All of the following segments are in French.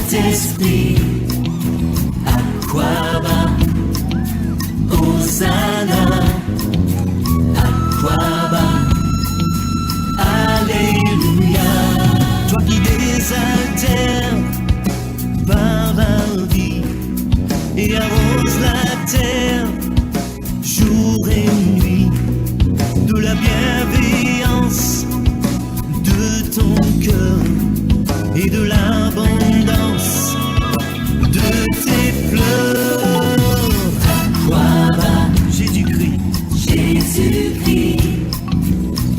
Saint-Esprit, Aquaba, Hosanna, Aquaba, Alléluia. Toi qui désaltères par la vie et arrose la terre jour et nuit de la bienveillance de ton cœur et de l'abondance de tes fleurs. Aquaba, Jésus-Christ, Jésus-Christ,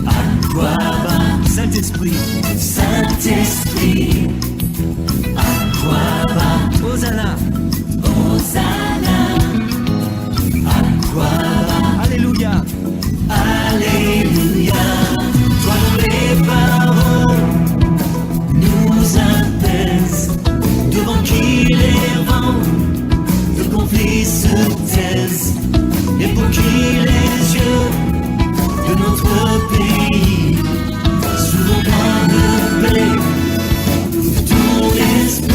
Aquaba, Saint-Esprit, Saint-Esprit, Aquaba, Hosanna, Hosanna, Aquaba, Alléluia, Alléluia. Toi dont les paroles nous apaisent, devant qui les vents de conflit se taisent, et pour qui les yeux de notre pays s'ouvrent plein de paix de ton esprit.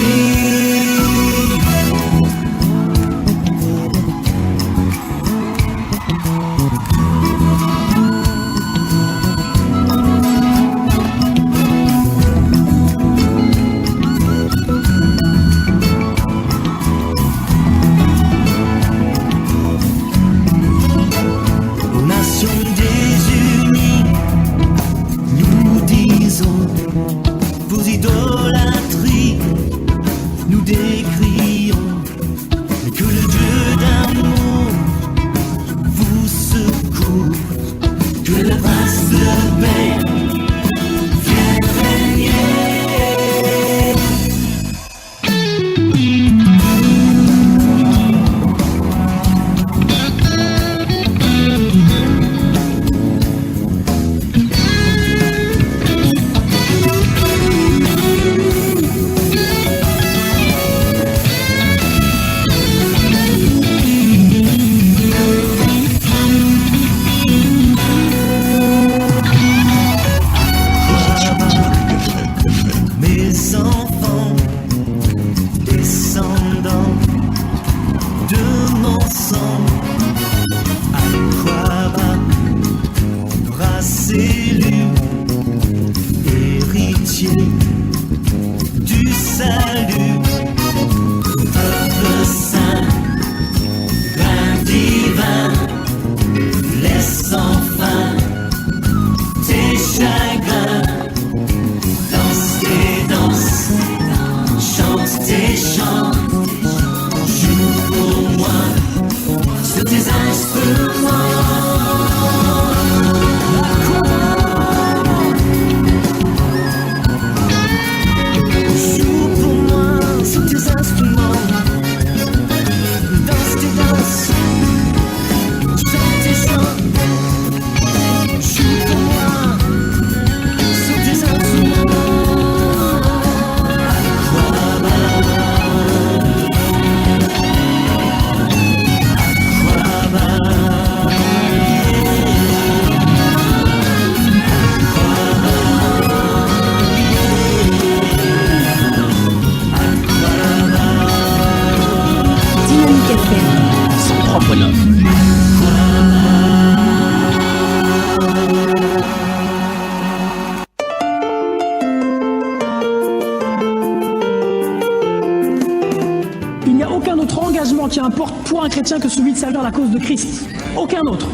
Qui importe pour un chrétien que celui de servir la cause de Christ. Aucun autre.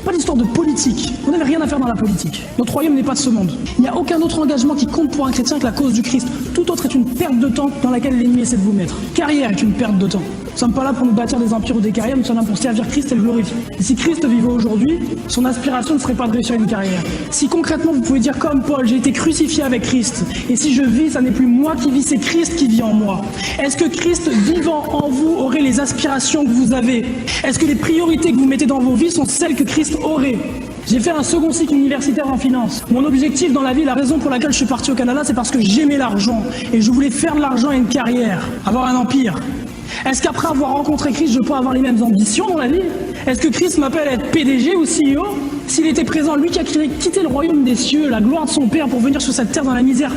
Pas d'histoire de politique. On n'avait rien à faire dans la politique. Notre royaume n'est pas de ce monde. Il n'y a aucun autre engagement qui compte pour un chrétien que la cause du Christ. Tout autre est une perte de temps dans laquelle l'ennemi essaie de vous mettre. Carrière est une perte de temps. Nous ne sommes pas là pour nous bâtir des empires ou des carrières, nous sommes là pour servir Christ et le glorifier. Et si Christ vivait aujourd'hui, son aspiration ne serait pas de réussir une carrière. Si concrètement vous pouvez dire comme Paul, j'ai été crucifié avec Christ, et si je vis, ça n'est plus moi qui vis, c'est Christ qui vit en moi. Est-ce que Christ vivant en vous aurait les aspirations que vous avez? Est-ce que les priorités que vous mettez dans vos vies sont celles que Christ aurait? J'ai fait un second cycle universitaire en finance. Mon objectif dans la vie, la raison pour laquelle je suis parti au Canada, c'est parce que j'aimais l'argent. Et je voulais faire de l'argent et une carrière, avoir un empire. Est-ce qu'après avoir rencontré Christ, je peux avoir les mêmes ambitions dans la vie? Est-ce que Christ m'appelle à être PDG ou CEO? S'il était présent, lui qui a quitté le royaume des cieux, la gloire de son Père pour venir sur cette terre dans la misère,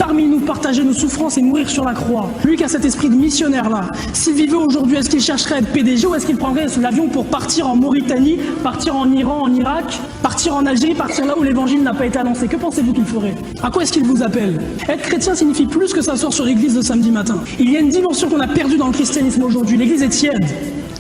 parmi nous partager nos souffrances et mourir sur la croix. Lui qui a cet esprit de missionnaire-là, s'il vivait aujourd'hui, est-ce qu'il chercherait à être PDG ou est-ce qu'il prendrait l'avion pour partir en Mauritanie, partir en Iran, en Irak, partir en Algérie, partir là où l'évangile n'a pas été annoncé? Que pensez-vous qu'il ferait? À quoi est-ce qu'il vous appelle? Être chrétien signifie plus que s'asseoir sur l'église le samedi matin. Il y a une dimension qu'on a perdue dans le christianisme aujourd'hui. L'église est tiède.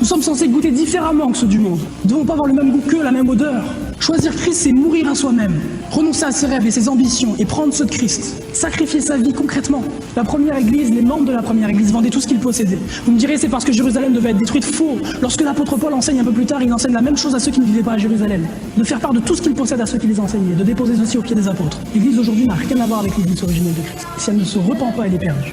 Nous sommes censés goûter différemment que ceux du monde. Nous ne devons pas avoir le même goût qu'eux, la même odeur. Choisir Christ, c'est mourir à soi-même, renoncer à ses rêves et ses ambitions et prendre ceux de Christ. Sacrifier sa vie concrètement. La première église, les membres de la première église vendaient tout ce qu'ils possédaient. Vous me direz, c'est parce que Jérusalem devait être détruite. Faux. Lorsque l'apôtre Paul enseigne un peu plus tard, il enseigne la même chose à ceux qui ne vivaient pas à Jérusalem. De faire part de tout ce qu'ils possèdent à ceux qui les enseignaient, de déposer ceci aux pieds des apôtres. L'église d'aujourd'hui n'a rien à voir avec l'église originelle de Christ. Si elle ne se repent pas, elle est perdue.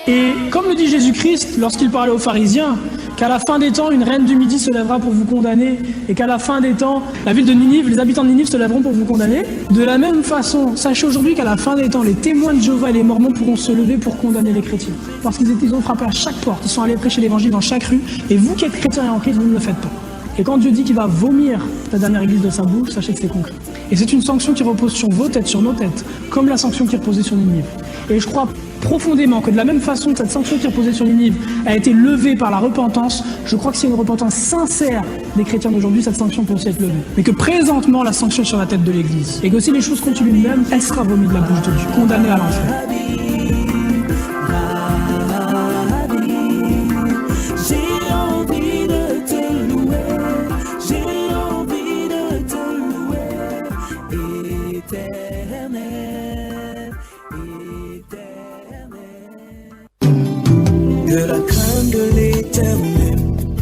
Et comme le dit Jésus-Christ lorsqu'il parlait aux pharisiens, qu'à la fin des temps, une reine du Midi se lèvera pour vous condamner, et qu'à la fin des temps, la ville de Ninive, les habitants de Ninive se lèveront pour vous condamner. De la même façon, sachez aujourd'hui qu'à la fin des temps, les témoins de Jéhovah et les Mormons pourront se lever pour condamner les chrétiens. Parce qu'ils ont frappé à chaque porte, ils sont allés prêcher l'évangile dans chaque rue, et vous qui êtes chrétiens et en Christ, vous ne le faites pas. Et quand Dieu dit qu'il va vomir la dernière église de sa bouche, sachez que c'est concret. Et c'est une sanction qui repose sur vos têtes, sur nos têtes, comme la sanction qui reposait sur Ninive. Et je crois profondément que de la même façon que cette sanction qui reposait sur Ninive a été levée par la repentance, je crois que c'est une repentance sincère des chrétiens d'aujourd'hui, cette sanction peut aussi être levée. Mais que présentement, la sanction est sur la tête de l'Église. Et que si les choses continuent de même, elle sera vomie de la bouche de Dieu, condamnée à l'enfer.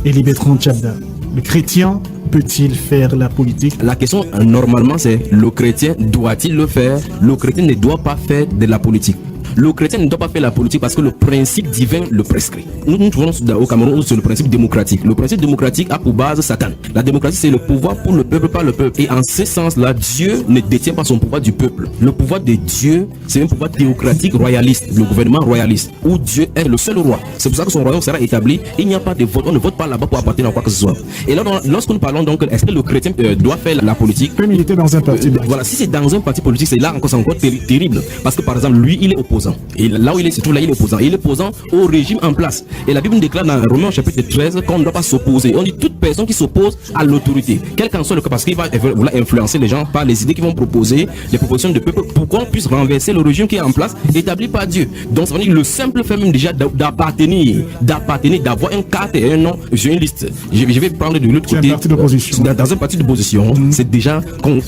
Élie Bertrand Tchabda, le chrétien peut-il faire la politique? La question normalement c'est le chrétien doit-il le faire? Le chrétien ne doit pas faire de la politique. Le chrétien ne doit pas faire la politique parce que le principe divin le prescrit. Nous trouvons au Cameroun sur le principe démocratique. Le principe démocratique a pour base Satan. La démocratie, c'est le pouvoir pour le peuple, par le peuple. Et en ce sens-là, Dieu ne détient pas son pouvoir du peuple. Le pouvoir de Dieu, c'est un pouvoir théocratique royaliste, le gouvernement royaliste, où Dieu est le seul roi. C'est pour ça que son royaume sera établi. Il n'y a pas de vote, on ne vote pas là-bas pour appartenir à quoi que ce soit. Et là, lorsque nous parlons donc, est-ce que le chrétien doit faire la politique? Peut militer dans un parti. Voilà, si c'est dans un parti politique, c'est là encore, c'est encore terrible. Parce que par exemple, lui, il est opposant. Et là où il est, c'est tout là, il est opposant. Il est opposant au régime en place. Et la Bible nous déclare dans Romains chapitre 13 qu'on ne doit pas s'opposer. On dit toute personne qui s'oppose à l'autorité, quel qu'en soit le cas, parce qu'il va vouloir influencer les gens par les idées qu'ils vont proposer, les propositions de peuple, pour qu'on puisse renverser le régime qui est en place, établi par Dieu. Donc ça veut dire le simple fait même déjà d'appartenir, d'avoir une carte et un nom, j'ai une liste. Je vais prendre de l'autre côté. Un parti d'opposition. Dans un parti d'opposition, c'est déjà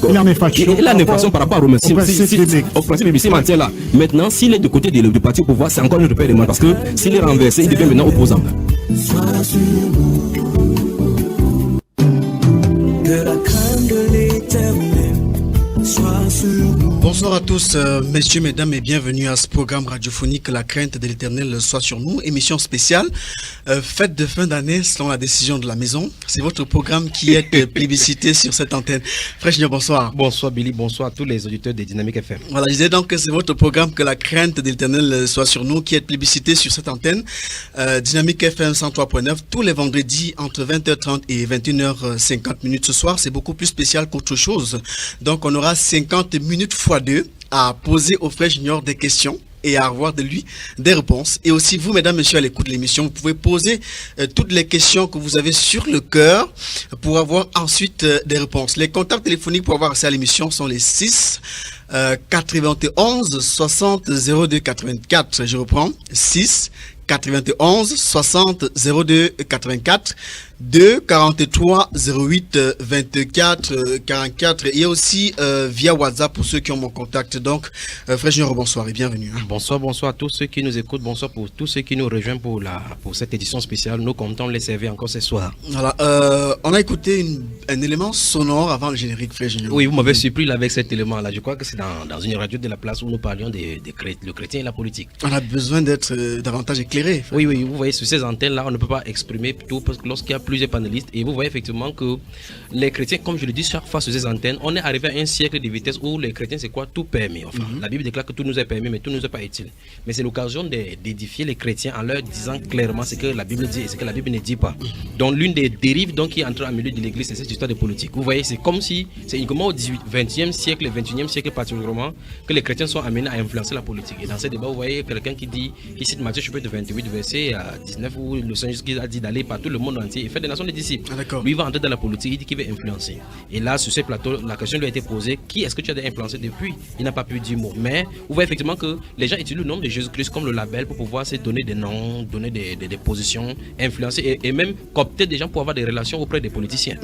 il en est facture. Il a une infraction par rapport au principe biblique. Là. Maintenant, s'il est de côté du parti au pouvoir, c'est encore une repère de mal parce que s'il est renversé, il devient maintenant opposant. Sois sûr que la crainte de l'Éternel soit sur nous. Bonsoir à tous, messieurs, mesdames, et bienvenue à ce programme radiophonique La crainte de l'Éternel soit sur nous, émission spéciale, fête de fin d'année selon la décision de la maison. C'est votre programme qui est plébiscité sur cette antenne. Frère Junior, bonsoir. Bonsoir Billy, bonsoir à tous les auditeurs de Dynamique FM. Voilà, je disais donc que c'est votre programme que La crainte de l'Éternel soit sur nous qui est plébiscité sur cette antenne. Dynamique FM 103.9 tous les vendredis entre 20h30 et 21h50 ce soir. C'est beaucoup plus spécial qu'autre chose. Donc on aura 50 minutes x 2 à poser au frère Junior des questions et à avoir de lui des réponses. Et aussi vous, mesdames, messieurs, à l'écoute de l'émission, vous pouvez poser toutes les questions que vous avez sur le cœur pour avoir ensuite des réponses. Les contacts téléphoniques pour avoir accès à l'émission sont les 6 91 60 02 84. Je reprends, 6 91 60 02 84, 2 43 08 24 44. Il y a aussi via WhatsApp pour ceux qui ont mon contact. Donc, frère Junior, bonsoir et bienvenue. Bonsoir à tous ceux qui nous écoutent. Bonsoir pour tous ceux qui nous rejoignent pour cette édition spéciale. Nous comptons les servir encore ce soir. Voilà, on a écouté un élément sonore avant le générique, frère Junior. Oui, vous m'avez surpris là, avec cet élément-là. Je crois que c'est dans une radio de la place où nous parlions le chrétien et la politique. On a besoin d'être davantage éclairé éclairer. Oui, vous voyez, sur ces antennes-là, on ne peut pas exprimer tout parce que lorsqu'il y a plusieurs panélistes, et vous voyez effectivement que les chrétiens, comme je le dis chaque fois sur ces antennes, on est arrivé à un siècle de vitesse où les chrétiens, c'est quoi? Tout permis. Enfin, la Bible déclare que tout nous est permis, mais tout ne nous est pas utile. Mais c'est l'occasion d'édifier les chrétiens en leur disant clairement ce que la Bible dit et ce que la Bible ne dit pas. Donc, l'une des dérives donc, qui est entrée en milieu de l'église, c'est cette histoire de politique. Vous voyez, c'est comme si, c'est uniquement au 20e siècle, 21e siècle particulièrement, que les chrétiens sont amenés à influencer la politique. Et dans ce débat, vous voyez quelqu'un qui cite Matthieu chapitre 28, verset 19, où le Seigneur Jésus a dit d'aller par tout le monde entier et faire des nations des disciples. Lui, il va entrer dans la politique, il dit qu'il veut influencer. Et là, sur ce plateau, la question lui a été posée, qui est-ce que tu as influencé depuis? Il n'a pas pu dire mot. Mais vous voyez effectivement que les gens utilisent le nom de Jésus-Christ comme le label pour pouvoir se donner des noms, donner des positions, influencer et même coopter des gens pour avoir des relations auprès des politiciens.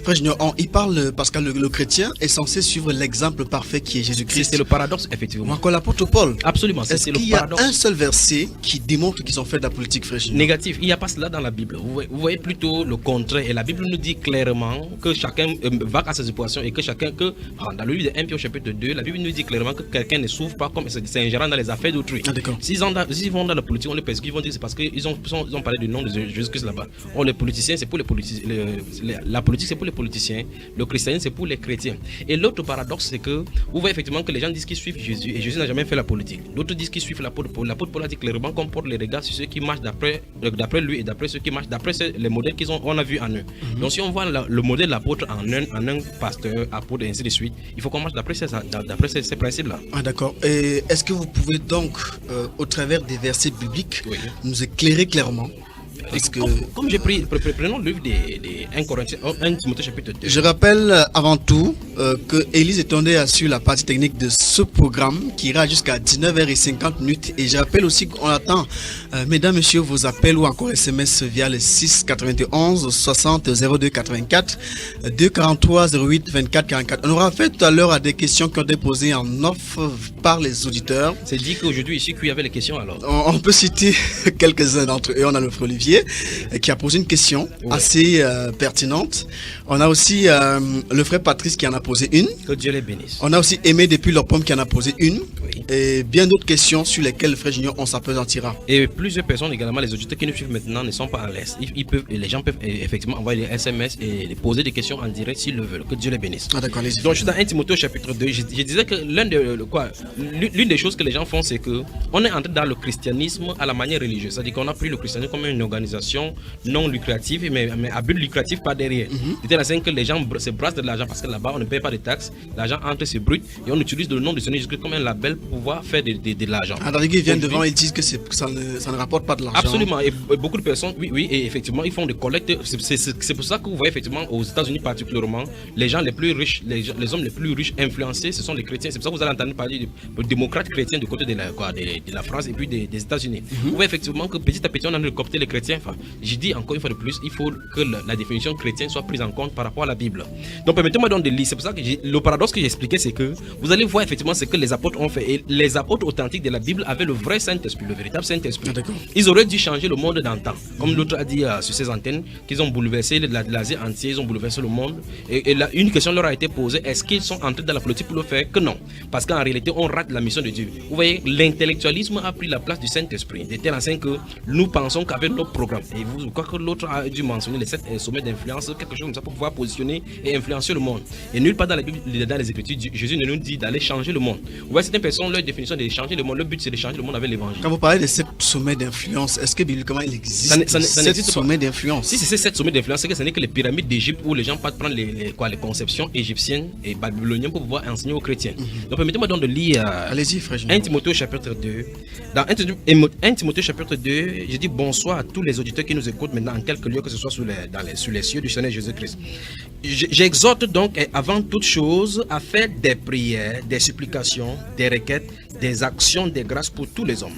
Frère Junior, il parle, Pascal, le chrétien est censé suivre l'exemple parfait qui est Jésus-Christ. C'est le paradoxe, effectivement. Encore l'apôtre Paul. Absolument, est-ce qu'il y a un seul verset qui démontre qu'ils ont fait de la politique, frère Junior? Négatif, il n'y a pas cela dans la Bible. Vous voyez plutôt le contraire. Et la Bible nous dit clairement que chacun va à ses situations et que chacun, dans le livre de 1 Pierre chapitre 2, la Bible nous dit clairement que quelqu'un ne souffre pas comme s'ingérant dans les affaires d'autrui. S'ils vont dans la politique, on les persécute, ils vont dire c'est parce qu'ils ont parlé du nom de Jésus-Christ là-bas. Les politiciens, c'est pour les politiciens. La politique, c'est pour les politiciens. Le christianisme, c'est pour les chrétiens. Et l'autre paradoxe, c'est que vous voyez effectivement que les gens disent qu'ils suivent Jésus et Jésus n'a jamais fait la politique. D'autres disent qu'ils suivent l'apôtre Paul. L'apôtre Paul a dit clairement qu'on porte les regards sur ceux qui marchent d'après lui et d'après ceux qui marchent d'après les modèles qu'on a vus en eux. Donc si on voit le modèle de l'apôtre en un pasteur, apôtre et ainsi de suite, il faut qu'on marche d'après ces principes-là. Ah d'accord. Et est-ce que vous pouvez donc, au travers des versets bibliques, nous éclairer clairement? Parce que... Comme j'ai pris, prenons le livre des 1 Corinthiens, 1 Timothée chapitre 2. Je rappelle avant tout que Élise Etondé assure la partie technique de ce programme qui ira jusqu'à 19h50 et je rappelle aussi qu'on attend, mesdames, messieurs, vos appels ou encore SMS via le 6 91 60 02 84 2 43 08 24 44. On aura fait tout à l'heure à des questions qui ont été posées en off par les auditeurs. C'est dit qu'aujourd'hui ici qu'il y avait les questions alors. On peut citer quelques-uns d'entre eux. On a le frère Olivier qui a posé une question assez pertinente. On a aussi le frère Patrice qui en a posé une. Que Dieu les bénisse. On a aussi Aimé depuis leur pomme qui en a posé une. Et bien d'autres questions sur lesquelles le frère Junior on s'apesantira. Et plusieurs personnes également, les auditeurs qui nous suivent maintenant ne sont pas à l'aise. Les gens peuvent effectivement envoyer des SMS et poser des questions en direct s'ils le veulent. Que Dieu les bénisse. Ah d'accord, allez-y. Donc je suis dans 1 Timothée chapitre 2. Je disais que l'une des choses que les gens font, c'est que on est entré dans le christianisme à la manière religieuse. C'est-à-dire qu'on a pris le christianisme comme une organisation non lucrative, mais à but lucratif pas derrière. C'était la scène que les gens se brassent de l'argent parce que là-bas on ne paye pas de taxes, l'argent entre c'est brut et on utilise le nom de Seigneur Jésus comme un label pour pouvoir faire de l'argent. Alors ils viennent devant, ils disent que ça ne rapporte pas de l'argent. Absolument, et beaucoup de personnes, oui, et effectivement ils font des collectes. C'est pour ça que vous voyez effectivement aux États-Unis particulièrement, les gens les plus riches, les hommes les plus riches influencés, ce sont les chrétiens. C'est pour ça que vous allez entendre parler de démocrates chrétiens du côté de la France et puis des États-Unis. Vous voyez effectivement que petit à petit on a coopté les chrétiens. Enfin, j'ai dit encore une fois de plus, il faut que la définition chrétienne soit prise en compte par rapport à la Bible. Donc permettez-moi donc de lire. C'est pour ça que le paradoxe que j'ai expliqué, c'est que vous allez voir effectivement ce que les apôtres ont fait. Et les apôtres authentiques de la Bible avaient le vrai Saint-Esprit, le véritable Saint-Esprit. Ils auraient dû changer le monde d'antan. Comme l'autre a dit sur ses antennes, qu'ils ont bouleversé l'Asie entière, ils ont bouleversé le monde. Et là, une question leur a été posée, est-ce qu'ils sont entrés dans la politique pour le faire? Que non. Parce qu'en réalité, on rate la mission de Dieu. Vous voyez, l'intellectualisme a pris la place du Saint-Esprit. De telle enseigne que nous pensons qu'avec nos programmes, et vous croyez que l'autre a dû mentionner les 7 sommets d'influence, quelque chose comme ça pour pouvoir positionner et influencer le monde. Et nulle part dans la Bible, dans les Écritures, Jésus ne nous dit d'aller changer le monde. Vous voyez, certaines personnes, leur définition de changer le monde, le but c'est de changer le monde avec l'évangile. Quand vous parlez de 7 sommets d'influence, est-ce que bibliquement il existe 7 sommets d'influence? Si c'est ces 7 sommets d'influence, c'est que ce n'est que les pyramides d'Égypte où les gens partent prendre les conceptions égyptiennes et babyloniennes pour pouvoir enseigner aux chrétiens. Donc permettez-moi donc de lire allez-y, frère. 1 Timothée chapitre 2. Dans 1 Timothée chapitre 2, je dis bonsoir à tous les auditeurs qui nous écoutent maintenant en quelques lieux, que ce soit sur les cieux du Seigneur Jésus-Christ. J'exhorte donc avant toute chose à faire des prières, des supplications, des requêtes, des actions de grâce pour tous les hommes,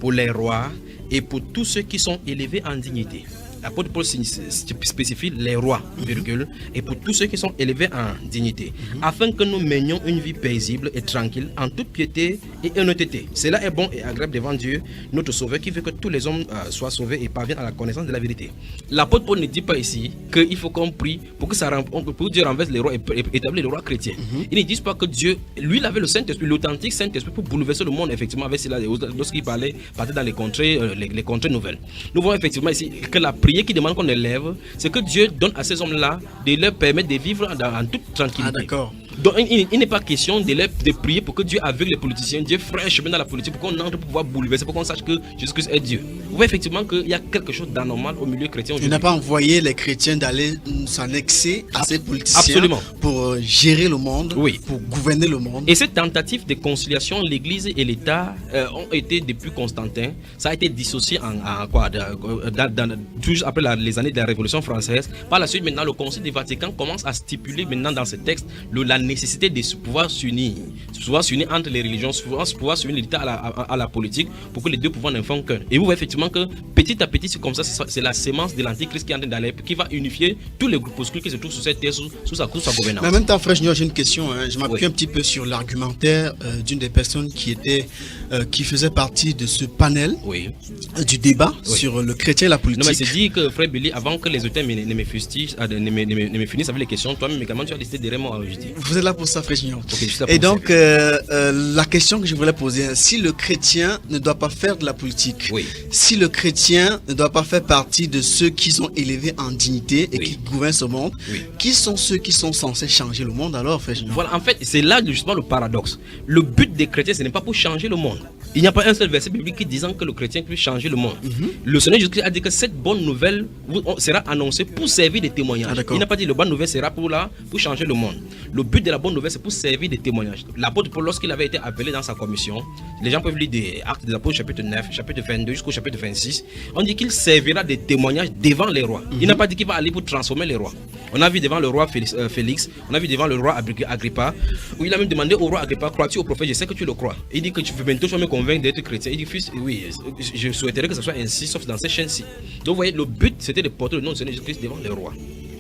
pour les rois et pour tous ceux qui sont élevés en dignité, l'apôtre Paul spécifie les rois, virgule, et pour tous ceux qui sont élevés en dignité, afin que nous menions une vie paisible et tranquille, en toute piété et honnêteté. Cela est bon et agréable devant Dieu, notre Sauveur, qui veut que tous les hommes soient sauvés et parviennent à la connaissance de la vérité. L'apôtre Paul ne dit pas ici qu'il faut qu'on prie pour que Dieu renverse les rois et établir les rois chrétiens. Il ne dit pas que Dieu, lui, il avait le Saint-Esprit, l'authentique Saint-Esprit pour bouleverser le monde, effectivement, avec cela, lorsqu'il partait dans les contrées nouvelles. Nous voyons effectivement ici que la prière qui demande qu'on élève, c'est que Dieu donne à ces hommes-là de leur permettre de vivre en toute tranquillité. Ah, d'accord. Donc il n'est pas question de prier pour que Dieu aveugle les politiciens, Dieu ferait un chemin dans la politique pour qu'on entre pour pouvoir bouleverser, pour qu'on sache que Jésus-Christ est Dieu. Vous voyez effectivement qu'il y a quelque chose d'anormal au milieu chrétien aujourd'hui. Il n'a pas envoyé les chrétiens d'aller s'annexer à ces politiciens. Absolument. Pour gérer le monde, oui, pour gouverner le monde. Et cette tentative de conciliation, l'Église et l'État ont été depuis Constantin, ça a été dissocié toujours après les années de la Révolution française. Par la suite, maintenant, le Concile du Vatican commence à stipuler maintenant dans ce texte la nécessité de pouvoir s'unir entre les religions, pouvoir s'unir l'État à la politique pour que les deux pouvoirs ne font qu'un. Et vous voyez effectivement que petit à petit, c'est comme ça, c'est la sémence de l'Antichrist qui est en train d'aller, qui va unifier tous les groupuscules qui se trouvent sur cette terre, sous sa gouvernance. Mais en même temps, frère Junior, j'ai une question. Je m'appuie un petit peu sur l'argumentaire d'une des personnes qui faisait partie de ce panel du débat sur le chrétien et la politique. Non, mais c'est dit que frère Billy, avant que les auteurs ne me finissent avec les questions, toi-même également tu as décidé derrière moi. Vous êtes là pour ça, frère Junior. Okay, et donc, la question que je voulais poser, si le chrétien ne doit pas faire de la politique, si le chrétien ne doit pas faire partie de ceux qui sont élevés en dignité et qui gouvernent ce monde, qui sont ceux qui sont censés changer le monde alors, frère Junior? Voilà, en fait, c'est là justement le paradoxe. Le but des chrétiens, ce n'est pas pour changer le monde. Il n'y a pas un seul verset biblique qui disant que le chrétien peut changer le monde. Le Seigneur Jésus-Christ a dit que cette bonne nouvelle sera annoncée pour servir de témoignage. Il n'a pas dit que la bonne nouvelle sera pour changer le monde. Le but de la bonne nouvelle, c'est pour servir de témoignage. L'apôtre Paul, lorsqu'il avait été appelé dans sa commission, les gens peuvent lire des Actes des Apôtres, chapitre 9, chapitre 22 jusqu'au chapitre 26. On dit qu'il servira de témoignage devant les rois. Il n'a pas dit qu'il va aller pour transformer les rois. On a vu devant le roi Félix, on a vu devant le roi Agrippa, où il a même demandé au roi Agrippa, crois-tu au prophète? Je sais que tu le crois. Il dit que tu veux bientôt me convaincre d'être chrétien. Il dit, fils, oui, je souhaiterais que ce soit ainsi, sauf dans ces chaînes-ci. Donc vous voyez, le but c'était de porter le nom de Seigneur Jésus-Christ devant les rois.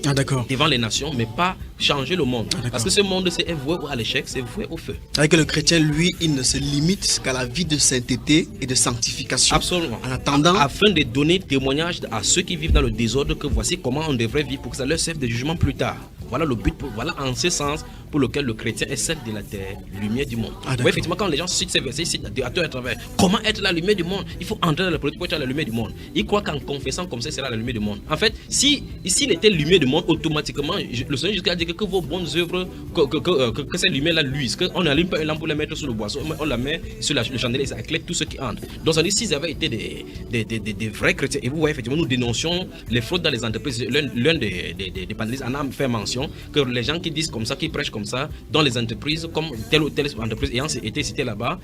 Ah, d'accord. Devant les nations, mais pas changer le monde. Parce que ce monde, c'est voué à l'échec, c'est voué au feu. Avec le chrétien, lui, il ne se limite qu'à la vie de sainteté et de sanctification. Absolument. En attendant, afin de donner témoignage à ceux qui vivent dans le désordre que voici comment on devrait vivre pour que ça leur serve de jugement plus tard. Voilà le but, voilà en ce sens pour lequel le chrétien est celle de la terre, lumière du monde. Vous voyez, effectivement, quand les gens citent ces versets, ils citent à travers comment être la lumière du monde. Il faut entrer dans la politique pour être la lumière du monde. Ils croient qu'en confessant comme ça, c'est la lumière du monde. En fait, s'il était lumière du monde, automatiquement, le Seigneur jusqu'à dire que vos bonnes œuvres, que cette lumière-là luise, qu'on n'allume pas une lampe pour la mettre sur le boisseau, on la met sur le chandelier et ça éclaire tous ceux qui entrent. Donc, ça dit, s'ils avaient été des vrais chrétiens, et vous voyez, effectivement, nous dénoncions les fraudes dans les entreprises. L'un des panélistes en a fait mention que les gens qui disent comme ça, qui prêchent comme ça, dans les entreprises, comme telle ou telle entreprise ayant été citée là-bas,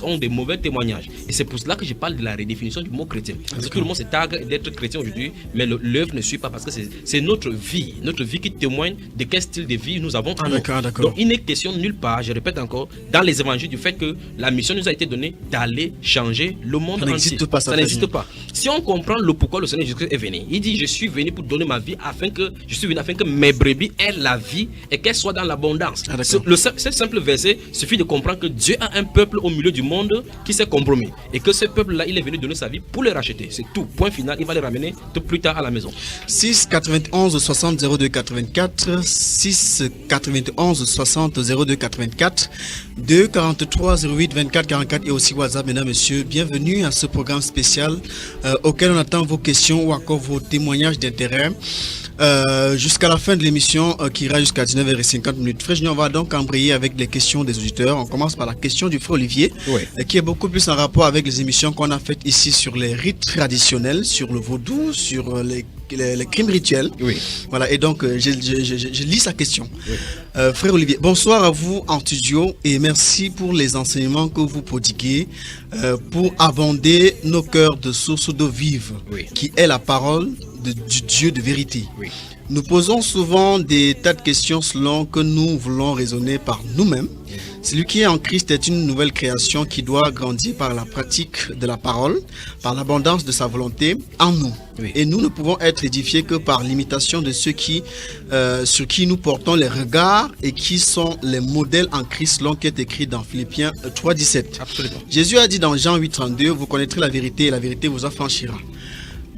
ont des mauvais témoignages. Et c'est pour cela que je parle de la redéfinition du mot chrétien. Parce que tout le monde se targue d'être chrétien aujourd'hui, mais l'œuvre ne suit pas parce que c'est notre vie qui témoigne de quel style de vie nous avons en nous. Donc il n'est question nulle part, je répète encore, dans les évangiles du fait que la mission nous a été donnée d'aller changer le monde entier. Ça n'existe pas. Si on comprend le pourquoi le Seigneur Jésus est venu, il dit je suis venu pour donner ma vie afin que mes brebis aient la vie et qu'elles soient dans l'abondance. Ce simple verset suffit de comprendre que Dieu a un peuple au milieu du monde qui s'est compromis et que ce peuple-là, il est venu donner sa vie pour les racheter. C'est tout. Point final. Il va les ramener tout plus tard à la maison. 6 91 60 02 84 6 91 60 02 84 2 43 08 24 44 et aussi WhatsApp. Mesdames, messieurs, bienvenue à ce programme spécial auquel on attend vos questions ou encore vos témoignages d'intérêt. Jusqu'à la fin de l'émission qui ira jusqu'à 19h50. Frère Junior, on va donc embrayer avec les questions des auditeurs. On commence par la question du frère Olivier, qui est beaucoup plus en rapport avec les émissions qu'on a faites ici sur les rites traditionnels, sur le vaudou, sur les crimes rituels. Voilà, et donc je lis sa question. Frère Olivier, bonsoir à vous en studio et merci pour les enseignements que vous prodiguez pour abonder nos cœurs de sources d'eau vive, qui est la parole du Dieu de vérité. Nous posons souvent des tas de questions selon que nous voulons raisonner par nous-mêmes. Celui qui est en Christ est une nouvelle création qui doit grandir par la pratique de la parole, par l'abondance de sa volonté en nous. Oui. Et nous ne pouvons être édifiés que par l'imitation de ceux sur qui nous portons les regards et qui sont les modèles en Christ, selon qui est écrit dans Philippiens 3,17. Absolument. Jésus a dit dans Jean 8,32, vous connaîtrez la vérité et la vérité vous affranchira.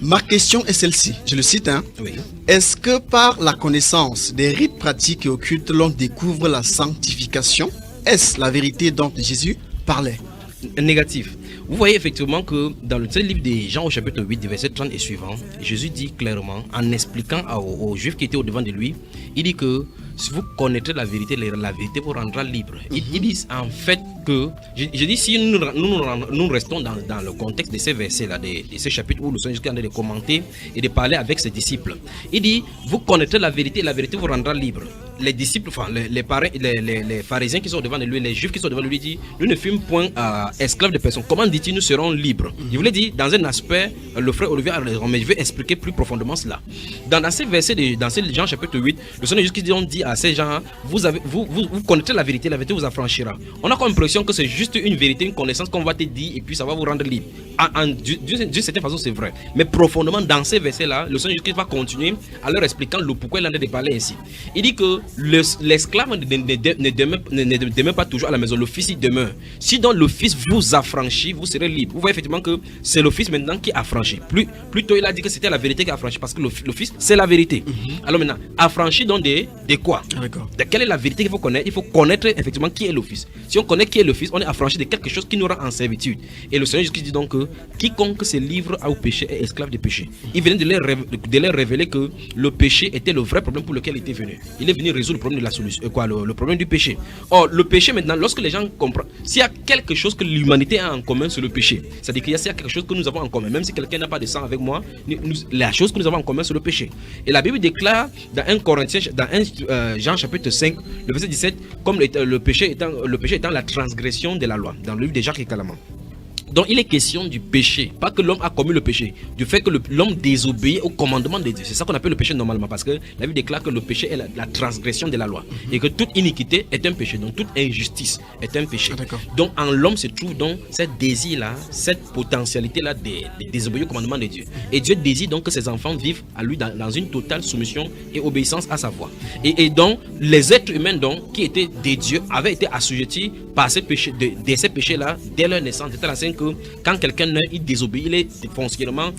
Ma question est celle-ci, je le cite, Oui. Est-ce que par la connaissance des rites pratiques et occultes, l'on découvre la sanctification? Est-ce la vérité dont Jésus parlait? Négatif. Vous voyez effectivement que dans le livre des Jean au chapitre 8, du verset 30 et suivant, Jésus dit clairement, en expliquant aux Juifs qui étaient au-devant de lui, il dit que si vous connaîtrez la vérité vous rendra libre. Il dit en fait que, je dis si nous restons dans le contexte de ces versets-là, de ces chapitres où nous sommes jusqu'à de commenter et de parler avec ses disciples. Il dit, vous connaîtrez la vérité vous rendra libre. Les disciples, enfin les pharisiens qui sont devant de lui, les juifs qui sont devant de lui, disent, nous ne fûmes point esclaves de personne. Comment dit-il, nous serons libres? Il voulait dire, dans un aspect, le frère Olivier, mais je vais expliquer plus profondément cela. Dans ces versets, dans ces Jean chapitre 8, le Seigneur Jésus dit à ces gens, vous connaîtrez la vérité vous affranchira. On a comme impression que c'est juste une vérité, une connaissance qu'on va te dire et puis ça va vous rendre libre. D'une certaine façon, c'est vrai. Mais profondément, dans ces versets-là, le Seigneur Jésus va continuer à leur expliquant le pourquoi il en est de parler ainsi. Il dit que l'esclave ne demeure pas toujours à la maison, le fils il demeure. Si donc le fils vous affranchit, vous serez libre. Vous voyez effectivement que c'est le fils maintenant qui affranchit. Plutôt il a dit que c'était la vérité qui affranchit parce que le fils c'est la vérité. Alors maintenant, affranchi donc de quoi? De quelle est la vérité qu'il faut connaître? Il faut connaître effectivement qui est le fils. Si on connaît qui est le fils, on est affranchi de quelque chose qui nous rend en servitude. Et le Seigneur Jésus dit donc que quiconque se livre au péché est esclave du péché. Il venait de leur révéler que le péché était le vrai problème pour lequel il était venu. Il est venu résoudre le problème de la solution, le problème du péché. Or, le péché maintenant, lorsque les gens comprennent, s'il y a quelque chose que l'humanité a en commun, c'est le péché. C'est-à-dire qu'il y a quelque chose que nous avons en commun. Même si quelqu'un n'a pas de sang avec moi, la chose que nous avons en commun, c'est le péché. Et la Bible déclare dans 1 Corinthiens, dans 1 Jean chapitre 5, le verset 17, comme le péché étant la transgression de la loi, dans le livre de Jacques et Calamant. Donc il est question du péché, pas que l'homme a commis le péché, du fait que l'homme désobéit au commandement de Dieu. C'est ça qu'on appelle le péché normalement, parce que la Bible déclare que le péché est la transgression de la loi et que toute iniquité est un péché, donc toute injustice est un péché. Donc en l'homme se trouve donc cette désir-là, cette potentialité-là de désobéir au commandement de Dieu. Et Dieu désire donc que ses enfants vivent à lui dans une totale soumission et obéissance à sa voix. Et donc les êtres humains donc, qui étaient des dieux avaient été assujettis par ces péchés, de ces péchés-là dès leur naissance. C'était la scène que quand quelqu'un il désobéit, il est foncièrement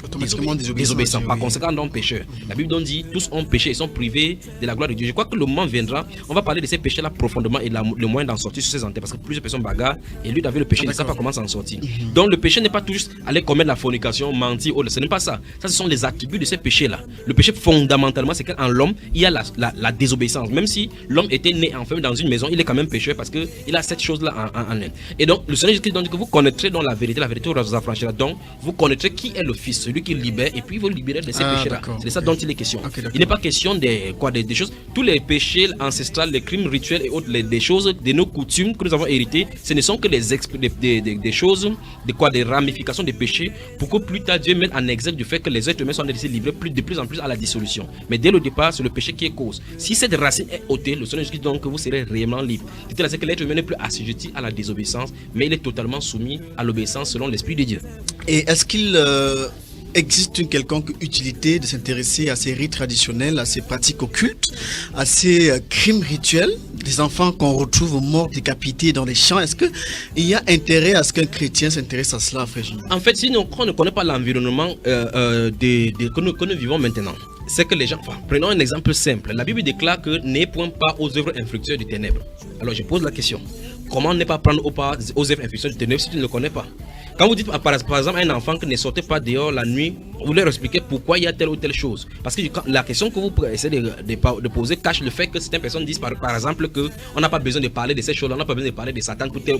désobéissant. Par conséquent, donc pécheur. La Bible donc dit tous ont péché et sont privés de la gloire de Dieu. Je crois que le moment viendra, on va parler de ces péchés-là profondément et le moyen d'en sortir sur ces antennes parce que plusieurs personnes bagarrent et lui d'avoir le péché, il ne sait pas comment s'en sortir. Donc le péché n'est pas tout juste aller commettre la fornication, mentir, ce n'est pas ça. Ça, ce sont les attributs de ces péchés-là. Le péché fondamentalement, c'est qu'en l'homme, il y a la désobéissance. Même si l'homme était né enfermé dans une maison, il est quand même pécheur parce qu'il a cette chose-là en elle. Et donc le Seigneur Jésus dit que vous connaîtrez donc la vérité vous affranchira. Donc vous connaîtrez qui est le fils, celui qui libère, et puis vous libérer de ces péchés-là. C'est de ça dont il est question. Il n'est pas question des choses. Tous les péchés ancestrales, les crimes rituels et autres, des choses, de nos coutumes que nous avons héritées, ce ne sont que des choses, des ramifications des péchés, pour que plus tard Dieu mette en exergue du fait que les êtres humains sont laissés livrés de plus en plus à la dissolution. Mais dès le départ, c'est le péché qui est cause. Si cette racine est ôtée, le Seigneur dit donc que vous serez réellement libre. C'est-à-dire que l'être humain n'est plus assujetti à la désobéissance, mais il est totalement soumis à l'obéissance selon l'Esprit de Dieu. Et est-ce qu'il existe une quelconque utilité de s'intéresser à ces rites traditionnels, à ces pratiques occultes, à ces crimes rituels, des enfants qu'on retrouve morts, décapités dans les champs? Est-ce qu'il y a intérêt à ce qu'un chrétien s'intéresse à cela, frère Gilles? En fait, si on ne connaît pas l'environnement que nous vivons maintenant, c'est que les gens... prenons un exemple simple. La Bible déclare que n'ayez point pas aux œuvres infructueuses des ténèbres. Alors je pose la question. Comment ne pas prendre aux œuvres infructueuses des ténèbres si tu ne le connais pas? Quand vous dites par exemple à un enfant qui ne sortait pas dehors la nuit, vous leur expliquez pourquoi il y a telle ou telle chose. Parce que la question que vous essayez de poser cache le fait que certaines personnes disent par exemple qu'on n'a pas besoin de parler de ces choses, on n'a pas besoin de parler de Satan pour telle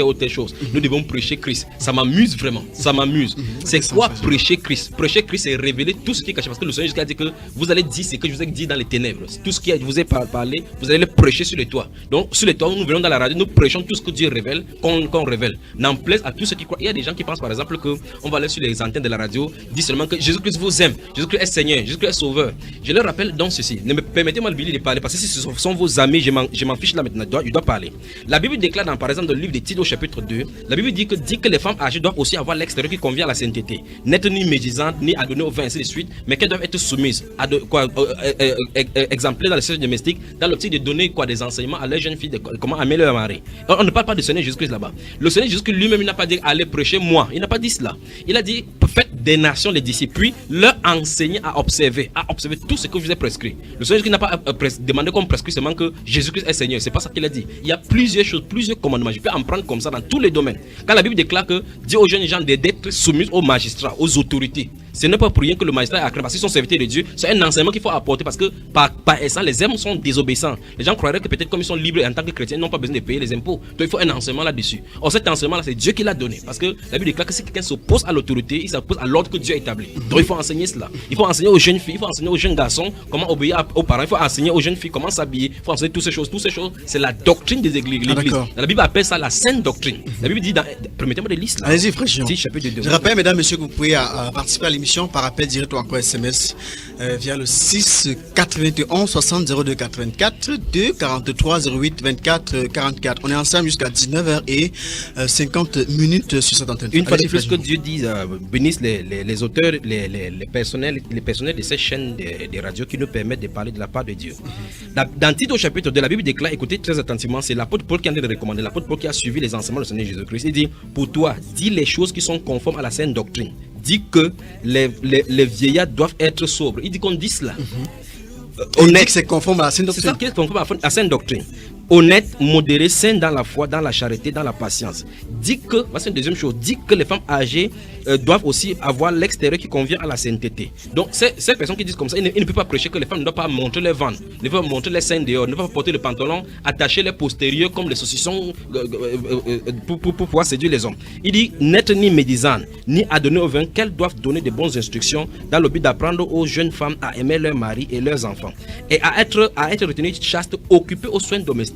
ou telle chose. Nous devons prêcher Christ. Ça m'amuse vraiment, ça m'amuse. C'est quoi prêcher Christ? Prêcher Christ, c'est révéler tout ce qui est caché. Parce que le Seigneur a dit que vous allez dire ce que je vous ai dit dans les ténèbres. Tout ce qui je vous ai parlé, vous allez le prêcher sur les toits. Donc sur les toits, nous venons dans la radio, nous prêchons tout ce que Dieu révèle, qu'on révèle. N'en plaise à tous ceux qui croient. Il y a des gens qui pensent par exemple qu'on va aller sur les antennes de la radio, dire seulement effectivement que Jésus-Christ vous aime, Jésus-Christ est Seigneur, Jésus-Christ est Sauveur. Je leur rappelle donc ceci. Permettez-moi de parler, parce que si ce sont vos amis, je m'en fiche là maintenant, je dois parler. La Bible déclare par exemple dans le livre de Tite au chapitre 2, la Bible dit que les femmes âgées doivent aussi avoir l'extérieur qui convient à la sainteté, n'être ni médisantes, ni à donner au vin, ainsi de suite, mais qu'elles doivent être soumises, exemplaires dans le service domestique, dans l'optique de donner des enseignements à leurs jeunes filles, comment amener leur mari. On ne parle pas de Seigneur Jésus-Christ là-bas. Le Seigneur Jésus-Christ lui-même, il n'a pas dit allez prêcher moi, il n'a pas dit cela. Il a dit faites des nations les disciples, puis leur enseigner à observer tout ce que je vous ai prescrit. Le Seigneur Jésus n'a pas demandé comme prescrit seulement que Jésus-Christ est Seigneur. C'est pas ça qu'il a dit. Il y a plusieurs choses, plusieurs commandements. Je peux en prendre comme ça dans tous les domaines. Quand la Bible déclare que Dieu aux jeunes gens d'être soumis aux magistrats, aux autorités, ce n'est pas pour rien que le magistrat est accrédité parce qu'ils sont serviteurs de Dieu. C'est un enseignement qu'il faut apporter parce que par ça, les hommes sont désobéissants. Les gens croiraient que peut-être comme ils sont libres en tant que chrétiens, ils n'ont pas besoin de payer les impôts. Donc il faut un enseignement là-dessus. Or cet enseignement-là, c'est Dieu qui l'a donné. Parce que la Bible déclare que si quelqu'un s'oppose à l'autorité, il s'oppose à l'ordre que Dieu a établi. Donc il faut enseigner cela. Il faut enseigner aux jeunes filles, il faut enseigner aux jeunes garçons comment obéir aux parents, il faut enseigner aux jeunes filles comment s'habiller, il faut enseigner toutes ces choses. Toutes ces choses, c'est la doctrine des églises. La Bible appelle ça la sainte doctrine. La Bible dit, permettez-moi de lire cela. Allez-y, frère Jean. Je rappelle, mesdames, messieurs, que vous pouvez participer à l'émission par appel direct ou encore SMS via le 6 91 60 02 84 2 43 08 24 44. On est ensemble jusqu'à 19h et 50 minutes sur cette antenne. Une fois de plus que Dieu dise bénisse les auteurs, les personnels de ces chaînes de radio qui nous permettent de parler de la part de Dieu. Dans Tite au chapitre 2, la Bible déclare, écoutez très attentivement, c'est l'apôtre Paul qui a recommandé, l'apôtre Paul qui a suivi les enseignements du Seigneur Jésus-Christ. Il dit, pour toi, dis les choses qui sont conformes à la sainte doctrine. Dit que les vieillards doivent être sobres. Il dit qu'on dit cela. On dit que c'est conforme à la sainte doctrine. C'est ça qui est conforme à la sainte doctrine. Honnête, modéré, saint dans la foi, dans la charité, dans la patience. Dit que, c'est une deuxième chose, dit que les femmes âgées doivent aussi avoir l'extérieur qui convient à la sainteté. Donc, ces personnes qui disent comme ça, ils ne peuvent pas prêcher que les femmes ne doivent pas montrer les ventres, ne peuvent pas montrer les seins dehors, ne peuvent pas porter le pantalon, attacher les postérieurs comme les saucissons pour pouvoir séduire les hommes. Il dit, n'être ni médisant, ni à donner au vin, qu'elles doivent donner de bonnes instructions dans le but d'apprendre aux jeunes femmes à aimer leur mari et leurs enfants. Et à être retenues chastes, occupées aux soins domestiques,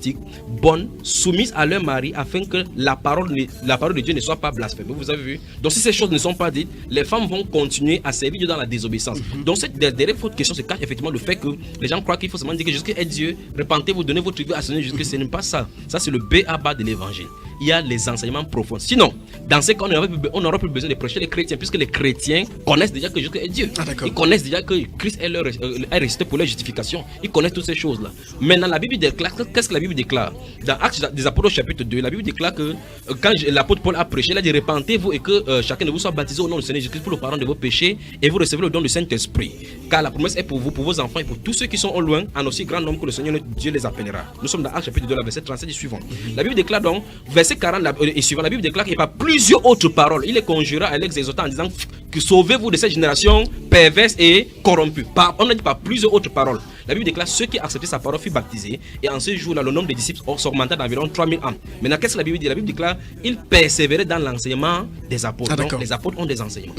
bonnes, soumises à leur mari, afin que la parole de Dieu ne soit pas blasphémée. Vous avez vu? Donc si ces choses ne sont pas dites, les femmes vont continuer à servir Dieu dans la désobéissance. Donc cette dernière faute question se cache effectivement le fait que les gens croient qu'il faut seulement dire que Jésus est Dieu, repentez-vous, donnez votre vie à Seigneur Jésus. Ce n'est pas ça. Ça c'est le B.A.B.A. de l'évangile. Il y a les enseignements profonds. Sinon, dans ce cas, on n'aura plus besoin de prêcher les chrétiens, puisque les chrétiens connaissent déjà que Jésus est Dieu. Ils connaissent déjà que Christ est resté pour leur justification. Ils connaissent toutes ces choses-là. Maintenant, la Bible déclare, qu'est-ce que la Bible déclare? Dans Actes des Apôtres chapitre 2, la Bible déclare que quand l'apôtre Paul a prêché, il a dit repentez-vous et que chacun de vous soit baptisé au nom du Seigneur Jésus-Christ pour le pardon de vos péchés et vous recevez le don du Saint-Esprit. Car la promesse est pour vous, pour vos enfants et pour tous ceux qui sont au loin, en aussi grand nombre que le Seigneur Dieu les appellera. Nous sommes dans Actes chapitre 2, verset 37 et suivant. La Bible déclare donc, verset 40 et suivant, la Bible déclare qu'il y a plusieurs autres paroles. Il les conjura à l'exhortant en disant que sauvez-vous de cette génération perverse et corrompue. On ne dit pas plusieurs autres paroles. La Bible déclare ceux qui acceptaient sa parole furent baptisés et en ce jour-là, le nombre des disciples s'augmenta d'environ 3000 âmes. Maintenant, qu'est-ce que la Bible dit? La Bible déclare ils persévéraient dans l'enseignement des apôtres. Donc, les apôtres ont des enseignements.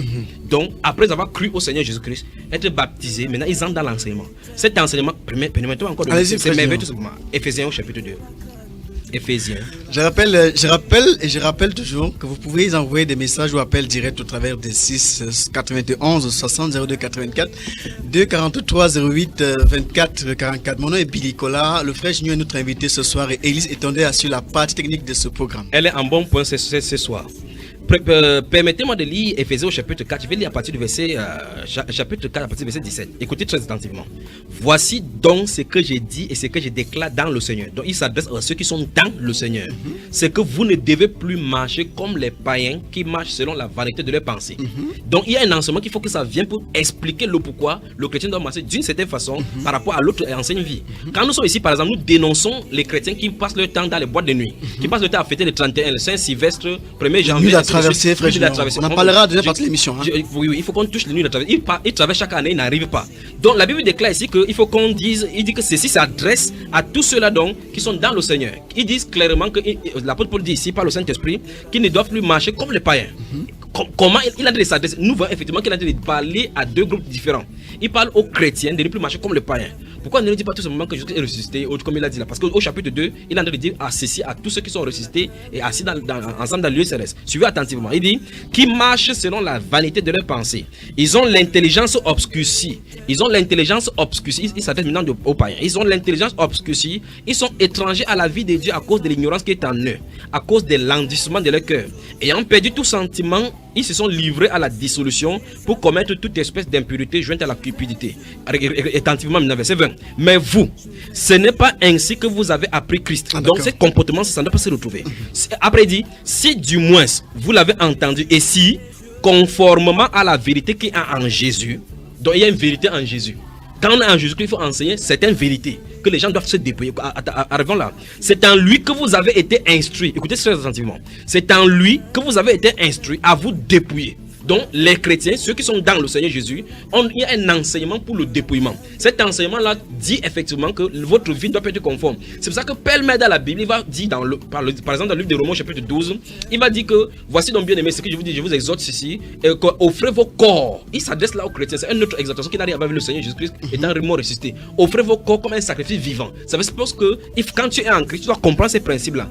Donc, après avoir cru au Seigneur Jésus-Christ, être baptisés, maintenant ils entrent dans l'enseignement. Cet enseignement, permettez-moi encore de dire, c'est merveilleux tout simplement. Éphésiens au chapitre 2. Éphésiens. Je rappelle toujours que vous pouvez envoyer des messages ou appels directs au travers des 6 91 60 02 84 2 43 08 24 44. Mon nom est Billy Cola. Le frère Junior est notre invité ce soir et Élise Étondé assure la partie technique de ce programme. Elle est en bon point ce soir. Permettez-moi de lire Éphésiens au chapitre 4. Je vais lire à partir du verset chapitre 4 à partir du verset 17. Écoutez très attentivement. Voici donc ce que j'ai dit et ce que je déclare dans le Seigneur. Donc il s'adresse à ceux qui sont dans le Seigneur. C'est que vous ne devez plus marcher comme les païens qui marchent selon la vanité de leurs pensées. Donc il y a un enseignement qu'il faut que ça vienne pour expliquer le pourquoi le chrétien doit marcher d'une certaine façon par rapport à l'autre ancienne vie. Quand nous sommes ici par exemple, nous dénonçons les chrétiens qui passent leur temps dans les boîtes de nuit, qui passent leur temps à fêter le 31, le Saint-Sylvestre, 1er janvier. On en parlera déjà par l'émission. Oui, il faut qu'on touche les nuits de traversée. Il traverse chaque année, il n'arrive pas. Donc la Bible déclare ici qu'il faut qu'on dise, il dit que ceci s'adresse à tous ceux-là donc qui sont dans le Seigneur. Ils disent clairement que l'apôtre Paul dit ici par le Saint-Esprit qu'ils ne doivent plus marcher comme les païens. Comment il a de s'adresser? Nous voyons effectivement qu'il a de parler à deux groupes différents. Il parle aux chrétiens de ne plus marcher comme les païens. Pourquoi ne dit pas tout simplement que Jésus est ressuscité, comme il a dit là? Parce qu'au chapitre 2, il est en train de dire à ceci, à tous ceux qui sont ressuscités et assis ensemble dans le lieu céleste. Suivez attentivement. Il dit qui marchent selon la vanité de leurs pensées. Ils ont l'intelligence obscurcie. Ils ont l'intelligence obscurcie. Ils s'adressent maintenant aux païens. Ils ont l'intelligence obscurcie. Ils sont étrangers à la vie de Dieu à cause de l'ignorance qui est en eux, à cause de l'endurcissement de leur cœur. Ayant perdu tout sentiment, ils se sont livrés à la dissolution pour commettre toute espèce d'impurité jointe à la cupidité. Attentivement, verset 20. Mais vous, ce n'est pas ainsi que vous avez appris Christ. Donc, ces comportements, ça ne doit pas se retrouver. Après, il dit, si du moins vous l'avez entendu, et si, conformément à la vérité qui est en Jésus, donc il y a une vérité en Jésus. Quand on est en Jésus-Christ, il faut enseigner certaines vérités que les gens doivent se dépouiller. Arrivons là. C'est en lui que vous avez été instruits. Écoutez très attentivement. C'est en lui que vous avez été instruits à vous dépouiller. Donc, les chrétiens, ceux qui sont dans le Seigneur Jésus, il y a un enseignement pour le dépouillement. Cet enseignement-là dit effectivement que votre vie doit être conforme. C'est pour ça que pêle-mêle dans la Bible, il va dire, par exemple, dans le livre de Romains, chapitre 12, il va dire que voici donc bien aimé ce que je vous dis, je vous exhorte ici, offrez vos corps. Il s'adresse là aux chrétiens. C'est une autre exhortation qui n'arrive avec le Seigneur Jésus-Christ étant mort ressuscité. Offrez vos corps comme un sacrifice vivant. Ça veut dire que quand tu es en Christ, tu dois comprendre ces principes-là.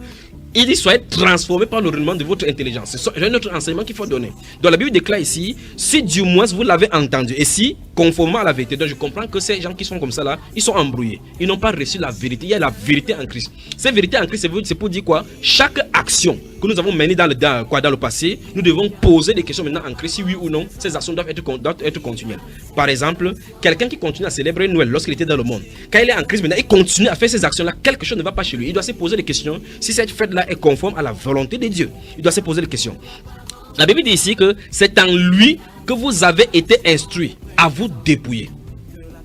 Il dit soyez transformés par le renouvellement de votre intelligence. C'est un autre enseignement qu'il faut donner. Donc la Bible déclare ici, si du moins vous l'avez entendu, et si, conformément à la vérité, donc je comprends que ces gens qui sont comme ça là, ils sont embrouillés. Ils n'ont pas reçu la vérité. Il y a la vérité en Christ. Cette vérité en Christ, c'est pour dire quoi? Chaque action que nous avons menée dans le passé, nous devons poser des questions maintenant en Christ, si oui ou non, ces actions doivent être continuelles. Par exemple, quelqu'un qui continue à célébrer Noël lorsqu'il était dans le monde, quand il est en Christ maintenant, il continue à faire ces actions-là, quelque chose ne va pas chez lui. Il doit se poser des questions si cette fête-là est conforme à la volonté de Dieu. Il doit se poser des questions. La Bible dit ici que c'est en lui que vous avez été instruits à vous dépouiller.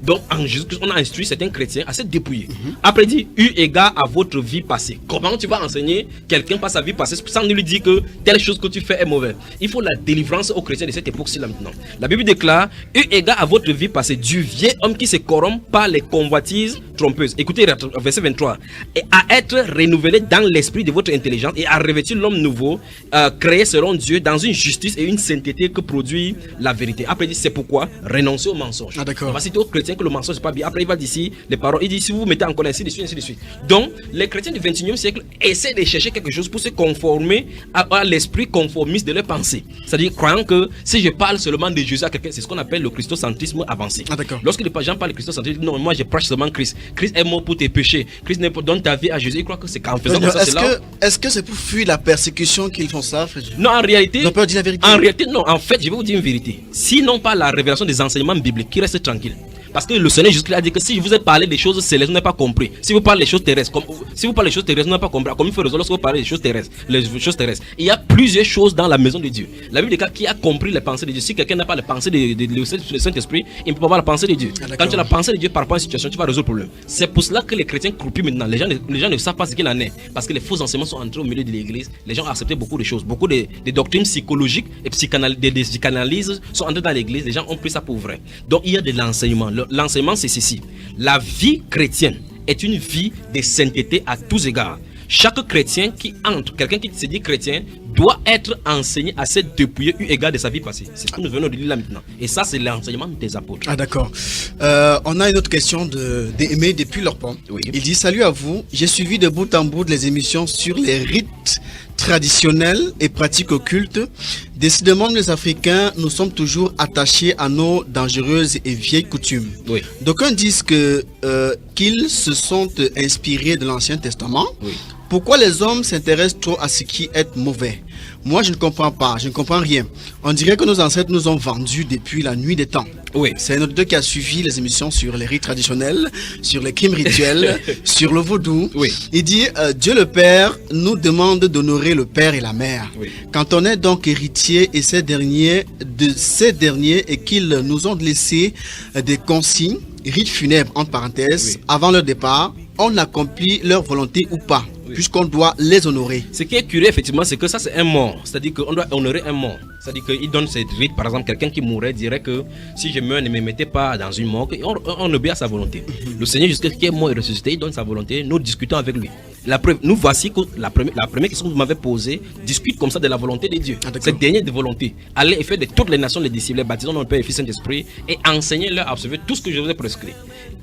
Donc en Jésus-Christ, on a instruit certains chrétiens à se dépouiller. Après, il dit, eu égard à votre vie passée. Comment tu vas enseigner quelqu'un par sa vie passée sans lui dire que telle chose que tu fais est mauvaise? Il faut la délivrance aux chrétiens de cette époque-ci là maintenant. La Bible déclare, eu égard à votre vie passée, du vieil homme qui se corrompt par les convoitises trompeuses. Écoutez verset 23. Et à être renouvelé dans l'esprit de votre intelligence et à revêtir l'homme nouveau, créé selon Dieu dans une justice et une sainteté que produit la vérité. Après, il dit, c'est pourquoi renoncer au mensonge. D'accord. On va citer aux chrétiens que le mensonge c'est pas bien. Après il va d'ici les paroles, il dit si vous vous mettez en colère, ainsi de suite, ainsi de suite. Donc les chrétiens du 21e siècle essaient de chercher quelque chose pour se conformer à l'esprit conformiste de leur pensée. C'est-à-dire croyant que si je parle seulement de Jésus à quelqu'un, c'est ce qu'on appelle le christocentrisme avancé. Lorsque les gens parlent de christocentrisme, non, moi je prêche seulement Christ. Christ est mort pour tes péchés. Christ donne ta vie à Jésus. Ils croient que c'est qu'en faisant comme ça, c'est là. Est-ce que c'est pour fuir la persécution qu'ils font ça, frère? Non, en réalité. Ils ont peur de dire la vérité. En réalité, non. En fait, je vais vous dire une vérité. Sinon pas la révélation des enseignements bibliques, qui reste tranquille. Parce que le Seigneur Jésus-Christ a dit que si je vous ai parlé des choses célestes, vous n'avez pas compris. Si vous parlez des choses terrestres, si vous parlez des choses terrestres, vous n'avez pas compris. Comme il faut résoudre lorsque vous parlez des choses terrestres, Il y a plusieurs choses dans la maison de Dieu. La Bible dit qui a compris les pensées de Dieu. Si quelqu'un n'a pas les pensées de Saint-Esprit, il ne peut pas avoir la pensée de Dieu. Quand tu as la pensée de Dieu par rapport à une situation, tu vas résoudre le problème. C'est pour cela que les chrétiens croupissent maintenant. Les gens ne savent pas ce qu'il en est. Parce que les faux enseignements sont entrés au milieu de l'église. Les gens ont accepté beaucoup de choses. Beaucoup de doctrines psychologiques et des psychanalyses sont entrées dans l'église. Les gens ont pris ça pour vrai. Donc il y a de l'enseignement. L'enseignement, c'est ceci. La vie chrétienne est une vie de sainteté à tous égards. Chaque chrétien qui entre, quelqu'un qui se dit chrétien, doit être enseigné à se dépouiller eu égard de sa vie passée. C'est ce que nous venons de lire là maintenant. Et ça, c'est l'enseignement des apôtres. Ah d'accord. On a une autre question d'Aimé depuis leur pont. Oui. Il dit, salut à vous, j'ai suivi de bout en bout les émissions sur les rites traditionnels et pratiques occultes. Décidément, les Africains, nous sommes toujours attachés à nos dangereuses et vieilles coutumes. Oui. D'aucuns disent qu'ils se sont inspirés de l'Ancien Testament. Oui. Pourquoi les hommes s'intéressent trop à ce qui est mauvais? Moi, je ne comprends pas, je ne comprends rien. On dirait que nos ancêtres nous ont vendus depuis la nuit des temps. Oui. C'est notre deux qui a suivi les émissions sur les rites traditionnels, sur les crimes rituels, sur le vaudou. Oui. Il dit, Dieu le Père nous demande d'honorer le Père et la Mère. Oui. Quand on est donc héritier et ces derniers et qu'ils nous ont laissé des consignes, rites funèbres entre parenthèses, Oui. avant leur départ, on accomplit leur volonté ou pas, puisqu'on doit les honorer. Ce qui est curieux, effectivement, c'est que ça, c'est un mort. C'est-à-dire qu'on doit honorer un mort. C'est-à-dire qu'il donne cette rite. Par exemple, quelqu'un qui mourrait dirait que si je meurs, ne me mettez pas dans une morgue. On obéit à sa volonté. Le Seigneur, jusqu'à ce qu'il est mort et ressuscité, il donne sa volonté. Nous discutons avec lui. La preuve, nous voici que la première question que vous m'avez posée discute comme ça de la volonté de Dieu. Cette dernière de volonté, allez et faire de toutes les nations les disciples, les baptisant dans le Père et Fils et Saint-Esprit et enseignez-leur à observer tout ce que je vous ai prescrit.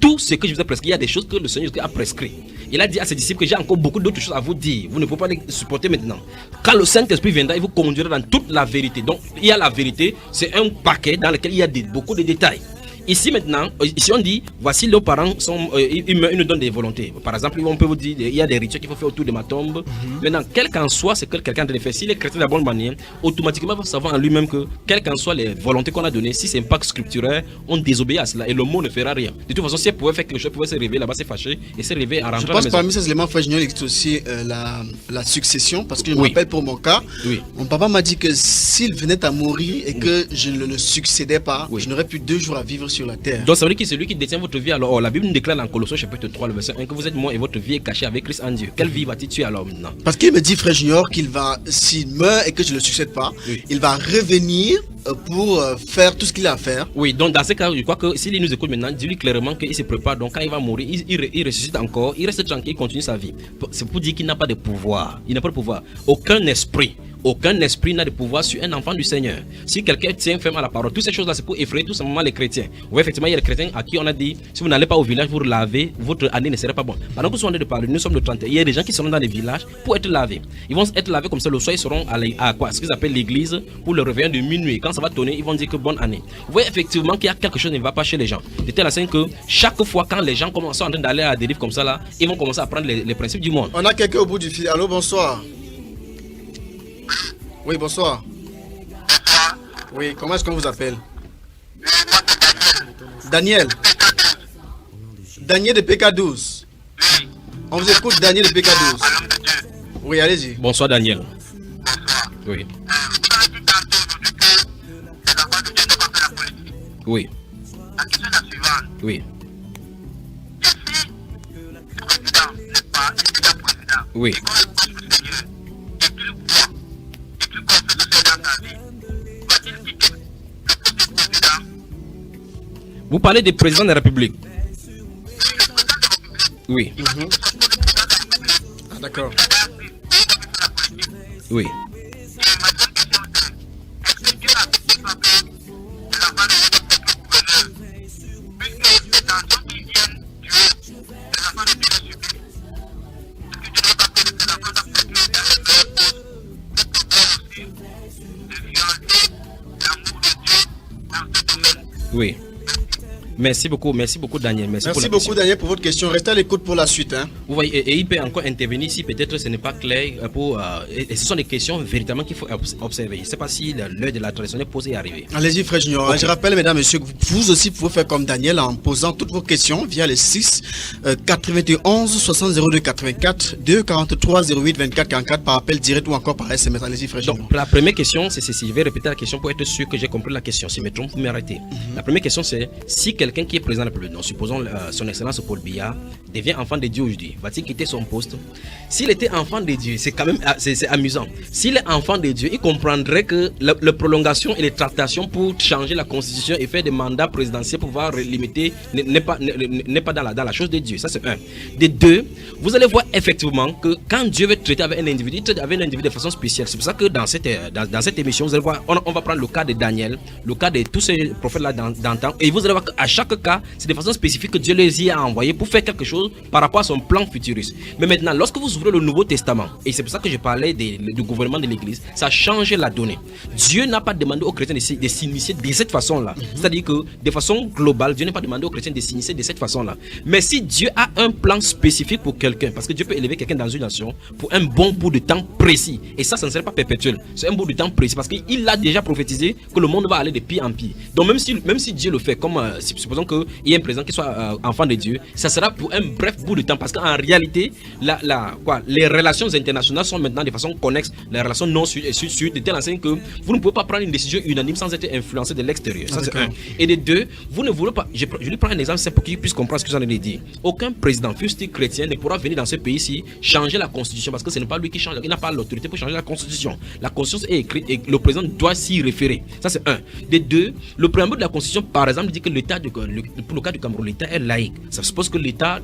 Tout ce que je vous ai prescrit, il y a des choses que le Seigneur a prescrit. Il a dit à ses disciples que j'ai encore beaucoup d'autres choses à vous dire. Vous ne pouvez pas les supporter maintenant. Quand le Saint-Esprit viendra, il vous conduira dans toute la vérité. Donc, il y a la vérité, c'est un paquet dans lequel il y a beaucoup de détails. Ici maintenant, ici on dit, voici nos parents, ils nous donnent des volontés. Par exemple, on peut vous dire, il y a des rituels qu'il faut faire autour de ma tombe. Maintenant, quel qu'en soit ce que quelqu'un doit faire, s'il est chrétien de la bonne manière, automatiquement il va savoir en lui-même que, quelles qu'en soient les volontés qu'on a données, si c'est un pacte scripturaire, on désobéit à cela et le mot ne fera rien. De toute façon, si elle pouvait faire quelque chose, elle pouvait se réveiller là-bas, se fâcher et se réveiller en rentrant à la maison. Je pense parmi ces éléments, frère Junior, il existe aussi la succession, parce que je me rappelle pour mon cas, mon papa m'a dit que s'il venait à mourir et que je ne le succédais pas, je n'aurais plus 2 jours à vivre sur la terre. Donc ça veut dire que c'est lui qui détient votre vie. Alors, la Bible nous déclare dans Colossiens chapitre 3, le verset 1, que vous êtes mort et votre vie est cachée avec Christ en Dieu. Quelle vie va-t-il tuer alors maintenant? Parce qu'il me dit, frère Junior, qu'il va, s'il meurt et que je ne le succède pas, il va revenir pour faire tout ce qu'il a à faire. Oui, donc dans ce cas, je crois que s'il nous écoute maintenant, dis-lui clairement qu'il se prépare. Donc quand il va mourir, il ressuscite encore, il reste tranquille, il continue sa vie. C'est pour dire qu'il n'a pas de pouvoir. Il n'a pas de pouvoir. Aucun esprit n'a de pouvoir sur un enfant du Seigneur. Si quelqu'un tient ferme à la parole, toutes ces choses-là, c'est pour effrayer tout simplement les chrétiens. Oui, effectivement, il y a des chrétiens à qui on a dit, si vous n'allez pas au village pour laver, votre année ne serait pas bonne. Pendant que nous sommes en train de parler, nous sommes le 31. Il y a des gens qui seront dans les villages pour être lavés. Ils vont être lavés comme ça, le soir, ils seront à quoi? Ce qu'ils appellent l'église pour le réveillon de minuit. Quand ça va tonner, ils vont dire que bonne année. Vous voyez effectivement qu'il y a quelque chose qui ne va pas chez les gens. De telle sorte que chaque fois, quand les gens commencent en train d'aller à la dérive comme ça, là, ils vont commencer à prendre les principes du monde. On a quelqu'un au bout du fil. Allô, bonsoir. Oui, bonsoir. Oui, comment est-ce qu'on vous appelle? Daniel. Daniel de PK12. On vous écoute, Daniel de PK12. Oui, allez-y. Bonsoir, Daniel. Oui. Oui. Oui. Oui. Vous parlez des présidents de la République. Oui. Ah, d'accord. Oui. Oui. Merci beaucoup Daniel. Merci beaucoup Daniel pour votre question. Restez à l'écoute pour la suite. Hein. Vous voyez, et il peut encore intervenir si peut-être ce n'est pas clair. Et ce sont des questions véritablement qu'il faut observer. Je ne sais pas si l'heure de la tradition est posée et arrivée. Allez-y frère Junior. Okay. Je rappelle mesdames et messieurs que vous aussi pouvez faire comme Daniel en posant toutes vos questions via les 6 91 60 02 84 2 43 08 24 44 par appel direct ou encore par SMS. Allez-y frère Junior. Donc la première question c'est ceci. Je vais répéter la question pour être sûr que j'ai compris la question. Si je me trompe, vous m'arrêtez. La première question c'est si quelqu'un qui est président de la République, donc supposons son excellence Paul Biya, devient enfant de Dieu aujourd'hui, va-t-il quitter son poste? S'il était enfant de Dieu, c'est quand même c'est amusant. S'il est enfant de Dieu, il comprendrait que la prolongation et les tractations pour changer la constitution et faire des mandats présidentiels pour pouvoir limiter n'est pas dans la chose de Dieu. Ça c'est un. De deux, vous allez voir effectivement que quand Dieu veut traiter avec un individu, il traite avec un individu de façon spéciale. C'est pour ça que dans cette émission, vous allez voir, on va prendre le cas de Daniel, le cas de tous ces prophètes-là d'antan, et vous allez voir qu'à chaque cas, c'est de façon spécifique que Dieu les y a envoyés pour faire quelque chose par rapport à son plan futuriste. Mais maintenant, lorsque vous ouvrez le Nouveau Testament, et c'est pour ça que je parlais du gouvernement de l'Église, ça change la donnée. Dieu n'a pas demandé aux chrétiens de s'initier de cette façon-là. C'est-à-dire que de façon globale, Dieu n'a pas demandé aux chrétiens de s'initier de cette façon-là. Mais si Dieu a un plan spécifique pour quelqu'un, parce que Dieu peut élever quelqu'un dans une nation pour un bon bout de temps précis, et ça ne serait pas perpétuel, c'est un bout de temps précis, parce qu'il a déjà prophétisé que le monde va aller de pire en pire. Donc même si Dieu le fait, comme supposons qu'il y ait un président qui soit enfant de Dieu, ça sera pour un bref bout de temps, parce qu'en réalité, les relations internationales sont maintenant de façon connexe, les relations non sud et sud-sud, de telle enseigne que vous ne pouvez pas prendre une décision unanime sans être influencé de l'extérieur. Ça c'est un. Et de deux, vous ne voulez pas, je lui prends un exemple simple pour qu'il puisse comprendre ce que j'en ai dit. Aucun président, fût-il chrétien, ne pourra venir dans ce pays-ci changer la constitution, parce que ce n'est pas lui qui change, il n'a pas l'autorité pour changer la constitution. La constitution est écrite et le président doit s'y référer. Ça c'est un. De deux, le préambule de la constitution, par exemple, dit que l'état de pour le cas du Cameroun, l'État est laïque. Ça suppose que l'État,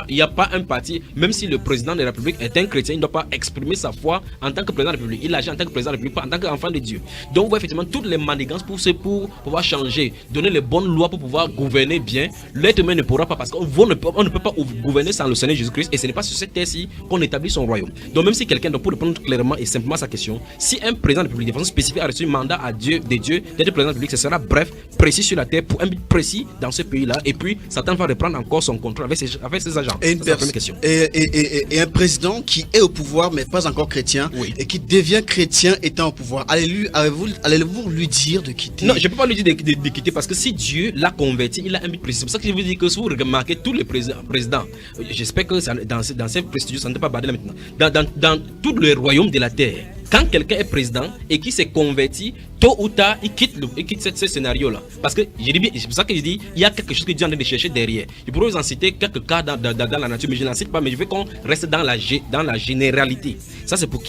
il n'y a pas un parti, même si le président de la République est un chrétien, il ne doit pas exprimer sa foi en tant que président de la République. Il agit en tant que président de la République, pas en tant qu'enfant de Dieu. Donc, vous voyez effectivement toutes les manigances pour pouvoir changer, donner les bonnes lois pour pouvoir gouverner bien. L'être humain ne pourra pas, parce qu'on ne peut pas gouverner sans le Seigneur Jésus-Christ, et ce n'est pas sur cette terre-ci qu'on établit son royaume. Donc, même si quelqu'un, pour répondre clairement et simplement à sa question, si un président de la République de façon spécifique a reçu un mandat de Dieu d'être président de la République, ce sera bref, précis sur la terre, pour un but précis dans ce pays-là, et puis Satan va reprendre encore son contrôle avec ses agents. Et, et un président qui est au pouvoir mais pas encore chrétien, oui, et qui devient chrétien étant au pouvoir, allez-vous lui dire de quitter? Non, je ne peux pas lui dire de quitter, parce que si Dieu l'a converti, il a un but précis. C'est pour ça que je vous dis que si vous remarquez tous les présidents, j'espère que dans ces prestigieux, ça ne peut pas barrer là maintenant, dans tout le royaume de la terre, quand quelqu'un est président et qui s'est converti, tôt ou tard, il quitte ce scénario-là. Parce que, c'est pour ça que je dis, il y a quelque chose que Dieu est en train de chercher derrière. Je pourrais vous en citer quelques cas dans la nature, mais je n'en cite pas, mais je veux qu'on reste dans la généralité. Ça, c'est pour ce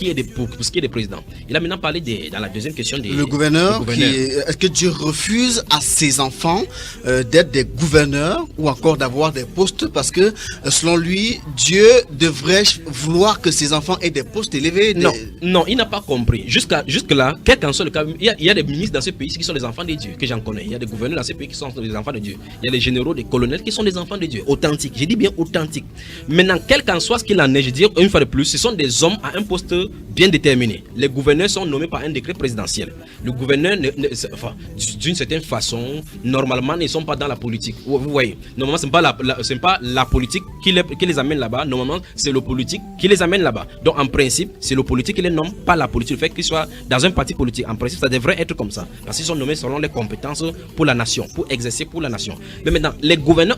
qui est des présidents. Il a maintenant parlé dans la deuxième question le gouverneur. Est-ce que Dieu refuse à ses enfants d'être des gouverneurs ou encore d'avoir des postes? Parce que, selon lui, Dieu devrait vouloir que ses enfants aient des postes élevés. Non, il n'a pas compris. Jusque-là, quel qu'en soit le cas, il y a des ministres dans ce pays qui sont des enfants de Dieu, que j'en connais. Il y a des gouverneurs dans ce pays qui sont des enfants de Dieu. Il y a des généraux, des colonels qui sont des enfants de Dieu. Authentiques. Je dis bien authentiques. Maintenant, quel qu'en soit ce qu'il en est, je dis une fois de plus, ce sont des hommes à un poste bien déterminé. Les gouverneurs sont nommés par un décret présidentiel. Le gouverneur, d'une certaine façon, normalement, ne sont pas dans la politique. Vous voyez, normalement, ce n'est pas la politique qui les amène là-bas. Normalement, c'est le politique qui les amène là-bas. Donc, en principe, c'est le politique qui les nomme, pas la politique. Le fait qu'ils soient dans un parti politique, en principe, ça devrait être comme ça. Parce qu'ils sont nommés selon les compétences pour la nation, pour exercer pour la nation. Mais maintenant, les gouverneurs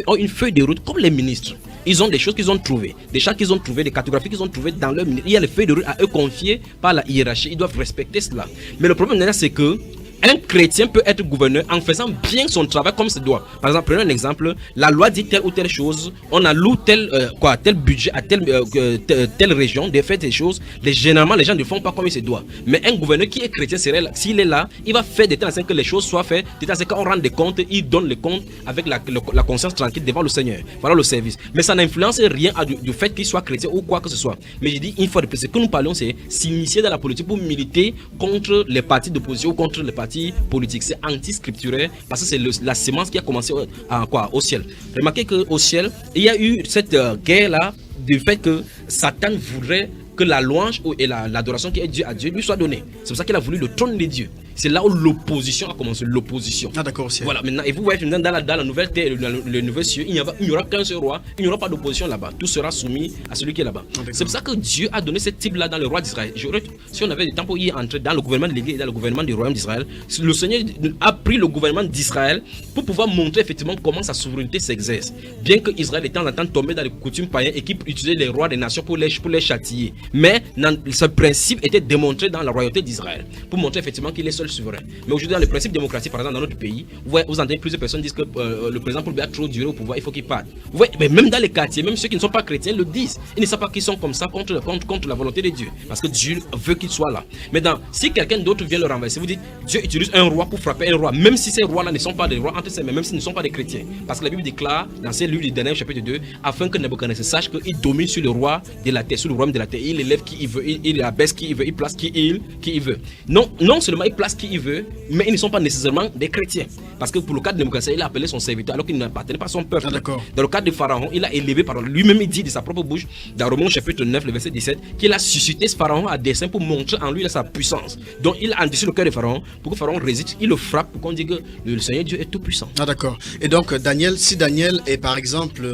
ont une feuille de route comme les ministres. Ils ont des choses qu'ils ont trouvées, des choses qu'ils ont trouvées, des cartographies qu'ils ont trouvées dans leur ministère. Il y a les feuilles de route à eux confiées par la hiérarchie. Ils doivent respecter cela. Mais le problème c'est que un chrétien peut être gouverneur en faisant bien son travail comme se doit. Par exemple, prenons un exemple. La loi dit telle ou telle chose. On alloue tel budget à telle région de faire des choses. Généralement, les gens ne font pas comme il se doit. Mais un gouverneur qui est chrétien, s'il est là, il va faire de telle façon que les choses soient faites. De telle façon qu'on rende des comptes, il donne les comptes avec la conscience tranquille devant le Seigneur. Voilà le service. Mais ça n'influence rien du fait qu'il soit chrétien ou quoi que ce soit. Mais je dis une fois de plus, ce que nous parlons, c'est s'initier dans la politique pour militer contre les partis d'opposition ou contre les partis politique. C'est anti-scripturaire parce que c'est la sémence qui a commencé au ciel. Remarquez qu'au ciel, il y a eu cette guerre-là du fait que Satan voudrait que la louange et l'adoration qui est due à Dieu lui soit donnée. C'est pour ça qu'il a voulu le trône de Dieu. C'est là où l'opposition a commencé, l'opposition. Ah d'accord, aussi. Voilà, maintenant, et vous voyez, dans la nouvelle terre, le nouvel cieux, il n'y aura qu'un seul roi, il n'y aura pas d'opposition là-bas. Tout sera soumis à celui qui est là-bas. C'est pour ça que Dieu a donné ce type-là dans le roi d'Israël. Si on avait du temps pour y entrer dans le gouvernement de l'Église et dans le gouvernement du royaume d'Israël, le Seigneur a pris le gouvernement d'Israël pour pouvoir montrer effectivement comment sa souveraineté s'exerce. Bien que Israël était en temps tombé dans les coutumes païennes et qui utilisait les rois des nations pour les châtier. Mais ce principe était démontré dans la royauté d'Israël pour montrer effectivement qu'il est seul souverain. Mais aujourd'hui, dans le principe démocratique, par exemple, dans notre pays, vous entendez plusieurs personnes disent que le président, pour bien trop durer au pouvoir, il faut qu'il parte. Vous voyez, mais même dans les quartiers, même ceux qui ne sont pas chrétiens le disent. Ils ne savent pas qu'ils sont comme ça contre la volonté de Dieu. Parce que Dieu veut qu'il soit là. Maintenant, si quelqu'un d'autre vient le renverser, vous dites, Dieu utilise un roi pour frapper un roi, même si ces rois-là ne sont pas des rois entre ses mains, même s'ils ne sont pas des chrétiens. Parce que la Bible déclare, dans ces livres du Daniel chapitre 2, afin que Nebuchadnezzar sache qu'il domine sur le roi de la terre, sur le royaume de la terre. Il élève qui il veut, il abaisse qui il veut, il place qui il veut. Non seulement il place qui il veut, mais ils ne sont pas nécessairement des chrétiens. Parce que pour le cas de Nebuchadnezzar, il a appelé son serviteur alors qu'il n'appartenait pas à son peuple. Dans le cas de Pharaon, il a élevé par lui-même, il dit de sa propre bouche, dans Romains chapitre 9, le verset 17, qu'il a suscité ce Pharaon à dessein pour montrer en lui sa puissance. Donc il a endurci le cœur de Pharaon pour que Pharaon résiste, il le frappe pour qu'on dise que le Seigneur Dieu est tout puissant. Ah d'accord. Et donc si Daniel est par exemple,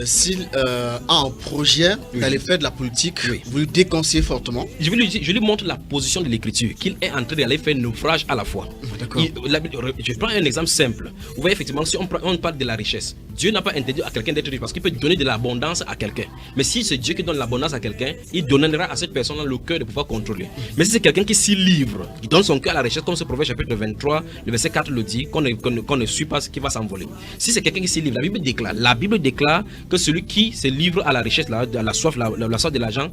s'il a un projet d'aller faire de la politique, vous lui déconseillez fortement? Je lui montre la position de l'écriture, qu'il est en train d'aller faire naufrage à la fois. Je prends un exemple simple. Vous voyez effectivement, si on parle de la richesse, Dieu n'a pas interdit à quelqu'un d'être riche parce qu'il peut donner de l'abondance à quelqu'un. Mais si c'est Dieu qui donne l'abondance à quelqu'un, il donnera à cette personne le cœur de pouvoir contrôler. Mais si c'est quelqu'un qui s'y livre, qui donne son cœur à la richesse, comme ce Proverbe chapitre 23, le verset 4 le dit, qu'on ne suit pas ce qui va s'envoler. Si c'est quelqu'un qui s'y livre, la Bible déclare que celui qui se livre à la richesse, à la soif de l'argent,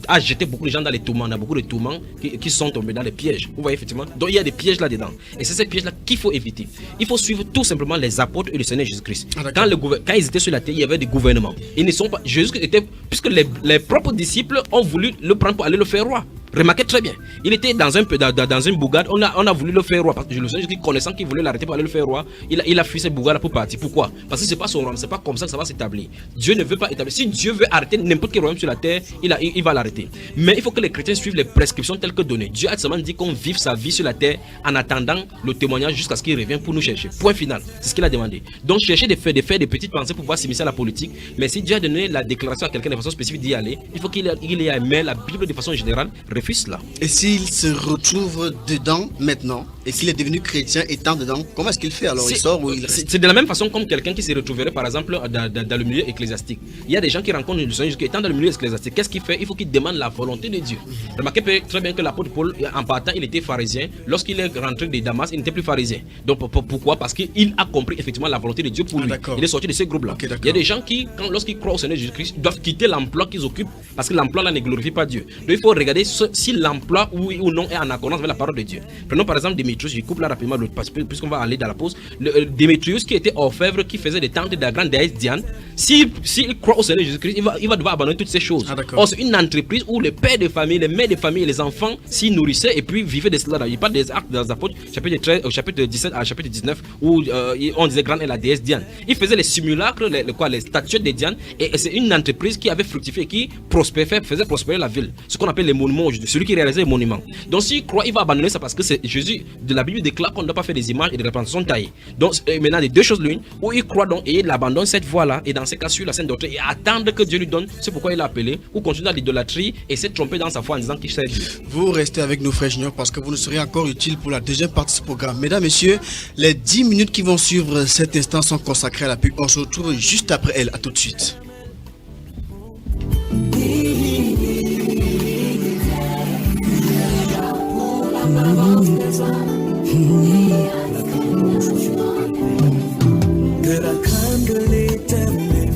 a jeté beaucoup de gens dans les tourments. Il y a beaucoup de tourments qui sont tombés dans les pièges. Vous voyez effectivement. Donc il y a des pièges là-dedans. Et c'est ces pièges-là qu'il faut éviter. Il faut suivre tout simplement les apôtres et le Seigneur Jésus-Christ. Quand ils étaient sur la terre, il y avait des gouvernements. Ils ne sont pas. Jésus était. Puisque les propres disciples ont voulu le prendre pour aller le faire roi. Remarquez très bien. Il était dans une bougade. On a voulu le faire roi. Parce que le Seigneur Jésus, connaissant qu'il voulait l'arrêter pour aller le faire roi, il a fui cette bougade pour partir. Pourquoi? Parce que c'est pas son royaume. C'est pas comme ça que ça va s'établir. Dieu ne veut pas établir. Si Dieu veut arrêter n'importe quel royaume sur la terre, il va l'arrêter. Mais il faut que les chrétiens suivent les prescriptions telles que données. Dieu a seulement dit qu'on vive sa vie sur la terre en attendant le témoignage jusqu'à ce qu'il revienne pour nous chercher. Point final. C'est ce qu'il a demandé. Donc chercher de faire des petites pensées pour pouvoir s'immiscer à la politique. Mais si Dieu a donné la déclaration à quelqu'un de façon spécifique d'y aller, il faut qu'il ait aimé la Bible de façon générale, refuse cela. Et s'il se retrouve dedans maintenant, et s'il est devenu chrétien étant dedans, comment est-ce qu'il fait alors? Il sort ou il reste? C'est de la même façon comme quelqu'un qui se retrouverait par exemple dans le milieu ecclésiastique. Il y a des gens qui rencontrent le Seigneur étant dans le milieu ecclésiastique. Qu'est-ce qu'il fait? Il faut qu'il demande la volonté de Dieu. Remarquez très bien que l'apôtre Paul, en partant, il était pharisien. Lorsqu'il est rentré de Damas, il n'était plus pharisien. Donc pourquoi? Parce qu'il a compris effectivement la volonté de Dieu pour lui. Il est sorti de ces groupes-là. Il y a des gens qui, lorsqu'ils croient au Seigneur Jésus-Christ, doivent quitter l'emploi qu'ils occupent parce que l'emploi là ne glorifie pas Dieu. Donc il faut regarder si l'emploi oui ou non est en accordance avec la parole de Dieu. Prenons par exemple Démétrius, je coupe là rapidement puisqu'on va aller dans la pause. Démétrius qui était orfèvre, qui faisait des tentes de la grande déesse Diane, s'il croit au Seigneur Jésus-Christ, il va devoir abandonner toutes ces choses. Or c'est une entreprise où les pères de famille, les mères de famille et les enfants s'y nourrissaient et puis vivaient de cela. Il parle des actes des apôtres, chapitre 13, chapitre 17 à chapitre 19, où on disait grande est la déesse Diane. Il faisait les simulacres, les statues de Diane, et c'est une entreprise qui avait fructifié, qui faisait prospérer la ville. Ce qu'on appelle les monuments aujourd'hui, celui qui réalisait les monuments. Donc s'il croit, il va abandonner ça parce que c'est Jésus de la Bible déclare qu'on ne doit pas faire des images et des représentations taillées. Donc maintenant, les deux choses l'une, où il croit donc et il abandonne cette voie-là, et dans ces cas, sur la scène doctrine, et attendre que Dieu lui donne, c'est pourquoi il a appelé, ou continuer dans l'idolâtrie et s'est trompé dans sa foi en disant qu'il sait Dieu. Vous restez avec nous, frères juniors, parce que vous nous serez encore utile pour la deuxième partie de ce programme. Mesdames, messieurs, les 10 minutes qui vont suivre cet instant sont consacrées à la pub. On se retrouve juste après elle. À tout de suite. Que la crainte de l'Éternel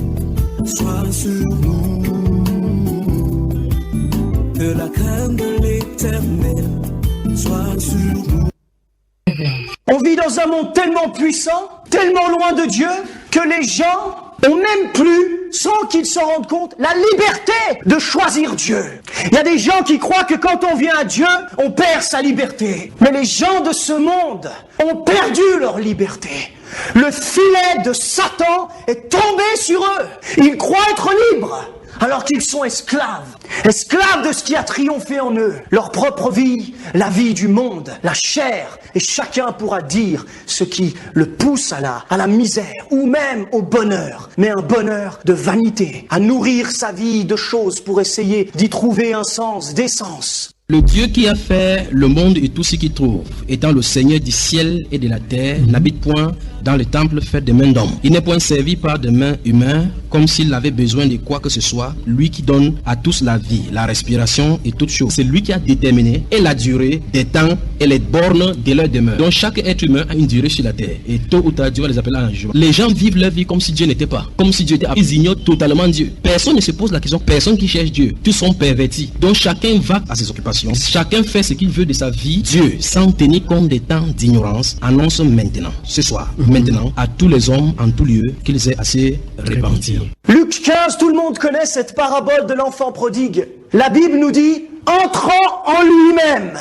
soit sur nous. Que la crainte de l'Éternel soit sur nous. On vit dans un monde tellement puissant, tellement loin de Dieu, que les gens ont même plus, sans qu'ils s'en rendent compte, la liberté de choisir Dieu. Il y a des gens qui croient que quand on vient à Dieu, on perd sa liberté. Mais les gens de ce monde ont perdu leur liberté. Le filet de Satan est tombé sur eux. Ils croient être libres, alors qu'ils sont esclaves. Esclaves de ce qui a triomphé en eux. Leur propre vie, la vie du monde, la chair. Et chacun pourra dire ce qui le pousse à la misère ou même au bonheur. Mais un bonheur de vanité. À nourrir sa vie de choses pour essayer d'y trouver un sens, des sens. Le Dieu qui a fait le monde et tout ce qu'il trouve, étant le Seigneur du ciel et de la terre, n'habite point dans le temple fait de mains d'hommes. Il n'est point servi par des mains humaines, comme s'il avait besoin de quoi que ce soit. Lui qui donne à tous la vie, la respiration et toutes choses. C'est lui qui a déterminé et la durée des temps et les bornes de leur demeure. Donc chaque être humain a une durée sur la terre. Et tôt ou tard, Dieu va les appeler à un jour. Les gens vivent leur vie comme si Dieu n'était pas. Comme si Dieu était. Ils ignorent totalement Dieu. Personne ne se pose la question. Personne qui cherche Dieu. Tous sont pervertis. Donc chacun va à ses occupations. Chacun fait ce qu'il veut de sa vie. Dieu, sans tenir compte des temps d'ignorance, annonce maintenant, ce soir, maintenant, à tous les hommes en tout lieu, qu'ils aient à se repentir. Luc 15, tout le monde connaît cette parabole de l'enfant prodigue. La Bible nous dit, entrant en lui-même.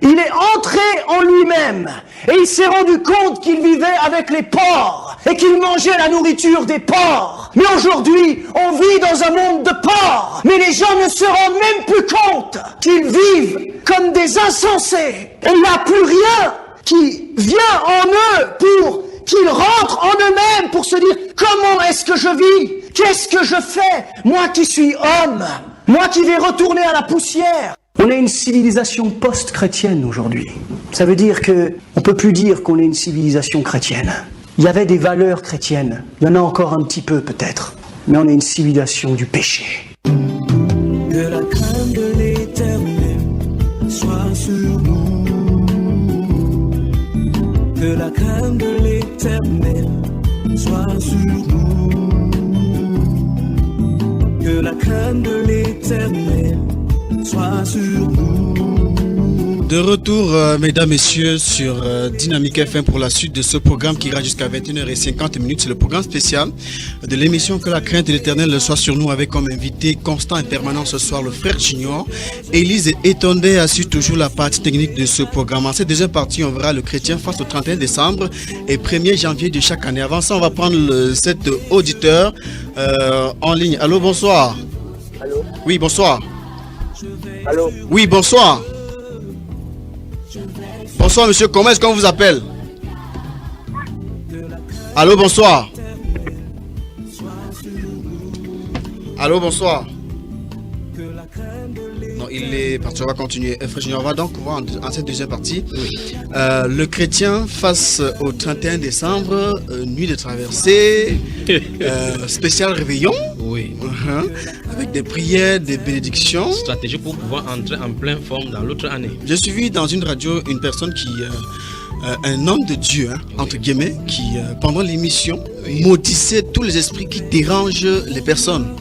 Il est entré en lui-même et il s'est rendu compte qu'il vivait avec les porcs et qu'il mangeait la nourriture des porcs. Mais aujourd'hui, on vit dans un monde de porcs. Mais les gens ne se rendent même plus compte qu'ils vivent comme des insensés. Et il n'y a plus rien qui vient en eux pour qu'ils rentrent en eux-mêmes pour se dire « Comment est-ce que je vis? Qu'est-ce que je fais? Moi qui suis homme, moi qui vais retourner à la poussière. » On est une civilisation post-chrétienne aujourd'hui. Ça veut dire que on peut plus dire qu'on est une civilisation chrétienne. Il y avait des valeurs chrétiennes. Il y en a encore un petit peu peut-être. Mais on est une civilisation du péché. Que la crainte de l'Éternel soit sur nous. Que la crainte de l'Éternel soit sur nous. Que la crainte de l'Éternel soit sur nous. De retour, mesdames, messieurs, sur Dynamique FM pour la suite de ce programme qui ira jusqu'à 21h50. C'est le programme spécial de l'émission Que la crainte de l'Éternel soit sur nous, avec comme invité constant et permanent ce soir le frère Junior. Élise Etondé assure toujours la partie technique de ce programme. En cette deuxième partie, on verra le chrétien face au 31 décembre et 1er janvier de chaque année. Avant ça, on va prendre cet auditeur en ligne. Allô, bonsoir. Allô? Oui, bonsoir. Allô? Oui, bonsoir. Bonsoir monsieur, comment est-ce qu'on vous appelle? Allô, bonsoir. Allô, bonsoir. Non, il est parti, on va continuer. Frère Junior, on va donc voir en cette deuxième partie le chrétien face au 31 décembre, nuit de traversée, spécial réveillon. Oui. Avec des prières, des bénédictions. Stratégie pour pouvoir entrer en pleine forme dans l'autre année. J'ai suivi dans une radio une personne qui, un homme de Dieu, entre guillemets, qui pendant l'émission maudissait tous les esprits qui dérangent les personnes.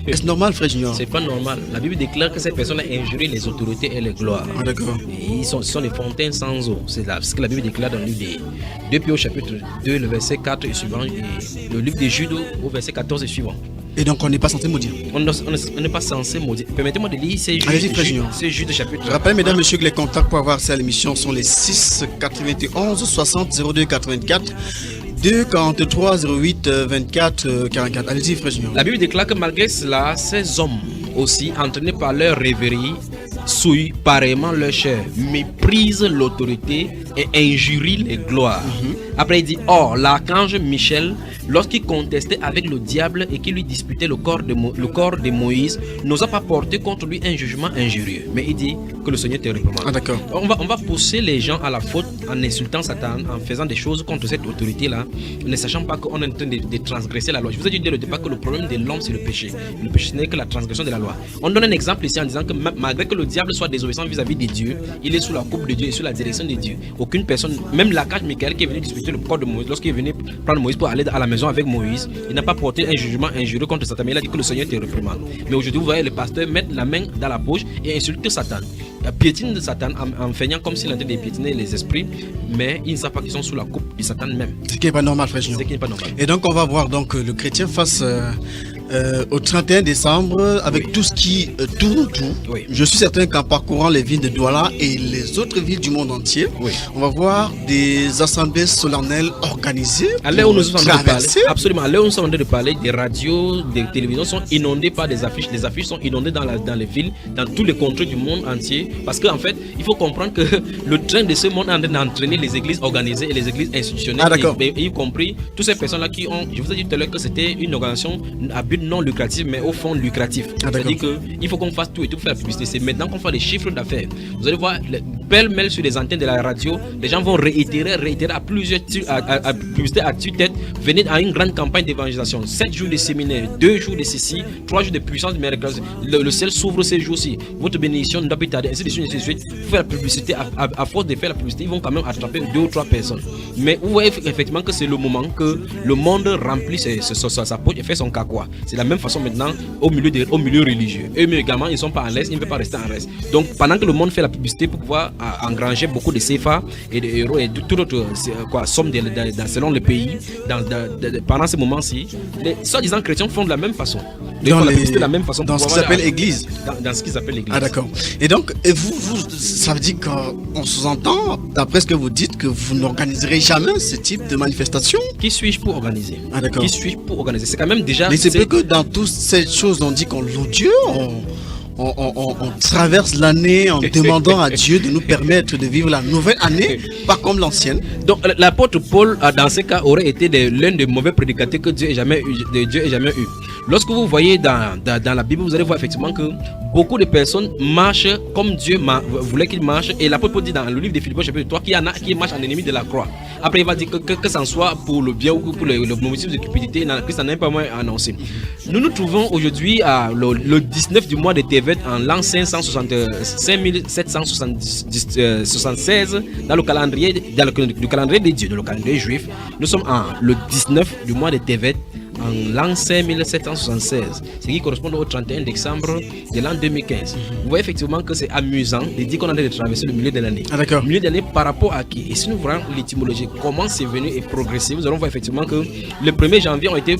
Est-ce normal, frère Junior? C'est pas normal. La Bible déclare que ces personnes ont injurié les autorités et les gloires. Ah, d'accord. Et ils sont des fontaines sans eau. C'est ce que la Bible déclare dans le livre de 2 Pierre au chapitre 2, le verset 4 et suivant, et le livre de Jude au verset 14 et suivant. Et donc on n'est pas censé maudire. On n'est pas censé maudire. Permettez-moi de lire ces Jude chapitre. Je rappelle, mesdames, messieurs, que les contacts pour avoir accès à l'émission sont les 6 91 60 02 84 2 43 08 24 44. Allez-y, frère Junior. La Bible déclare que malgré cela, ces hommes aussi, entraînés par leur rêverie, souillent pareillement leur chair, méprisent l'autorité et injurient les gloires. Après il dit, or l'archange Michel, lorsqu'il contestait avec le diable et qu'il lui disputait le corps de Moïse, n'osa pas porter contre lui un jugement injurieux. Mais il dit que le Seigneur te réprimande. Ah, d'accord. On va pousser les gens à la faute en insultant Satan, en faisant des choses contre cette autorité-là, ne sachant pas qu'on est en train de transgresser la loi. Je vous ai dit dès le départ que le problème de l'homme, c'est le péché. Le péché, ce n'est que la transgression de la loi. On donne un exemple ici en disant que malgré que le diable soit désobéissant vis-à-vis de Dieu, il est sous la coupe de Dieu et sous la direction de Dieu. Aucune personne, même l'archange Michael qui est venu disputer le corps de Moïse, lorsqu'il est venu prendre Moïse pour aller à la maison avec Moïse, il n'a pas porté un jugement injurieux contre Satan, mais il a dit que le Seigneur te réprimande. Mais aujourd'hui, vous voyez les pasteurs mettre la main dans la poche et insulter Satan. Piétine de Satan en feignant comme s'il était de piétiner les esprits, mais ils ne savent pas qu'ils sont sous la coupe de Satan même. Ce qui n'est pas normal, frère Junior. Ce qui n'est pas normal. Et donc on va voir donc le chrétien face au 31 décembre avec tout ce qui tourne autour. Oui. Je suis certain qu'en parcourant les villes de Douala et les autres villes du monde entier, on va voir des assemblées solennelles organisées. À l'heure où nous sommes en train de parler, absolument, à l'heure où nous sommes en train de parler, des radios, des télévisions sont inondées par des affiches. Les affiches sont inondées dans les villes, dans tous les contrées du monde entier. Parce qu'en fait, il faut comprendre que le train de ce monde est en train d'entraîner les églises organisées et les églises institutionnelles, y compris toutes ces personnes-là qui ont, je vous ai dit tout à l'heure que c'était une organisation à but non lucratif, mais au fond lucratif. C'est-à-dire qu'il faut qu'on fasse tout et tout pour faire la publicité. C'est maintenant qu'on fait des chiffres d'affaires. Vous allez voir, pêle-mêle sur les antennes de la radio, les gens vont réitérer à plusieurs publicités à tue-tête. Venez à une grande campagne d'évangélisation. 7 jours de séminaire, 2 jours de ceci, 3 jours de puissance de miracle. Le ciel s'ouvre ces jours-ci. Votre bénédiction ne doit pas tarder. Ainsi de suite, ainsi de suite. Faire la publicité, à force de faire la publicité, ils vont quand même attraper 2 ou 3 personnes. Mais vous voyez effectivement que c'est le moment que le monde remplit sa poche et fait son cacois. C'est la même façon maintenant au milieu religieux. Eux également, ils ne sont pas en l'aise, ils ne peuvent pas rester en reste. Donc pendant que le monde fait la publicité pour pouvoir engranger beaucoup de CFA et de euros et de toute autre somme selon le pays, pendant ce moment-ci, les soi-disant chrétiens font de la même façon. Dans ce qu'ils appellent l'église. Dans ce qu'ils appellent l'église. Ah, d'accord. Et donc, ça veut dire qu'on sous-entend, d'après ce que vous dites, que vous n'organiserez jamais ce type de manifestation? Qui suis-je pour organiser? Ah, d'accord. Qui suis-je pour organiser? C'est quand même déjà. Mais c'est peu que dans toutes ces choses, on dit qu'on loue Dieu, on traverse l'année en demandant à Dieu de nous permettre de vivre la nouvelle année, pas comme l'ancienne. Donc l'apôtre Paul, dans ce cas, aurait été l'un des mauvais prédicateurs que Dieu ait jamais eu. Lorsque vous voyez dans la Bible, vous allez voir effectivement que beaucoup de personnes marchent comme Dieu voulait qu'ils marchent. Et l'apôtre Paul dit dans le livre de Philippiens chapitre 3 qu'il y en a qui marchent en ennemi de la croix. Après il va dire que ça en soit pour le bien ou pour le motif de cupidité, Christ n'en est pas moins annoncé. Nous nous trouvons aujourd'hui le 19 du mois de Tevet en l'an 5776 dans le calendrier du calendrier des dieux, dans le calendrier juif. Nous sommes le 19 du mois de Tevet en l'an 5776, ce qui correspond au 31 décembre de l'an 2015. Vous voyez effectivement que c'est amusant de dire qu'on a traversé le milieu de l'année. Ah, d'accord. Le milieu de l'année par rapport à qui? Et si nous voyons l'étymologie, comment c'est venu et progressé, vous allons voir effectivement que le 1er janvier ont été,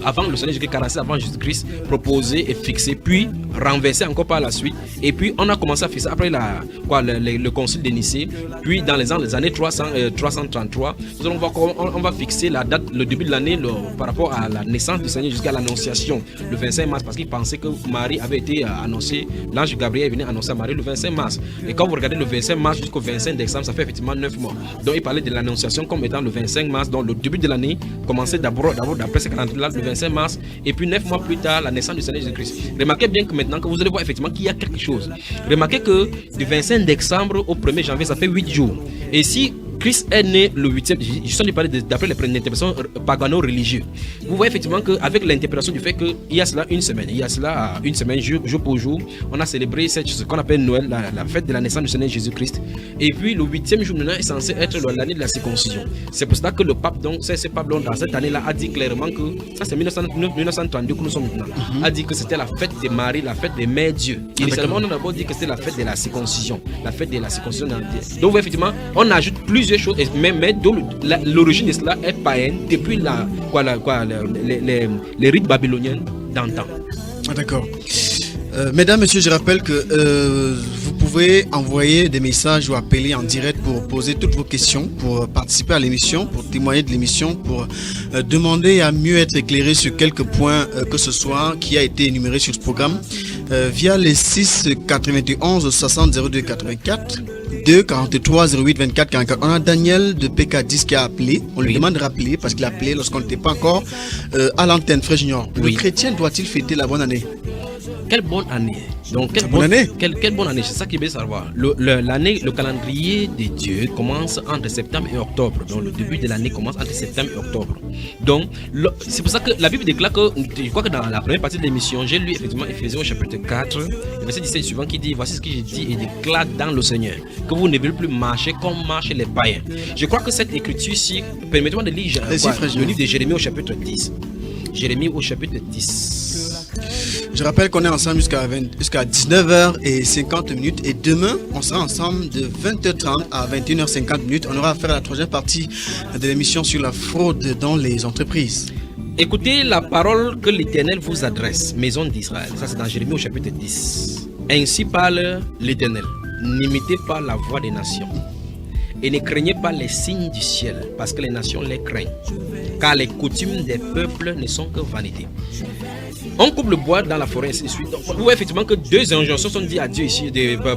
avant le Seigneur Jésus-Christ, 46 avant Jésus-Christ, proposé et fixé, puis renversé encore par la suite. Et puis on a commencé à fixer après le concile de Nicée, puis dans les années 333, nous allons voir comment on va fixer la date, le début de l'année par rapport à la naissance du Seigneur jusqu'à l'annonciation, le 25 mars, parce qu'il pensait que Marie avait été annoncée, l'ange Gabriel venait annoncer à Marie le 25 mars. Et quand vous regardez le 25 mars jusqu'au 25 décembre, ça fait effectivement 9 mois. Donc il parlait de l'annonciation comme étant le 25 mars, donc le début de l'année commençait d'abord d'après ce calendrier-là, le 25 mars, et puis 9 mois plus tard, la naissance du Seigneur Jésus-Christ. Remarquez bien que maintenant que vous allez voir effectivement qu'il y a quelque chose. Remarquez que du 25 décembre au 1er janvier, ça fait 8 jours. Et si Christ est né le 8e, je suis en train de parler d'après l'interprétation pagano-religieuse. Vous voyez effectivement qu'avec l'interprétation du fait qu'il y a cela une semaine, jour pour jour, on a célébré ce qu'on appelle Noël, la fête de la naissance du Seigneur Jésus-Christ. Et puis le 8e jour maintenant est censé être l'année de la circoncision. C'est pour cela que le pape, donc, c'est ce pape dans cette année-là, a dit clairement que, ça c'est 1932 que nous sommes maintenant, a dit que c'était la fête de Marie, la fête des mères Dieu. Initialement, on a d'abord dit que c'était la fête de la circoncision, la fête de la circoncision. Donc effectivement, on ajoute plusieurs choses, mais l'origine de cela est païenne depuis les rites babyloniens d'antan. Ah, d'accord. Mesdames, messieurs, je rappelle que vous pouvez envoyer des messages ou appeler en direct pour poser toutes vos questions, pour participer à l'émission, pour témoigner de l'émission, pour demander à mieux être éclairé sur quelques points que ce soit qui a été énuméré sur ce programme via les 6 91 60 02 84 2 43 08 24 44. On a Daniel de PK10 qui a appelé. On lui demande de rappeler parce qu'il a appelé lorsqu'on n'était pas encore à l'antenne. Frère Junior, le chrétien doit-il fêter la bonne année? Quelle bonne année? Donc, quelle bonne année? C'est ça qu'il veut savoir. Le calendrier des dieux commence entre septembre et octobre. Donc, le début de l'année commence entre septembre et octobre. Donc, c'est pour ça que la Bible déclare que, je crois que dans la première partie de l'émission, j'ai lu effectivement Ephésiens au chapitre 4, le verset 17 suivant qui dit: voici ce que j'ai dit et déclare dans le Seigneur, que vous ne devez plus marcher comme marchent les païens. Je crois que cette écriture-ci, permettez-moi de lire le livre de Jérémie au chapitre 10. Jérémie au chapitre 10. Je rappelle qu'on est ensemble jusqu'à 19h50 et demain, on sera ensemble de 20h30 à 21h50. On aura affaire à la troisième partie de l'émission sur la fraude dans les entreprises. Écoutez la parole que l'Éternel vous adresse, maison d'Israël. Ça, c'est dans Jérémie au chapitre 10. Ainsi parle l'Éternel: n'imitez pas la voix des nations et ne craignez pas les signes du ciel, parce que les nations les craignent, car les coutumes des peuples ne sont que vanité. On coupe le bois dans la forêt, ainsi de suite. Donc, vous voyez effectivement que deux injonctions sont dites à Dieu ici,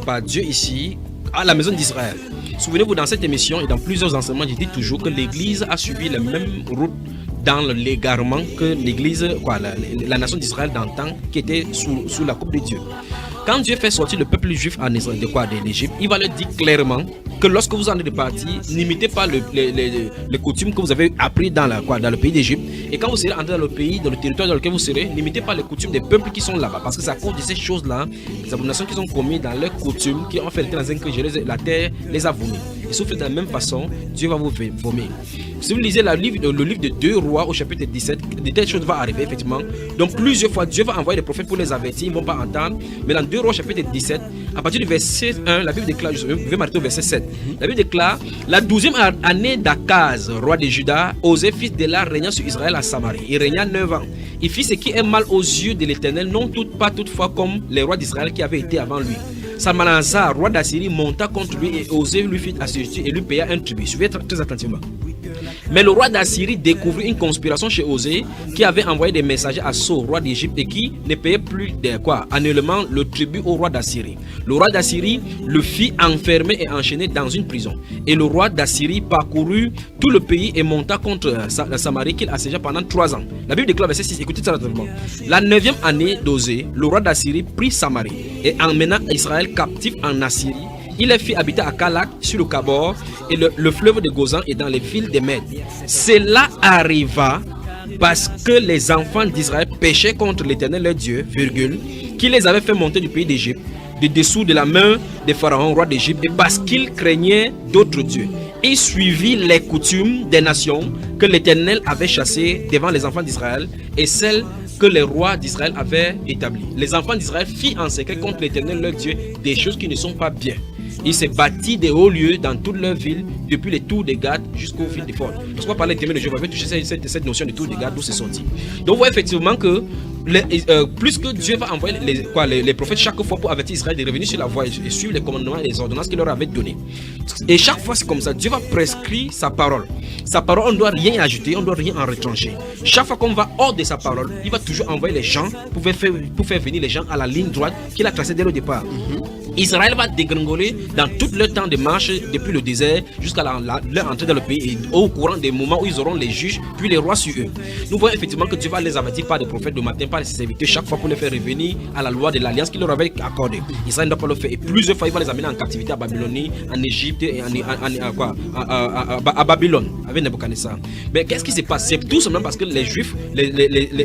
par Dieu ici, à la maison d'Israël. Souvenez-vous, dans cette émission et dans plusieurs enseignements, je dis toujours que l'Église a suivi la même route dans l'égarement que l'Église, la nation d'Israël d'antan, qui était sous la coupe de Dieu. Quand Dieu fait sortir le peuple juif en Israël de l'Égypte, il va leur dire clairement que lorsque vous en êtes partis, n'imitez pas les coutumes que vous avez appris dans le pays d'Égypte. Et quand vous serez entré dans le pays, dans le territoire dans lequel vous serez, n'imitez pas les coutumes des peuples qui sont là-bas. Parce que c'est à cause de ces choses-là, les abominations qu'ils ont commises dans leurs coutumes, qui ont fait dans un que la terre les a vomi. Et si vous faites de la même façon, Dieu va vous vomir. Si vous lisez le livre de 2 Rois au chapitre 17, de telles choses vont arriver effectivement. Donc plusieurs fois, Dieu va envoyer des prophètes pour les avertir, ils ne vont pas entendre. Mais dans 2 Rois chapitre 17, à partir du verset 1, la Bible déclare, je vais m'arrêter au verset 7. La Bible déclare: la 12e année d'Akaz, roi de Juda, Osée fils d'Éla régna sur Israël à Samarie. Il régna 9 ans. Il fit ce qui est mal aux yeux de l'Éternel, non pas toutefois comme les rois d'Israël qui avaient été avant lui. Salmanasar, roi d'Assyrie, monta contre lui et Osée lui fit assujetter et lui paya un tribut. Suivez très attentivement. Mais le roi d'Assyrie découvrit une conspiration chez Osée, qui avait envoyé des messagers à So, roi d'Égypte, et qui ne payait plus annuellement le tribut au roi d'Assyrie. Le roi d'Assyrie le fit enfermer et enchaîner dans une prison. Et le roi d'Assyrie parcourut tout le pays et monta contre la Samarie qu'il assiégea pendant 3 ans. La Bible déclare verset 6, écoutez ça attentivement. La 9e année d'Osée, le roi d'Assyrie prit Samarie et emmena Israël captif en Assyrie. Il les fit habiter à Kalak, sur le Kabor, et le fleuve de Gozan et dans les villes des Mèdes. Cela arriva parce que les enfants d'Israël péchaient contre l'Éternel leur Dieu, qui les avait fait monter du pays d'Égypte, de dessous de la main de Pharaon, roi d'Égypte, et parce qu'ils craignaient d'autres dieux. il suivit les coutumes des nations que l'Éternel avait chassées devant les enfants d'Israël et celles que les rois d'Israël avaient établies. Les enfants d'Israël firent en secret contre l'Éternel leur Dieu des choses qui ne sont pas bien. Il s'est bâti des hauts lieux dans toutes leurs villes, depuis les tours de Gad jusqu'aux villes de Fort. Lorsqu'on parlait de témoins de Jéhovah, on avait touché cette notion de tours de Gad, d'où c'est sorti. Donc, vous voyez effectivement que plus que Dieu va envoyer les prophètes chaque fois pour avertir Israël de revenir sur la voie et suivre les commandements et les ordonnances qu'il leur avait données. Et chaque fois, c'est comme ça. Dieu va prescrire sa parole. Sa parole, on ne doit rien ajouter, on ne doit rien en retrancher. Chaque fois qu'on va hors de sa parole, il va toujours envoyer les gens pour faire venir les gens à la ligne droite qu'il a tracée dès le départ. Israël va dégringoler dans tout leur temps de marche depuis le désert jusqu'à leur entrée dans le pays et au courant des moments où ils auront les juges puis les rois sur eux. Nous voyons effectivement que Dieu va les avertir par des prophètes le matin, par ses serviteurs chaque fois pour les faire revenir à la loi de l'alliance qu'il leur avait accordée. Israël ne doit pas le faire et plusieurs fois il va les amener en captivité à Babylonie, en Égypte et à Babylone avec Nebuchadnezzar. Mais qu'est-ce qui s'est passé? C'est tout simplement parce que les Juifs,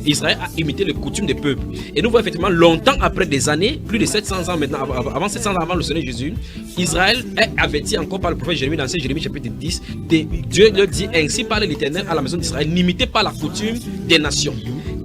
Israël a imité les coutumes des peuples. Et nous voyons effectivement longtemps après des années, plus de 700 ans maintenant, avant 700 ans avant le Seigneur Jésus, Israël est averti encore par le prophète Jérémie dans Jérémie chapitre 10. Dieu leur dit ainsi parle l'Éternel à la maison d'Israël, n'imitez pas la coutume des nations.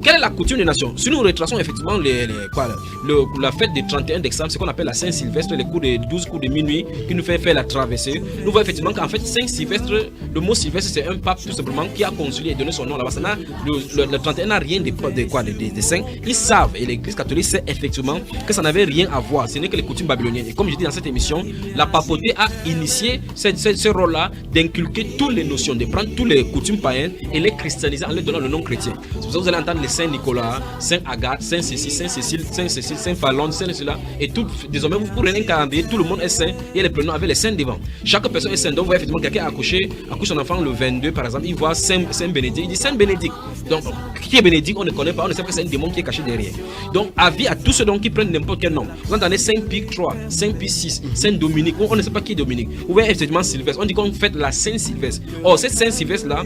Quelle est la coutume des nations? Si nous retraçons effectivement la fête du 31 décembre, ce qu'on appelle la Saint-Sylvestre, les coups de 12 coups de minuit qui nous fait faire la traversée, nous voyons effectivement qu'en fait Saint-Sylvestre, le mot Sylvestre c'est un pape tout simplement qui a consulé et donné son nom là-bas. Le 31 n'a rien de saint. Ils savent, et l'église catholique sait effectivement que ça n'avait rien à voir, ce n'est que les coutumes babyloniennes. Et comme je dis dans cette émission, la papauté a initié ce rôle-là d'inculquer toutes les notions, de prendre toutes les coutumes païennes et les christianiser en leur donnant le nom chrétien. C'est pour ça que vous allez entendre les Saint-Nicolas, Saint-Agathe, Saint-Cécile, Saint-Cécile, Saint-Phalon, Saint-Cela, et tout, désormais vous prenez un calendrier, tout le monde est saint, et les prénoms avec les saints devant. Chaque personne est saint. Donc vous voyez effectivement quelqu'un accouche son enfant le 22 par exemple, il voit Saint-Bénédicte, il dit Saint-Bénédicte. Donc qui est Bénédicte, on ne connaît pas, on ne sait pas que c'est un démon qui est caché derrière. Donc avis à tous ceux qui prennent n'importe quel nom. Vous entendez Saint-Pie III, Saint-Pie VI, Saint-Dominique, on ne sait pas qui est Dominique. Vous voyez effectivement Sylvestre, on dit qu'on fête la Saint-Sylvestre. Or cette Saint-Sylvestre là,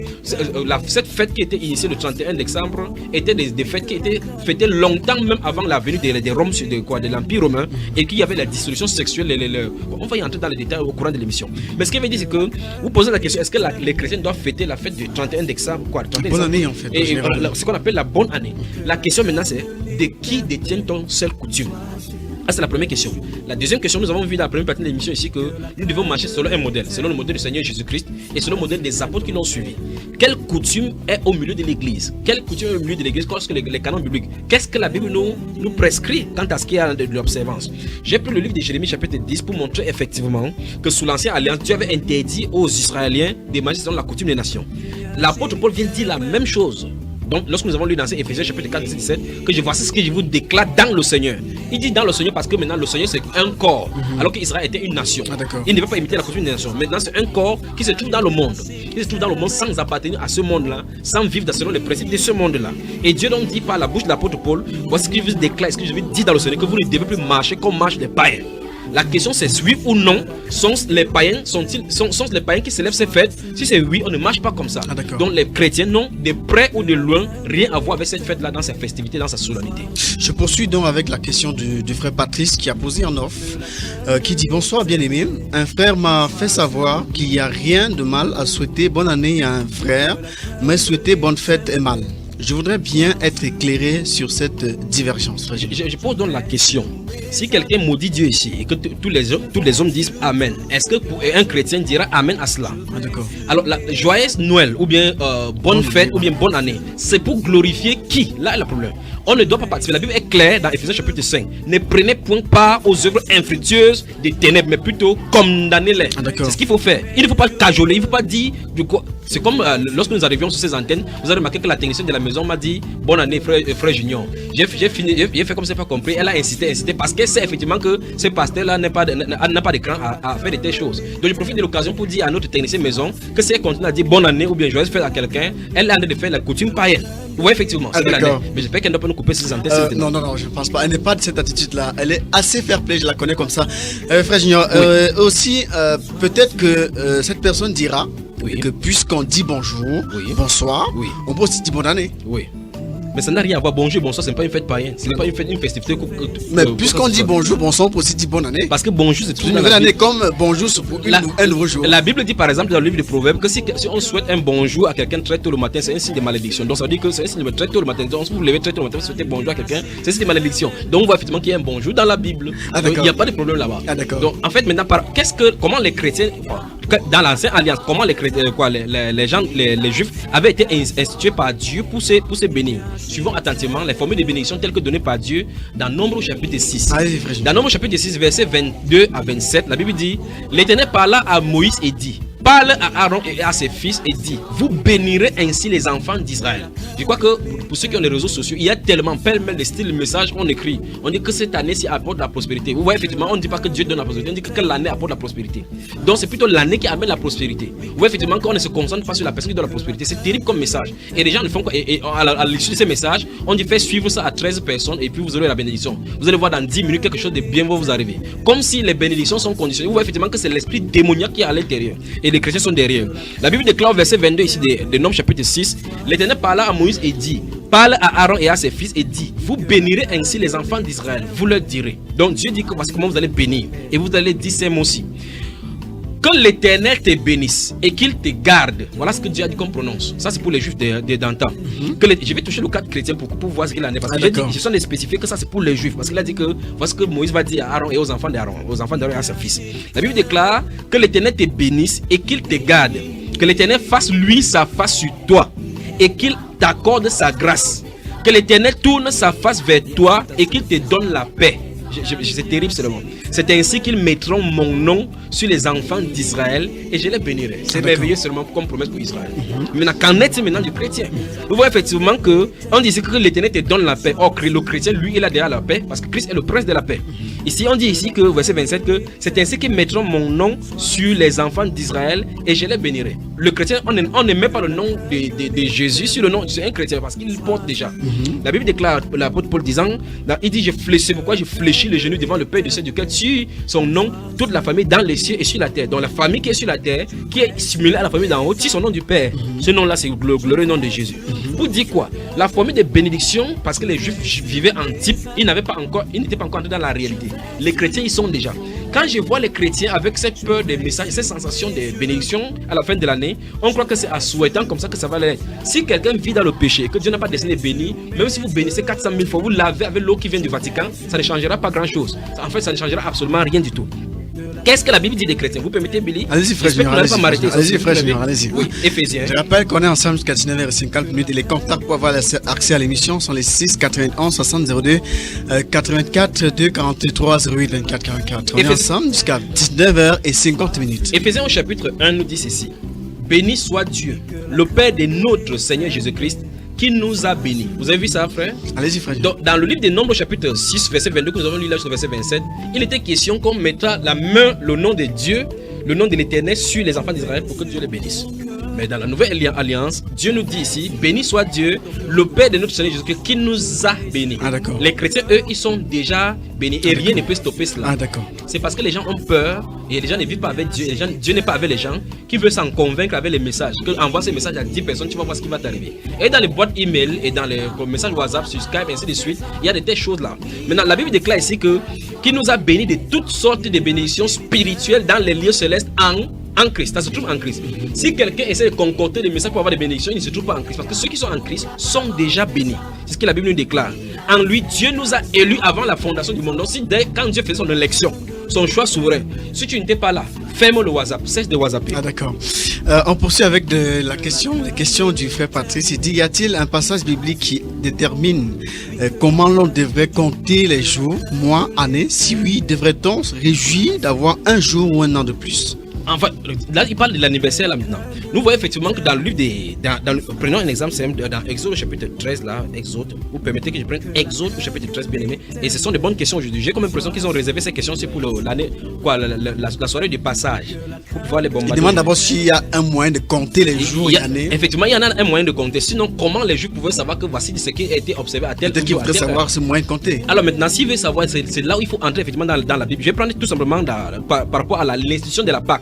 cette fête qui était initiée le 31 décembre était des fêtes qui étaient fêtées longtemps même avant la venue de Rome, de l'Empire romain, et qu'il y avait la dissolution sexuelle. On va y entrer dans les détails au courant de l'émission. Mais ce qui veut dire c'est que vous posez la question, est-ce que les chrétiens doivent fêter la fête du 31 décembre bonne année en fait. Et ce qu'on appelle la bonne année. La question maintenant c'est de qui détient-on seule coutume? Ah, c'est la première question. La deuxième question, nous avons vu dans la première partie de l'émission ici que nous devons marcher selon un modèle, selon le modèle du Seigneur Jésus-Christ et selon le modèle des apôtres qui l'ont suivi. Quelle coutume est au milieu de l'Église? Quelle coutume est au milieu de l'Église lorsque les canons bibliques? Qu'est-ce que la Bible nous prescrit quant à ce qu'il y a de l'observance? J'ai pris le livre de Jérémie chapitre 10 pour montrer effectivement que sous l'Ancienne Alliance, Dieu avait interdit aux Israéliens de marcher selon la coutume des nations. L'apôtre Paul vient dire la même chose. Donc, lorsque nous avons lu dans Éphésiens chapitre 4, 17, que je voici ce que je vous déclare dans le Seigneur. Il dit dans le Seigneur parce que maintenant le Seigneur c'est un corps, alors qu'Israël était une nation. Il ne veut pas imiter la coutume des nations. Maintenant, c'est un corps qui se trouve dans le monde. Qui se trouve dans le monde sans appartenir à ce monde-là, sans vivre selon les principes de ce monde-là. Et Dieu donc dit par la bouche de l'apôtre Paul, voici ce que je vous déclare, ce que je vous dis dans le Seigneur, que vous ne devez plus marcher comme marchent les païens. La question c'est oui ou non, sont les païens qui célèbrent ces fêtes? Si c'est oui, on ne marche pas comme ça. Donc les chrétiens n'ont de près ou de loin rien à voir avec cette fête-là dans sa festivité, dans sa solennité. Je poursuis donc avec la question du frère Patrice qui a posé en off, qui dit bonsoir bien-aimé. Un frère m'a fait savoir qu'il n'y a rien de mal à souhaiter bonne année à un frère, mais souhaiter bonne fête est mal. Je voudrais bien être éclairé sur cette divergence. Je pose donc la question. Si quelqu'un maudit Dieu ici et que tous les hommes disent Amen, est-ce que un chrétien dira Amen à cela? D'accord. Alors, la joyeuse Noël ou bien bonne fête ou bien bonne année, c'est pour glorifier qui? Là est le problème. On ne doit pas participer. La Bible est claire dans Éphésiens chapitre 5. Ne prenez point part aux œuvres infructueuses des ténèbres, mais plutôt condamnez-les. C'est ce qu'il faut faire. Il ne faut pas cajoler, il ne faut pas dire du quoi. C'est comme lorsque nous arrivions sur ces antennes, vous avez remarqué que la technicienne de la maison m'a dit bonne année frère Junior. J'ai fait comme ça, pas compris. Elle a insisté parce qu'elle sait effectivement que ce pasteur-là n'a pas d'écran à faire de telles choses. Donc je profite de l'occasion pour dire à notre technicien maison que si elle continue à dire bonne année ou bien joyeuse fête à quelqu'un, elle a en train de faire la coutume païenne. Oui, effectivement, c'est l'année. Mais j'espère qu'elle ne doit pas nous couper ses antennes. Non, je ne pense pas. Elle n'est pas de cette attitude-là. Elle est assez fair-play, je la connais comme ça. Frère Junior, aussi, peut-être que cette personne dira que puisqu'on dit bonjour, bonsoir, on peut aussi dire bonne année. Oui. Mais ça n'a rien à voir. Bonjour, bonsoir, ce n'est pas une fête païenne. Ce n'est pas une festivité. Mais puisqu'on dit bonjour, bonsoir, on peut aussi dire bonne année. Parce que bonjour, c'est toujours une nouvelle année comme bonjour, c'est pour un nouveau jour. La Bible dit par exemple dans le livre des Proverbes que si on souhaite un bonjour à quelqu'un très tôt le matin, c'est un signe de malédiction. Donc ça veut dire que c'est un signe de très tôt le matin. Donc si vous vous levez très tôt le matin, vous souhaitez bonjour à quelqu'un, c'est un signe de malédiction. Donc on voit effectivement qu'il y a un bonjour dans la Bible. Donc, il n'y a pas de problème là-bas. Donc en fait maintenant, comment les chrétiens, dans l'ancienne alliance, comment les chrétiens, les gens, les juifs avaient été institués par Dieu pour se bénir. Suivons attentivement les formules de bénédiction telles que données par Dieu dans Nombre chapitre 6. Dans Nombre chapitre 6, versets 22 à 27, la Bible dit: l'Éternel parla à Moïse et dit: parle à Aaron et à ses fils et dit: vous bénirez ainsi les enfants d'Israël. Je crois que pour ceux qui ont les réseaux sociaux, il y a tellement pêle-mêle de styles de messages on écrit. On dit que cette année-ci apporte la prospérité. Vous voyez, effectivement, on ne dit pas que Dieu donne la prospérité, on dit que l'année apporte la prospérité. Donc c'est plutôt l'année qui amène la prospérité. Vous voyez, effectivement, quand on ne se concentre pas sur la personne qui donne la prospérité, c'est terrible comme message. Et les gens le font quoi? Et à l'issue de ces messages, on dit: faites suivre ça à 13 personnes et puis vous aurez la bénédiction. Vous allez voir dans 10 minutes quelque chose de bien va vous arriver. Comme si les bénédictions sont conditionnées. Vous voyez effectivement que c'est l'esprit démoniaque qui est à l'intérieur. Et les chrétiens sont derrière. La Bible déclare au verset 22 ici de Nombres chapitre 6: l'Éternel parla à Moïse et dit: parle à Aaron et à ses fils et dit: vous bénirez ainsi les enfants d'Israël. Vous leur direz. Donc Dieu dit que voici comment vous allez bénir. Et vous allez dire ces mots-ci: que l'Éternel te bénisse et qu'il te garde. Voilà ce que Dieu a dit qu'on prononce. Ça c'est pour les juifs d'antan. Je vais toucher le cadre chrétien pour voir ce qu'il en est. Parce que je suis spécifié que ça c'est pour les juifs. Parce qu'il a dit que voici ce que Moïse va dire à Aaron et aux enfants d'Aaron, et à ses fils. La Bible déclare que l'Éternel te bénisse et qu'il te garde. Que l'Éternel fasse lui sa face sur toi et qu'il t'accorde sa grâce. Que l'Éternel tourne sa face vers toi et qu'il te donne la paix. C'est terrible seulement. C'est ainsi qu'ils mettront mon nom sur les enfants d'Israël et je les bénirai. C'est merveilleux seulement comme promesse pour Israël. Maintenant, qu'en est-il maintenant du chrétien? Vous voyez effectivement que on dit que l'Éternel te donne la paix. Or, le chrétien, lui, il a déjà la paix parce que Christ est le prince de la paix. Ici, on dit ici que, verset 27, que c'est ainsi qu'ils mettront mon nom sur les enfants d'Israël et je les bénirai. Le chrétien, on ne met pas le nom de Jésus sur le nom de un chrétien parce qu'il le porte déjà. La Bible déclare, l'apôtre Paul disant, il dit: c'est pourquoi je fléchis le genou devant le Père de ceux duquel sur son nom toute la famille dans les cieux et sur la terre. Donc la famille qui est sur la terre, qui est similaire à la famille d'en haut, tire son nom du Père. Ce nom-là, c'est le glorieux nom de Jésus. Pour dire quoi? La formule de bénédiction, parce que les Juifs vivaient en type, ils n'étaient pas encore entrés dans la réalité. Les chrétiens, ils sont déjà. Quand je vois les chrétiens avec cette peur des messages, cette sensation de bénédiction à la fin de l'année, on croit que c'est en souhaitant comme ça que ça va l'être. Si quelqu'un vit dans le péché, que Dieu n'a pas destiné de bénir, même si vous bénissez 400 000 fois, vous lavez avec l'eau qui vient du Vatican, ça ne changera pas grand-chose. En fait, ça ne changera absolument rien du tout. Qu'est-ce que la Bible dit des chrétiens? Vous permettez, Billy? Allez-y, frère Junior, allez-y. Oui, Éphésiens. Je rappelle qu'on est ensemble jusqu'à 19h50 et les contacts pour avoir accès à l'émission sont les 6 91 60 02 84 2 43 08 24 44. On est ensemble jusqu'à 19h50. Éphésiens au chapitre 1 nous dit ceci: béni soit Dieu, le Père de notre Seigneur Jésus-Christ, qui nous a bénis. Vous avez vu ça, frère? Allez-y, frère. Dans le livre des Nombres, chapitre 6, verset 22, que nous avons lu là, sur verset 27, il était question qu'on metta la main, le nom de Dieu, le nom de l'Éternel sur les enfants d'Israël pour que Dieu les bénisse. Mais dans la nouvelle alliance, Dieu nous dit ici: béni soit Dieu, le Père de notre Seigneur Jésus-Christ, qui nous a bénis. Les chrétiens, eux, ils sont déjà bénis et rien ne peut stopper cela. C'est parce que les gens ont peur et les gens ne vivent pas avec Dieu. Dieu n'est pas avec les gens qui veulent s'en convaincre avec les messages. Que envoie ces messages à 10 personnes, tu vas voir ce qui va t'arriver. Et dans les boîtes email et dans les messages WhatsApp, sur Skype, et ainsi de suite, il y a de telles choses là. Maintenant, la Bible déclare ici que qui nous a bénis de toutes sortes de bénédictions spirituelles dans les lieux célestes en Christ, ça se trouve en Christ. Si quelqu'un essaie de concocter des messages pour avoir des bénédictions, il ne se trouve pas en Christ. Parce que ceux qui sont en Christ sont déjà bénis. C'est ce que la Bible nous déclare. En lui, Dieu nous a élus avant la fondation du monde. Donc, quand Dieu fait son élection, son choix souverain, si tu n'étais pas là, ferme le WhatsApp, cesse de WhatsApper. D'accord. On poursuit avec les questions du frère Patrice. Il dit: y a-t-il un passage biblique qui détermine comment l'on devrait compter les jours, mois, années? Si oui, devrait-on se réjouir d'avoir un jour ou un an de plus? Enfin, là, il parle de l'anniversaire là maintenant. Nous voyons effectivement que dans le livre prenons un exemple simple, dans Exode au chapitre 13 là, Exode, vous permettez que je prenne Exode au chapitre 13, bien aimé, et ce sont des bonnes questions aujourd'hui. J'ai comme l'impression qu'ils ont réservé ces questions, c'est pour l'année, la soirée du passage, pour pouvoir les bombarder. Il demande d'abord s'il y a un moyen de compter les jours et années. Effectivement, il y en a un moyen de compter. Sinon, comment les Juifs pouvaient savoir que voici ce qui a été observé à tel Peut-être qu'il voudrait savoir ce moyen de compter. Alors maintenant, s'il veut savoir, c'est là où il faut entrer effectivement dans la Bible. Je vais prendre tout simplement par rapport à l'institution de la Pâque.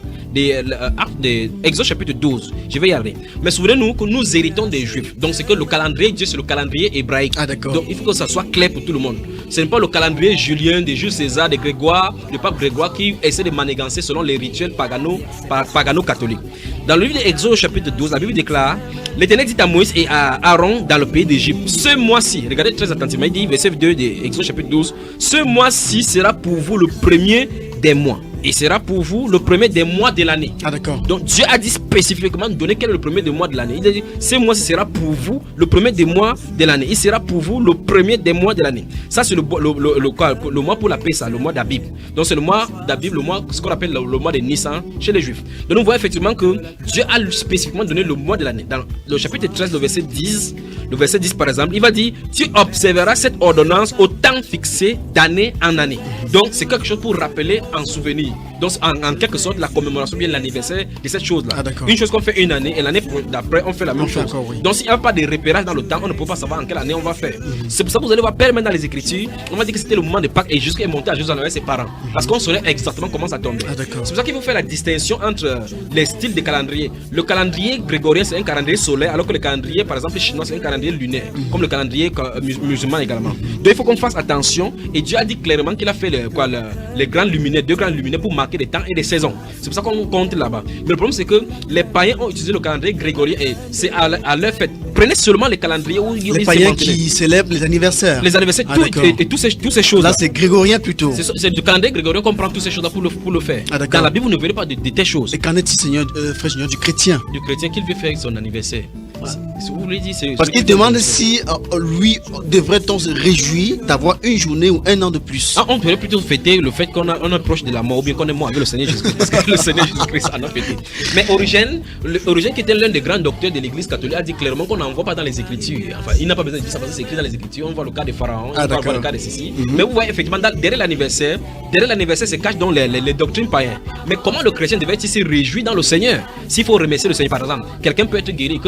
Exode chapitre 12. Je vais y arriver. Mais souvenez-nous que nous héritons des Juifs. Donc c'est que le calendrier Dieu, c'est le calendrier hébraïque. Ah, d'accord. Donc il faut que ça soit clair pour tout le monde. Ce n'est pas le calendrier julien de Jules César, de Grégoire, le pape Grégoire qui essaie de manigancer selon les rituels pagano-catholiques. Dans le livre d'Exode chapitre 12, la Bible déclare: l'Éternel dit à Moïse et à Aaron dans le pays d'Égypte, ce mois-ci, regardez très attentivement, il dit, verset 2 d'Exode chapitre 12, ce mois-ci sera pour vous le premier des mois. Et sera pour vous le premier des mois de l'année. Ah, d'accord. Donc Dieu a dit spécifiquement donner quel est le premier des mois de l'année. Il a dit ce mois-ci sera pour vous le premier des mois de l'année. Il sera pour vous le premier des mois de l'année. Ça c'est le mois pour la paix, ça, le mois d'Abib. Donc c'est le mois d'Abib, le mois, ce qu'on appelle le mois de Nissan chez les Juifs. Donc nous voyons effectivement que Dieu a spécifiquement donné le mois de l'année. Dans le chapitre 13, le verset 10 par exemple, il va dire: tu observeras cette ordonnance au temps fixé d'année en année. Donc c'est quelque chose pour rappeler en souvenir. Donc en quelque sorte la commémoration, bien l'anniversaire de cette chose-là. Ah, d'accord. Une chose qu'on fait une année et l'année d'après on fait la même chose. Encore, oui. Donc s'il n'y a pas de repérage dans le temps, on ne peut pas savoir en quelle année on va faire. C'est pour ça que vous allez voir Père, même dans les Écritures, on va dire que c'était le moment de Pâques et jusqu'à monter à Jérusalem avec ses parents. Parce qu'on saurait exactement comment ça tombait. Ah, d'accord. C'est pour ça qu'il faut faire la distinction entre les styles de calendrier. Le calendrier grégorien c'est un calendrier solaire, alors que le calendrier par exemple chinois c'est un calendrier lunaire, comme le calendrier musulman également. Donc il faut qu'on fasse attention, et Dieu a dit clairement qu'il a fait les grands luminaires, 2 grands luminaires pour marquer des temps et des saisons. C'est pour ça qu'on compte là-bas. Mais le problème c'est que les païens ont utilisé le calendrier grégorien et c'est à leur fête. Prenez seulement les calendriers où il y a les païens qui célèbrent les anniversaires. Les anniversaires, Ah, et toutes ces choses. Là, c'est grégorien plutôt. C'est du calendrier grégorien qu'on prend toutes ces choses-là pour le faire. Ah, d'accord. Dans la Bible, vous ne verrez pas de telles choses. Et qu'en est-il, Seigneur, frère Junior, du chrétien? Du chrétien qu'il veut faire son anniversaire. Vous voulez dire, Parce qu'il demande si lui devrait-on se réjouir d'avoir une journée ou un an de plus. On devrait plutôt fêter le fait qu'on est proche de la mort, ou bien qu'on est mort avec le Seigneur Jésus-Christ. Parce que le Seigneur Jésus-Christ en a fêté. Mais Origène, qui était l'un des grands docteurs de l'église catholique, a dit clairement qu'on n'en voit pas dans les Écritures. Enfin, il n'a pas besoin de dire ça parce que c'est écrit dans les Écritures. On voit le cas de Pharaon, on voit le cas de ceci. Mais vous voyez effectivement, derrière l'anniversaire se cachent donc les doctrines païennes. Mais comment le chrétien devait-il se réjouir dans le Seigneur? S'il faut remercier le Seigneur, par exemple, quelqu'un peut être guéri,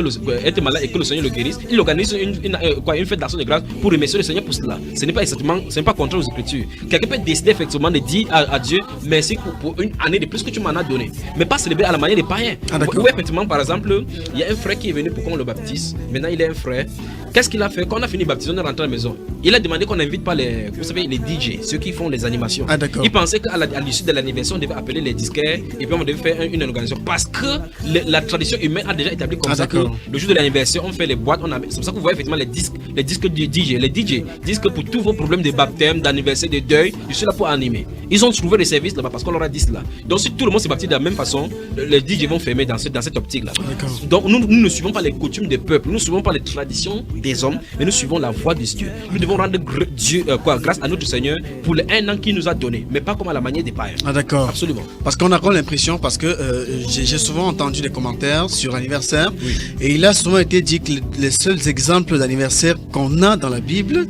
être malade et que le Seigneur le guérisse, il organise une fête d'action de grâce pour remercier le Seigneur pour cela. Ce n'est pas exactement, ce n'est pas contraire aux Écritures. Quelqu'un peut décider effectivement de dire à Dieu merci pour une année de plus que tu m'en as donné, mais pas célébrer à la manière des païens. Ou effectivement, par exemple, il y a un frère qui est venu pour qu'on le baptise. Maintenant, il est un frère. Qu'est-ce qu'il a fait? Quand on a fini de baptiser, on est rentré à la maison. Il a demandé qu'on n'invite pas les DJ, ceux qui font les animations. Il pensait qu'à l'issue de l'anniversaire, on devait appeler les disquaires et puis on devait faire une organisation. Parce que la tradition humaine a déjà établi comme ça que le jour de l'anniversaire, on fait les boîtes. C'est pour ça que vous voyez effectivement les disques du DJ. Les DJ disent que pour tous vos problèmes de baptême, d'anniversaire, de deuil, je suis là pour animer. Ils ont trouvé des services là-bas parce qu'on leur a dit cela. Donc si tout le monde s'est baptisé de la même façon, les DJ vont fermer dans cette optique-là. Donc nous ne suivons pas les coutumes des peuples, nous ne suivons pas les traditions des hommes, mais nous suivons la voie de Dieu. Nous devons rendre grâce à notre Seigneur pour les 1 an qu'il nous a donné, mais pas comme à la manière des païens. Ah, d'accord. Absolument. Parce qu'on a encore l'impression, parce que j'ai souvent entendu des commentaires sur l'anniversaire, et il a souvent été dit que les seuls exemples d'anniversaire qu'on a dans la Bible,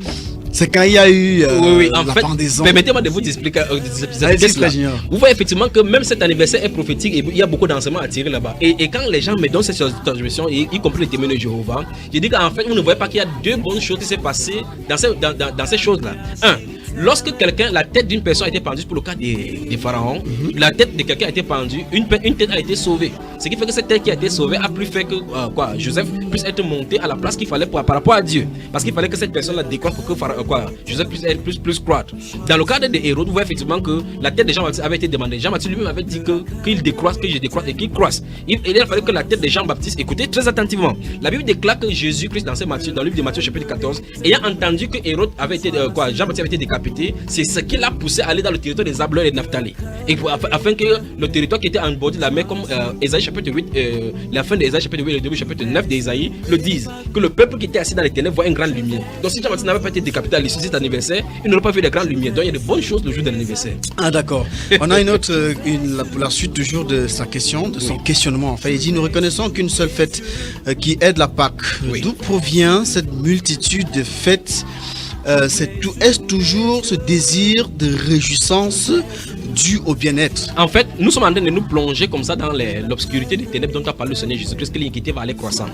c'est quand il y a eu en la fait, pendaison. permettez-moi de vous expliquer cela. Vous voyez effectivement que même cet anniversaire est prophétique et il y a beaucoup d'enseignements à tirer là-bas. Et quand les gens me donnent cette transmission, y compris les témoins de Jéhovah, je dis qu'en fait, vous ne voyez pas qu'il y a 2 bonnes choses qui s'est passées dans ces choses-là. Lorsque la tête d'une personne a été pendue, pour le cas des pharaons, la tête de quelqu'un a été pendue, une tête a été sauvée. Ce qui fait que cette tête qui a été sauvée a plus fait que Joseph puisse être monté à la place qu'il fallait par rapport à Dieu. Parce qu'il fallait que cette personne-là décroît pour que Joseph puisse être plus croître. Dans le cadre de Hérode, vous voyez effectivement que la tête de Jean-Baptiste avait été demandée. Jean-Baptiste lui-même avait dit qu'il décroisse, que je décroisse et qu'il croisse. Il a fallu que la tête de Jean-Baptiste, écoutez très attentivement. La Bible déclare que Jésus-Christ dans le livre de Matthieu chapitre 14, ayant entendu que Hérode avait été Jean-Baptiste avait été décapité, c'est ce qui l'a poussé à aller dans le territoire des Zabulon et de Naphtali. Et afin que le territoire qui était en bord de la mer, comme Ésaïe chapitre 8, la fin d'Ésaïe chapitre 8 et le début chapitre 9 d'Ésaïe le disent, que le peuple qui était assis dans les ténèbres voit une grande lumière. Donc si Jean-Baptiste n'avait pas été décapité à l'issue de cet anniversaire, il n'aurait pas vu de grandes lumières. Donc il y a de bonnes choses le jour de l'anniversaire. Ah, d'accord. On a une autre, pour la suite toujours de sa question, de son questionnement. En fait, il dit: nous reconnaissons qu'une seule fête qui aide la Pâque. D'où provient cette multitude de fêtes? Est-ce toujours ce désir de réjouissance dû au bien-être. En fait, nous sommes en train de nous plonger comme ça dans l'obscurité des ténèbres dont a parlé le Seigneur Jésus-Christ, que l'iniquité va aller croissant.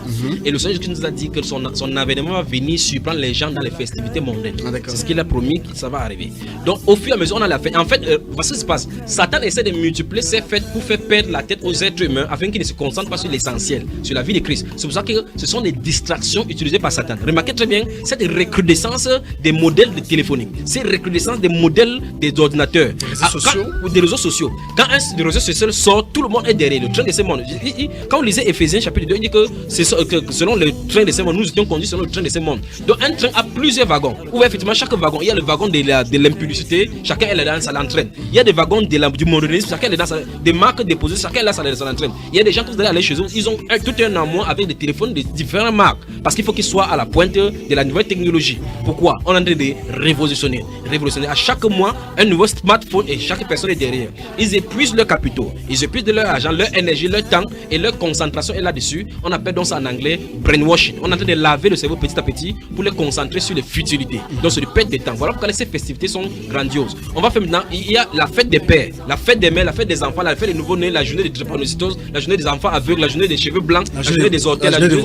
Et le Seigneur Jésus-Christ nous a dit que son avènement va venir surprendre les gens dans les festivités mondaines. C'est ce qu'il a promis que ça va arriver. Donc, au fur et à mesure, on a la fête. En fait, voici ce qui se passe. Satan essaie de multiplier ses fêtes pour faire perdre la tête aux êtres humains afin qu'ils ne se concentrent pas sur l'essentiel, sur la vie de Christ. C'est pour ça que ce sont des distractions utilisées par Satan. Remarquez très bien cette recrudescence des modèles de téléphonique, cette recrudescence des modèles des ordinateurs, des réseaux sociaux. Quand un des réseaux sociaux sort, tout le monde est derrière le train de ce monde. Quand vous lisez Éphésiens chapitre 2, il dit que selon le train de ce monde, nous étions conduits selon le train de ce monde. Donc un train a plusieurs wagons. Où effectivement chaque wagon, il y a le wagon de l'impudicité, chacun est là, ça l'entraîne. Il y a des wagons du modernisme, chacun est dans des marques déposées, chacun est là, ça l'entraîne. Il y a des gens qui vous allez aller chez eux, ils ont tout un amour avec des téléphones de différentes marques. Parce qu'il faut qu'ils soient à la pointe de la nouvelle technologie. Pourquoi? On est en train de révolutionner. À chaque mois, un nouveau smartphone et chaque personne est derrière. Ils épuisent leurs capitaux, ils épuisent de leur argent, leur énergie, leur temps et leur concentration est là-dessus. On appelle donc ça en anglais brainwashing. On est en train de laver le cerveau petit à petit pour les concentrer sur les futilités. Donc c'est du perte de temps. Voilà pourquoi ces festivités sont grandioses. On va faire maintenant, il y a la fête des pères, la fête des mères, la fête des enfants, la fête des nouveau-nés, la journée des drépanocytoses, la journée des enfants aveugles, la journée des cheveux blancs, la journée des orteils, la journée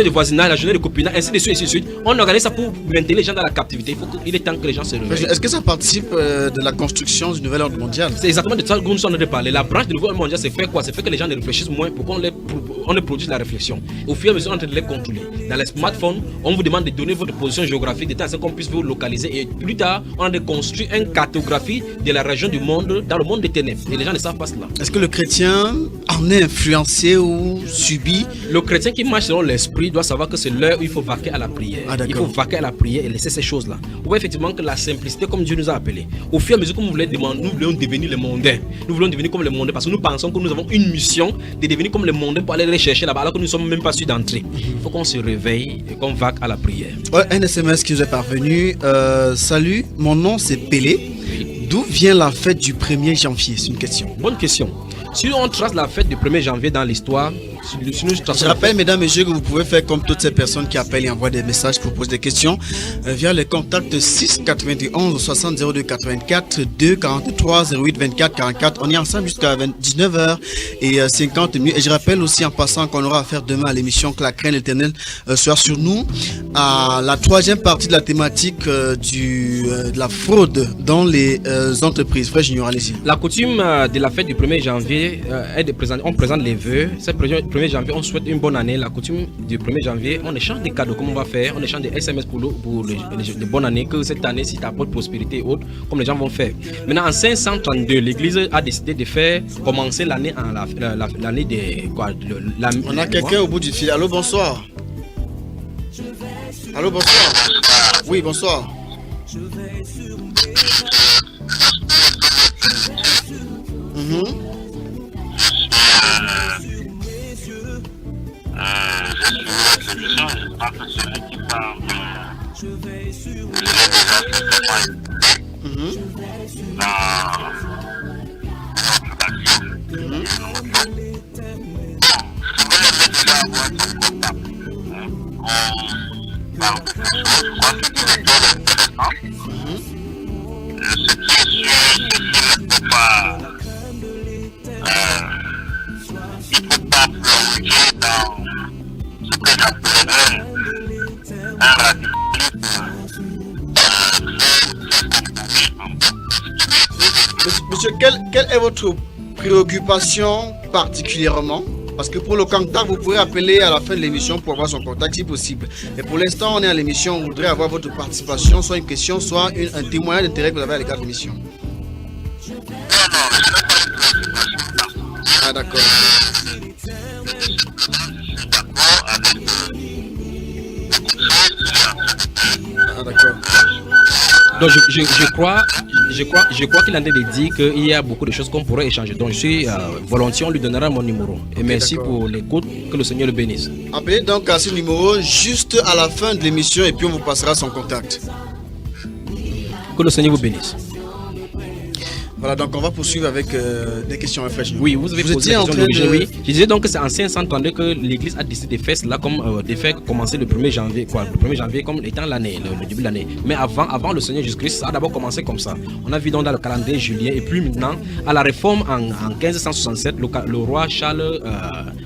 des voisins, la journée des copinats, ainsi de suite, ainsi de suite. On organise ça pour maintenir les gens dans la captivité. Il est temps que les gens se réveillent. Est-ce que ça participe de la construction du nouvel ordre mondial? C'est exactement de ça que nous sommes en train de parler. La branche du nouvel ordre mondial, c'est fait quoi? C'est fait que les gens ne réfléchissent moins pour qu'on ne produise la réflexion. Au fur et à mesure, on est en train de les contrôler. Dans les smartphones, on vous demande de donner votre position géographique de temps à qu'on puisse vous localiser. Et plus tard, on a de construire une cartographie de la région du monde dans le monde des ténèbres. Et les gens ne savent pas cela. Est-ce que le chrétien en est influencé ou subi? Le chrétien qui marche selon l'esprit doit savoir que c'est l'heure où il faut vaquer à la prière. Il faut vaquer à la prière et laisser ces choses-là. Vous voyez effectivement que la simplicité, comme Dieu nous a appelés, au fur et à mesure que nous voulons devenir les mondains. Nous voulons devenir comme les mondains parce que nous pensons que nous avons une mission de devenir comme les mondains pour aller les chercher là-bas alors que nous ne sommes même pas sûrs d'entrer. Il faut qu'on se réveille et qu'on vaque à la prière. Un SMS qui nous est parvenu. Salut, mon nom c'est Pelé. D'où vient la fête du 1er janvier? C'est une question. Bonne question. Si on trace la fête du 1er janvier dans l'histoire, je rappelle, mesdames et messieurs, que vous pouvez faire comme toutes ces personnes qui appellent et envoient des messages pour poser des questions via les contacts 6 91 60 02 84 2 43 08 24 44. On est ensemble jusqu'à 19h et 50 minutes. Et je rappelle aussi en passant qu'on aura à faire demain à l'émission que la crainte éternelle soit sur nous, à la troisième partie de la thématique de la fraude dans les entreprises. Frère Junior, allez-y. La coutume de la fête du 1er janvier est de présenter, on présente les vœux. C'est 1er janvier, on souhaite une bonne année. La coutume du 1er janvier, on échange des cadeaux, comme on va faire. On échange des SMS pour les bonnes années, que cette année, si tu apportes prospérité et autres, comme les gens vont faire. Maintenant, en 532, l'Église a décidé de faire commencer l'année l'année des quoi. On a quelqu'un au bout du fil. Allô, bonsoir. Allô, bonsoir. Oui, bonsoir. Monsieur, quelle est votre préoccupation particulièrement? Parce que pour le contact, vous pouvez appeler à la fin de l'émission pour avoir son contact si possible. Et pour l'instant, on est à l'émission, on voudrait avoir votre participation, soit une question, soit un témoignage d'intérêt que vous avez à l'égard de l'émission. Ah d'accord. Ah d'accord. Donc je crois qu'il en est de dire qu'il y a beaucoup de choses qu'on pourrait échanger. Donc je suis volontiers, on lui donnera mon numéro. Et merci pour l'écoute, que le Seigneur le bénisse. Appelez donc à ce numéro juste à la fin de l'émission et puis on vous passera son contact. Que le Seigneur vous bénisse. Voilà, donc on va poursuivre avec des questions fraîches. Oui, vous avez posé la question d'origine, oui. Je disais donc que c'est en 532 que l'Église a décidé de faire cela comme de faire commencer le 1er janvier, le 1er janvier comme étant l'année, le début de l'année. Mais avant le Seigneur Jésus-Christ, ça a d'abord commencé comme ça. On a vu donc dans le calendrier julien et puis maintenant à la Réforme en 1567, le roi Charles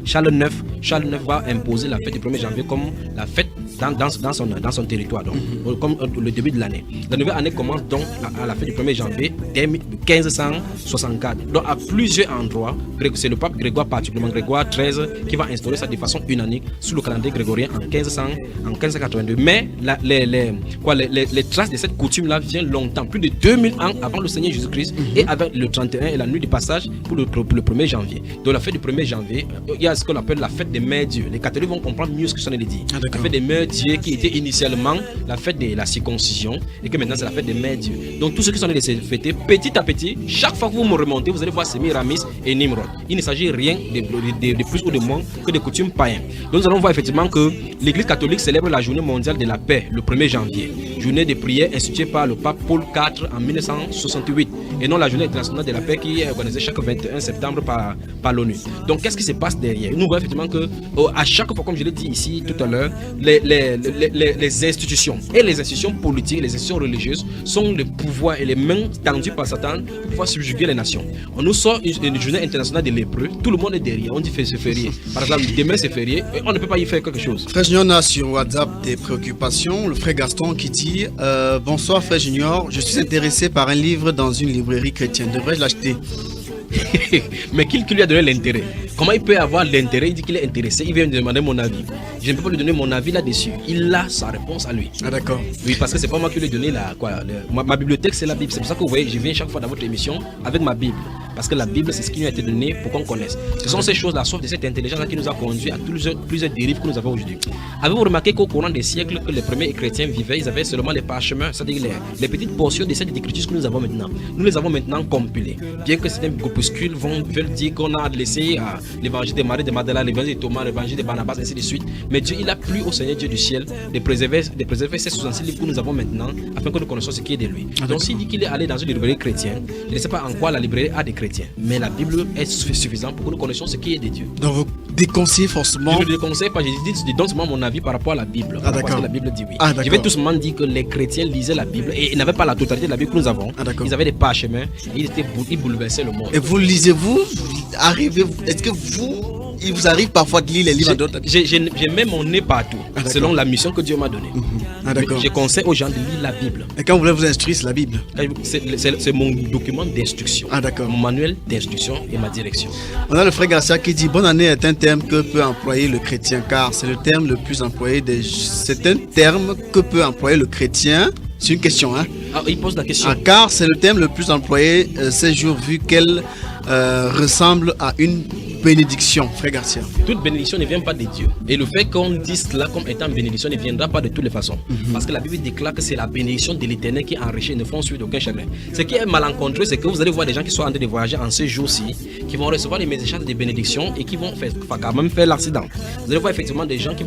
IX va imposer la fête du 1er janvier comme la fête dans son territoire, donc, comme le début de l'année. La nouvelle année commence donc à la fête du 1er janvier dès 1564. Donc à plusieurs endroits, c'est le pape Grégoire, particulièrement Grégoire XIII, qui va instaurer ça de façon unanique sous le calendrier grégorien en 1582. Mais les traces de cette coutume-là viennent longtemps, plus de 2000 ans avant le Seigneur Jésus-Christ, et avec le 31 et la nuit du passage pour le 1er janvier. Donc la fête du 1er janvier, il y a ce qu'on appelle la fête des mères Dieu. Les catholiques vont comprendre mieux ce que ça veut dire. La fête des mères Dieu qui était initialement la fête de la circoncision et que maintenant c'est la fête des mères Dieu. Donc tous ceux qui sont allés se fêter petit à petit, chaque fois que vous me remontez, vous allez voir Sémiramis et Nimrod. Il ne s'agit rien de plus ou de moins que des coutumes païennes. Donc nous allons voir effectivement que l'Église catholique célèbre la journée mondiale de la paix le 1er janvier. Journée de prière instituée par le pape Paul IV en 1968 et non la journée internationale de la paix qui est organisée chaque 21 septembre par l'ONU. Donc qu'est-ce qui se passe derrière? Nous voyons effectivement que à chaque fois, comme je l'ai dit ici tout à l'heure, les institutions et les institutions politiques, les institutions religieuses sont les pouvoirs et les mains tendues par Satan pour pouvoir subjuguer les nations. On nous sort une journée internationale des lépreux, tout le monde est derrière, on dit c'est férié. Par exemple, demain c'est férié et on ne peut pas y faire quelque chose. Frère Junior, on a sur WhatsApp des préoccupations. Le frère Gaston qui dit bonsoir frère Junior, je suis intéressé par un livre dans une librairie chrétienne, devrais-je l'acheter? Mais qui lui a donné l'intérêt? Comment il peut avoir l'intérêt? Il dit qu'il est intéressé, il vient me demander mon avis. Je ne peux pas lui donner mon avis là-dessus. Il a sa réponse à lui. Ah d'accord. Oui, parce que c'est pas moi qui lui ai donné ma bibliothèque, c'est la Bible. C'est pour ça que vous voyez, je viens chaque fois dans votre émission avec ma Bible. Parce que la Bible, c'est ce qui nous a été donné pour qu'on connaisse. Ce sont ces choses-la soif de cette intelligence qui nous a conduit à plusieurs dérives que nous avons aujourd'hui. Avez-vous remarqué qu'au courant des siècles que les premiers chrétiens vivaient, ils avaient seulement les parchemins, c'est-à-dire les petites portions de cette écriture que nous avons maintenant. Nous les avons maintenant compilées. Bien que certains groupuscules veulent dire qu'on a laissé l'évangile de Marie de Magdala, l'évangile de Thomas, l'évangile de Barnabas, ainsi de suite. Mais Dieu, il a plu au Seigneur Dieu du ciel de préserver ces 66 livres que nous avons maintenant afin que nous connaissions ce qui est de lui. Donc s'il dit qu'il est allé dans une librairie chrétienne, je ne sais pas en quoi la librairie a des chrétiens. Mais la Bible est suffisante pour que nous connaissions ce qui est de Dieu. Donc vous déconseillez forcément? Je ne déconseille pas, je donne seulement mon avis par rapport à la Bible. Ah d'accord. La Bible dit oui. Ah, je vais tout simplement dire que les chrétiens lisaient la Bible et ils n'avaient pas la totalité de la Bible que nous avons. Ah d'accord. Ils avaient des parchemins et ils bouleversaient le monde. Et vous lisez-vous? Est-ce que il vous arrive parfois de lire les livres d'autres? J'ai mis mon nez partout, selon la mission que Dieu m'a donnée. Ah d'accord. Je conseille aux gens de lire la Bible. Et quand vous voulez vous instruire, c'est la Bible? C'est mon document d'instruction. Ah d'accord. Mon manuel d'instruction et ma direction. On a le frère Garcia qui dit bonne année est un terme que peut employer le chrétien car c'est le terme le plus employé c'est un terme que peut employer le chrétien. C'est une question, hein? Ah, il pose la question. Ah, car c'est le terme le plus employé ces jours vu qu'elle ressemble à une bénédiction, frère Garcia. Toute bénédiction ne vient pas de Dieu. Et le fait qu'on dise cela comme étant bénédiction ne viendra pas de toutes les façons. Parce que la Bible déclare que c'est la bénédiction de l'Éternel qui enrichit et ne font suite aucun chagrin. Ce qui est malencontreux, c'est que vous allez voir des gens qui sont en train de voyager en ces jours-ci, qui vont recevoir des messages de bénédiction et qui vont quand même faire l'accident. Vous allez voir effectivement des gens qui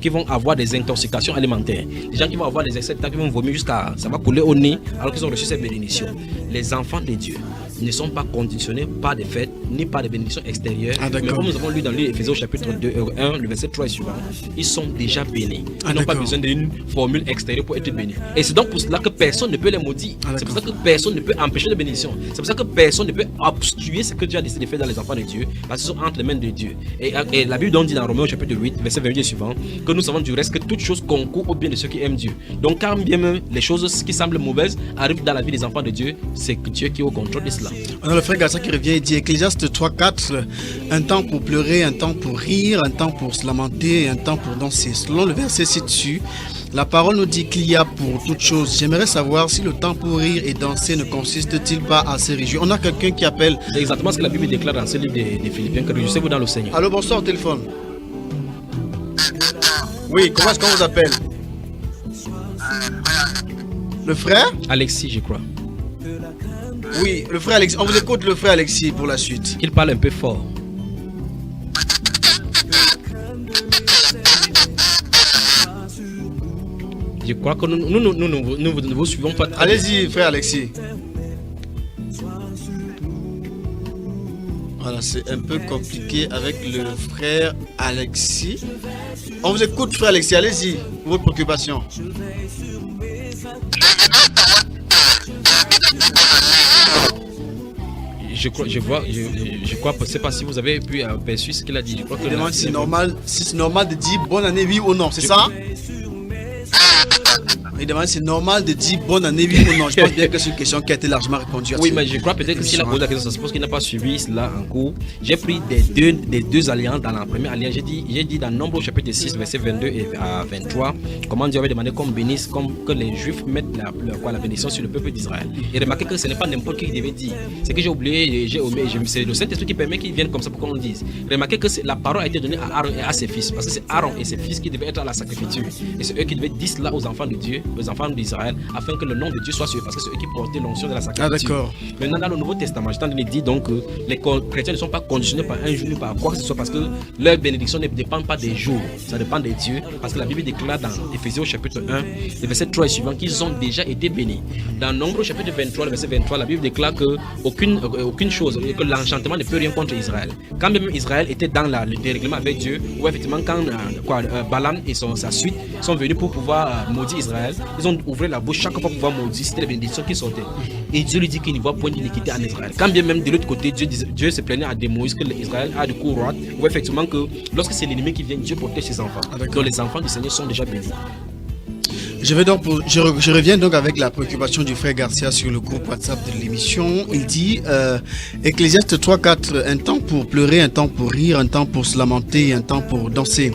vont avoir des intoxications alimentaires. Des gens qui vont avoir des excès de temps, qui vont vomir jusqu'à ça va couler au nez alors qu'ils ont reçu cette bénédiction. Les enfants de Dieu ne sont pas conditionnés par des fêtes ni par des bénédictions extérieures. Ah, mais comme nous avons lu dans l'Éphésiens au chapitre 1, le verset 3 et suivant, ils sont déjà bénis. Ils n'ont pas besoin d'une formule extérieure pour être bénis. Et c'est donc pour cela que personne ne peut les maudire. C'est pour ça que personne ne peut empêcher la bénédiction. C'est pour ça que personne ne peut obstruer ce que Dieu a décidé de faire dans les enfants de Dieu, parce qu'ils sont entre les mains de Dieu. Et la Bible donc dit dans Romains au chapitre 8, verset 22 et suivant, que nous savons du reste que toute chose concourt au bien de ceux qui aiment Dieu. Donc quand bien même les choses qui semblent mauvaises arrivent dans la vie des enfants de Dieu, c'est Dieu qui est au contrôle de cela. On a le frère Garcia qui revient et dit Ecclésiaste 3:4, un temps pour pleurer, un temps pour rire, un temps pour se lamenter, un temps pour danser. Selon le verset ci-dessus, la parole nous dit qu'il y a pour toute chose. J'aimerais savoir si le temps pour rire et danser ne consiste-t-il pas à se réjouir. On a quelqu'un qui appelle. C'est exactement ce que la Bible déclare dans ce livre des Philippiens, que réjouissez-vous dans le Seigneur. Allô, bonsoir au téléphone. Oui, comment est-ce qu'on vous appelle? Le frère Alexis, je crois. Oui, le frère Alexis. On vous écoute, le frère Alexis, pour la suite. Il parle un peu fort. Je crois que nous vous suivons pas. Allez-y, frère Alexis. Voilà, c'est un peu compliqué avec le frère Alexis. On vous écoute, frère Alexis, allez-y, votre préoccupation. Je crois, je sais pas si vous avez pu apercevoir ce qu'il a dit. Je crois que Il demande si c'est normal de dire bonne année, oui ou non, c'est ça? Il demande si c'est normal de dire bonne année, oui ou non. Je pense bien que c'est une question qui a été largement répondue. Oui, mais je crois peut-être que s'il a posé la question, ça suppose qu'il n'a pas suivi cela en cours. J'ai pris des deux alliances. Dans la première alliance, j'ai dit dans Nombre chapitre 6, verset 22 et à 23, comment Dieu avait demandé que les Juifs mettent la bénédiction sur le peuple d'Israël. Et remarquez que ce n'est pas n'importe qui devait dire. C'est que j'ai oublié, c'est le Saint-Esprit qui permet qu'ils viennent comme ça pour qu'on le dise. Remarquez que la parole a été donnée à Aaron et à ses fils, parce que c'est Aaron et ses fils qui devaient être à la sacrificature. Et c'est eux qui devaient dire cela aux enfants de Dieu, aux enfants d'Israël, afin que le nom de Dieu soit sûr, parce que c'est eux qui portaient l'onction de la sacrificature. Ah, d'accord. Maintenant, dans le Nouveau Testament, je t'en dit donc que les chrétiens ne sont pas conditionnés par un jour ni par quoi que ce soit, parce que leur bénédiction ne dépend pas des jours, ça dépend des dieux, parce que la Bible déclare dans Éphésiens chapitre 1, le verset 3 et suivant, qu'ils ont déjà été bénis. Dans Nombre chapitre 23, le verset 23, la Bible déclare que aucune chose, que l'enchantement ne peut rien contre Israël. Quand même Israël était dans le dérèglement avec Dieu, où effectivement quand Balaam et sa suite sont venus pour pouvoir maudire Israël, ils ont ouvert la bouche chaque fois pour pouvoir maudire, c'était les bénédictions qui sortaient. Et Dieu lui dit qu'il n'y voit point d'iniquité en Israël. Quand bien même de l'autre côté, Dieu se plaignait à des Moïse que Israël a de coups droits, où effectivement que lorsque c'est l'ennemi qui vient, Dieu protège ses enfants. Donc les enfants du Seigneur sont déjà bénis. Je reviens donc avec la préoccupation du frère Garcia sur le groupe WhatsApp de l'émission. Il dit Ecclésiaste 3:4, un temps pour pleurer, un temps pour rire, un temps pour se lamenter, un temps pour danser.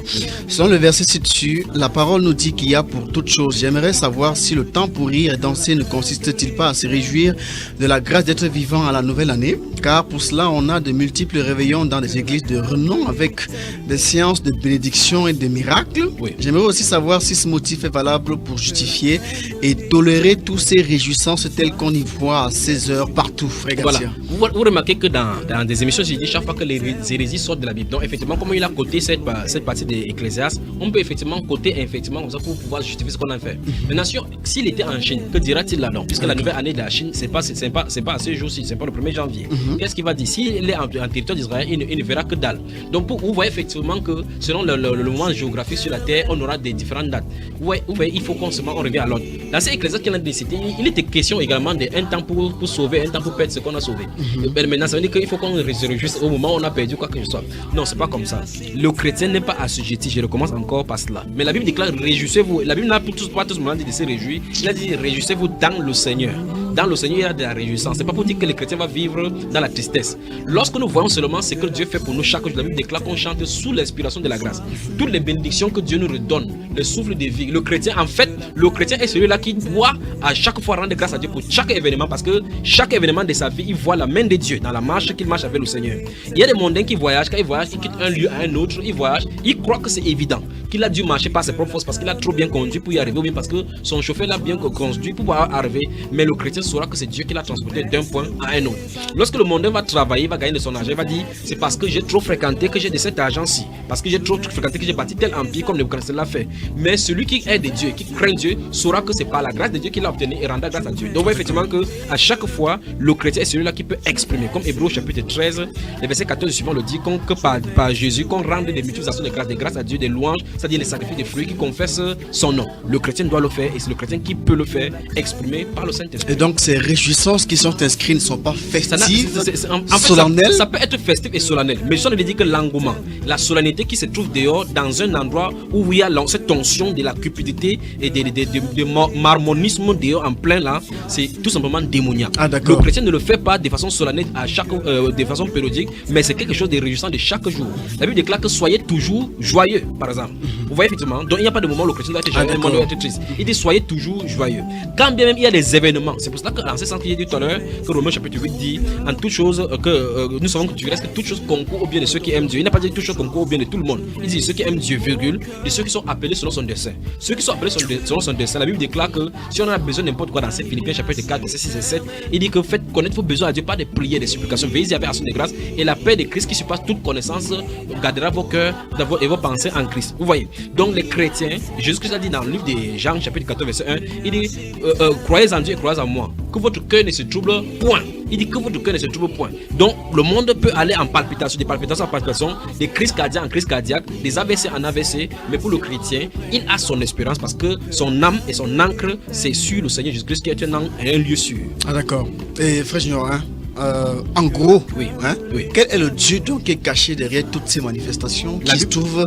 Selon le verset ci-dessus, la parole nous dit qu'il y a pour toutes choses. J'aimerais savoir si le temps pour rire et danser ne consiste-t-il pas à se réjouir de la grâce d'être vivant à la nouvelle année, car pour cela on a de multiples réveillons dans des églises de renom avec des séances de bénédiction et de miracles. Oui. J'aimerais aussi savoir si ce motif est valable pour justifier et tolérer tous ces réjouissances telles qu'on y voit à 16 heures partout, frère Garcia. Voilà. Vous remarquez que dans des émissions, j'ai dit chaque fois que les hérésies sortent de la Bible. Donc effectivement, comme il a coté cette partie de l'Ecclésiaste, on peut effectivement coter effectivement comme ça pour pouvoir justifier ce qu'on a fait. Maintenant, s'il était en Chine, que dira-t-il là-dedans? Puisque la nouvelle année de la Chine, c'est pas à ce jour-ci, c'est pas le 1er janvier. Qu'est-ce qu'il va dire? S'il est en territoire d'Israël, il ne verra que dalle. Donc vous voyez effectivement que selon le moment géographique sur la terre, on aura des différentes dates. Vous voyez, il faut qu'on revient à l'autre. Dans ces Ecclésiastes qu'il a décidé, il était question également d'un temps pour sauver, un temps pour perdre ce qu'on a sauvé. Maintenant, ça veut dire qu'il faut qu'on se réjouisse au moment où on a perdu quoi que ce soit. Non, c'est pas comme ça. Le chrétien n'est pas assujetti. Je recommence encore par cela. Mais la Bible déclare réjouissez-vous. La Bible n'a pas tout le monde dit de se réjouir. Il a dit réjouissez-vous dans le Seigneur. Dans le Seigneur, il y a de la réjouissance. C'est pas pour dire que le chrétien va vivre dans la tristesse. Lorsque nous voyons seulement ce que Dieu fait pour nous chaque jour, la Bible déclare qu'on chante sous l'inspiration de la grâce. Toutes les bénédictions que Dieu nous redonne, le souffle de vie. Le chrétien, en fait, le chrétien est celui-là qui doit à chaque fois rendre grâce à Dieu pour chaque événement, parce que chaque événement de sa vie, il voit la main de Dieu dans la marche qu'il marche avec le Seigneur. Il y a des mondains qui voyagent, quand ils voyagent, ils quittent un lieu à un autre, ils voyagent, ils croient que c'est évident, qu'il a dû marcher par ses propres forces parce qu'il a trop bien conduit pour y arriver, ou bien parce que son chauffeur l'a bien conduit pour pouvoir arriver. Mais le chrétien saura que c'est Dieu qui l'a transporté d'un point à un autre. Lorsque le mondain va travailler, il va gagner de son argent, il va dire c'est parce que j'ai trop fréquenté que j'ai de cet argent-ci, parce que j'ai trop fréquenté que j'ai bâti tel empire comme Nebuchadnezzar l'a fait. Mais celui qui est de Dieu, qui craint Dieu, saura que c'est par la grâce de Dieu qu'il a obtenu et rendra grâce à Dieu. Donc, on voit effectivement que à chaque fois, le chrétien est celui-là qui peut exprimer, comme Hébreux chapitre 13, le verset 14 suivant le dit, que par Jésus, qu'on rende des multiplications de grâce à Dieu, des louanges, c'est-à-dire les sacrifices des fruits qui confessent son nom. Le chrétien doit le faire et c'est le chrétien qui peut le faire, exprimer par le Saint-Esprit. Et donc, ces réjouissances qui sont inscrites ne sont pas festives, solennelles. Ça peut être festif et solennel, mais je ne dis que l'engouement, la solennité qui se trouve dehors dans un endroit où il y a cette tension de la cupidité et de marmonisme dehors en plein là, c'est tout simplement démoniaque. Ah, le chrétien ne le fait pas de façon solennelle de façon périodique, mais c'est quelque chose de réjouissant de chaque jour. La Bible déclare que soyez toujours joyeux, par exemple. Vous voyez effectivement, donc il n'y a pas de moment où le chrétien doit être joyeux, doit être triste. Il dit soyez toujours joyeux. Quand bien même il y a des événements, c'est pour cela que dans ce sens qu'il dit tout à l'heure, que Romains chapitre 8 dit en toute chose que nous savons que du reste que toute chose concourt au bien de ceux qui aiment Dieu. Il n'a pas dit toute chose concourt au bien de tout le monde. Il dit ceux qui aiment Dieu, virgule, et ceux qui sont appelés selon son dessein. Ceux qui sont appelés selon son dessein, la Bible déclare que si on a besoin de n'importe quoi dans Philippiens chapitre 4, verset 6 et 7, il dit que faites connaître vos besoins à Dieu par des prières, des supplications. Veillez avec action de grâce et la paix de Christ qui surpasse toute connaissance gardera vos cœurs et vos pensées en Christ. Vous voyez. Donc les chrétiens, Jésus-Christ a dit dans le livre de Jean chapitre 14 verset 1, il dit croyez en Dieu et croyez en moi. clairement que votre cœur ne se trouble point. Il dit que votre cœur ne se trouble point. Donc le monde peut aller en palpitation, des palpitations en palpitations, des crises cardiaques en crises cardiaques, des AVC en AVC. Mais pour le chrétien, il a son espérance parce que son âme et son ancre, c'est sur le Seigneur Jésus-Christ qui est un lieu sûr. Ah d'accord. Et frère Junior, en gros, oui. Quel est le Dieu donc qui est caché derrière toutes ces manifestations qui se trouvent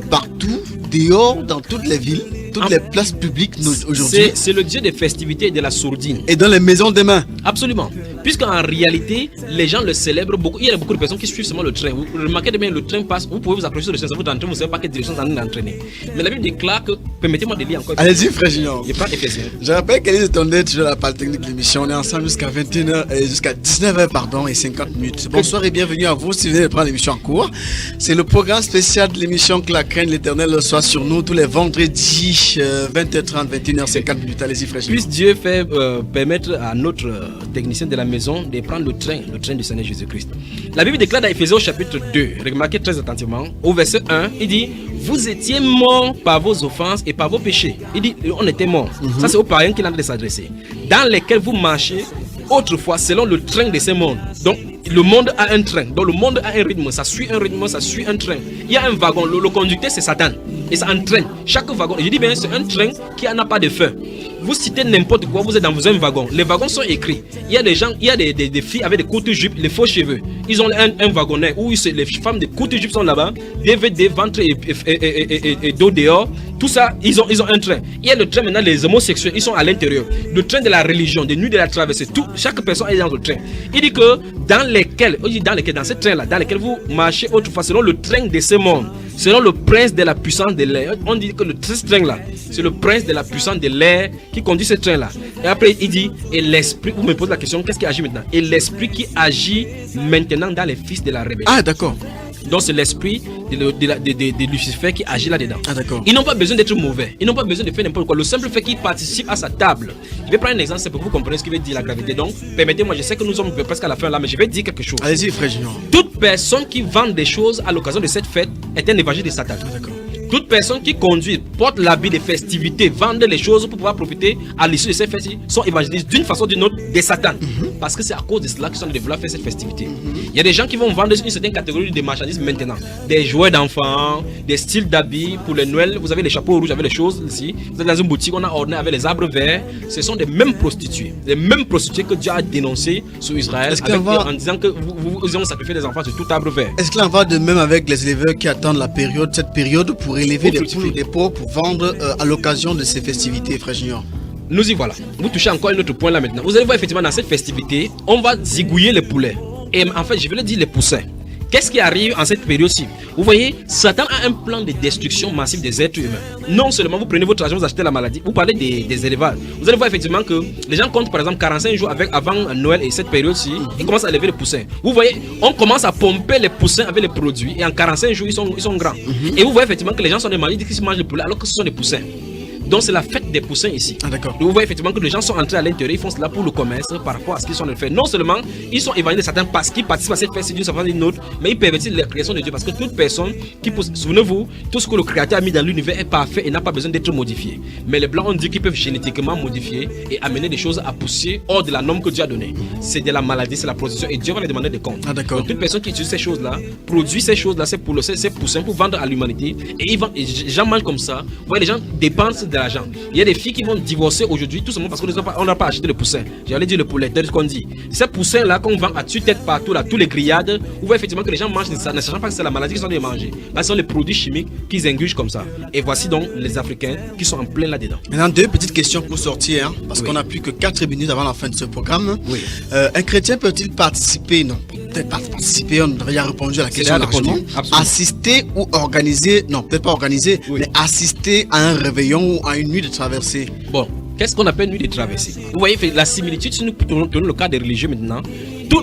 partout, dehors, dans toutes les villes, toutes les places publiques aujourd'hui? C'est le Dieu des festivités et de la sourdine. Et dans les maisons des mains. Absolument. Puisqu'en réalité, les gens le célèbrent beaucoup. Il y a beaucoup de personnes qui suivent seulement le train. Vous remarquez bien, le train passe, vous pouvez vous accrocher sur le train, vous êtes en train, vous ne savez pas quelle direction vous êtes en train d'entraîner. Mais la Bible déclare que, permettez-moi de lire encore. Allez-y, frère Junior. Je prends Éphésiens. Je rappelle qu'Élise Tondé, toujours à la Polytechnique de l'émission. On est ensemble jusqu'à 21h, jusqu'à 19h, pardon, et 50 minutes. Bonsoir et bienvenue à vous si vous venez de prendre l'émission en cours. C'est le programme spécial de l'émission Que la crainte de l'Éternel soit sur nous tous les vendredis, 20h30, 21h50 minutes. Allez-y, frère Junior. Puisse Dieu faire permettre à notre technicien de la maison de prendre le train du Seigneur Jésus-Christ. La Bible déclare dans Éphésiens au chapitre 2, remarquez très attentivement, au verset 1, il dit: vous étiez morts par vos offenses et par vos péchés. Il dit, on était morts. Ça, c'est aux païens qu'il a de s'adresser. Dans lesquels vous marchez autrefois selon le train de ces mondes. Donc, le monde a un train. Donc, le monde a un rythme. Ça suit un rythme, ça suit un train. Il y a un wagon. Le conducteur, c'est Satan. Et ça entraîne. Chaque wagon, je dis bien, c'est un train qui n'a pas de feu. Vous citez n'importe quoi, vous êtes dans un wagon. Les wagons sont écrits. Il y a des gens, il y a des filles avec des courtes jupes, les faux cheveux. Ils ont un wagonnet où les femmes de courtes jupes sont là-bas. DVD, ventre et dos dehors. Tout ça, ils ont un train. Il y a le train maintenant, les homosexuels, ils sont à l'intérieur. Le train de la religion, des nuits de la traversée. Chaque personne est dans le train. Il dit que dans ce train-là, dans lesquels vous marchez autrefois, selon le train de ce monde, selon le prince de la puissance de l'air. On dit que ce train-là, c'est le prince de la puissance de l'air qui conduit ce train-là. Et après, il dit, et l'esprit, vous me posez la question, qu'est-ce qui agit maintenant? Et l'esprit qui agit maintenant dans les fils de la rébellion. Ah, d'accord. Donc c'est l'esprit de Lucifer qui agit là-dedans. Ah, d'accord. Ils n'ont pas besoin d'être mauvais. Ils n'ont pas besoin de faire n'importe quoi. Le simple fait qu'ils participent à sa table. Je vais prendre un exemple, c'est pour que vous compreniez ce qu'il veut dire la gravité. Donc, permettez-moi, je sais que nous sommes presque à la fin là, mais je vais dire quelque chose. Allez-y, frère Junior. Toute personne qui vend des choses à l'occasion de cette fête est un évangile de Satan. Ah, d'accord. Toute personne qui conduit, porte l'habit des festivités, vend les choses pour pouvoir profiter à l'issue de ces fêtes, sont évangélistes d'une façon ou d'une autre des Satan. Parce que c'est à cause de cela qu'ils sont de vouloir faire cette festivité. Il y a des gens qui vont vendre une certaine catégorie de marchandises maintenant. Des jouets d'enfants, des styles d'habits pour le Noël. Vous avez les chapeaux rouges avec les choses ici. Vous êtes dans une boutique, on a orné avec les arbres verts. Ce sont des mêmes prostituées. Les mêmes prostituées que Dieu a dénoncées sur Israël en disant que vous ont sacrifié des enfants sur tout arbre vert. Est-ce qu'il en va de même avec les éleveurs qui attendent cette période pour élever des poules ou des porcs pour vendre à l'occasion de ces festivités, frère Junior? Nous y voilà. Vous touchez encore un autre point là maintenant. Vous allez voir effectivement dans cette festivité, on va zigouiller les poulets. Et en fait, je vais le dire les poussins. Qu'est-ce qui arrive en cette période-ci? Vous voyez, Satan a un plan de destruction massive des êtres humains. Non seulement vous prenez votre argent, vous achetez la maladie, vous parlez des élevages. Vous allez voir effectivement que les gens comptent par exemple 45 jours avant Noël et cette période-ci, ils commencent à élever les poussins. Vous voyez, on commence à pomper les poussins avec les produits et en 45 jours, ils sont grands. Et vous voyez effectivement que les gens sont des malades qui mangent les poulets alors que ce sont des poussins. Donc c'est la fête des poussins ici. Ah, d'accord. Vous voyez effectivement que les gens sont entrés à l'intérieur, ils font cela pour le commerce par rapport à ce qu'ils sont en train de faire. Non seulement ils sont évangélisés de Satan parce qu'ils participent à cette fête d'une façon ou d'une autre, mais ils pervertissent la création de Dieu parce que toute personne qui pousse, souvenez-vous, tout ce que le Créateur a mis dans l'univers est parfait et n'a pas besoin d'être modifié. Mais les blancs ont dit qu'ils peuvent génétiquement modifier et amener des choses à pousser hors de la norme que Dieu a donnée. C'est de la maladie, c'est la prostitution et Dieu va les demander des comptes. Ah, d'accord. Donc toute personne qui utilise ces choses-là, produit ces choses-là, ces poussins pour vendre à l'humanité et les gens mangent comme ça. Vous voyez, les gens dépensent de l'argent. Il y a des filles qui vont divorcer aujourd'hui tout simplement parce qu'on n'a pas acheté le poussin. J'allais dire le poulet, c'est ce qu'on dit. Ces poussins là qu'on vend à tue-tête partout là, tous les grillades, vous voyez effectivement que les gens mangent ça, ne sachant pas que c'est la maladie qu'ils sont en train de manger. Là, ce sont les produits chimiques qu'ils ingurgent comme ça. Et voici donc les Africains qui sont en plein là-dedans. Maintenant, deux petites questions pour sortir, hein, parce qu'on n'a plus que 4 minutes avant la fin de ce programme. Oui. Un chrétien peut-il participer? Non, peut-être pas participer, on devrait y avoir répondu à la question largement. Assister ou organiser, non, peut-être pas organiser, mais assister à un réveillon ou à une nuit de traversée. Bon, qu'est-ce qu'on appelle nuit de traversée? Vous voyez la similitude, si nous prenons le cas des religieux maintenant,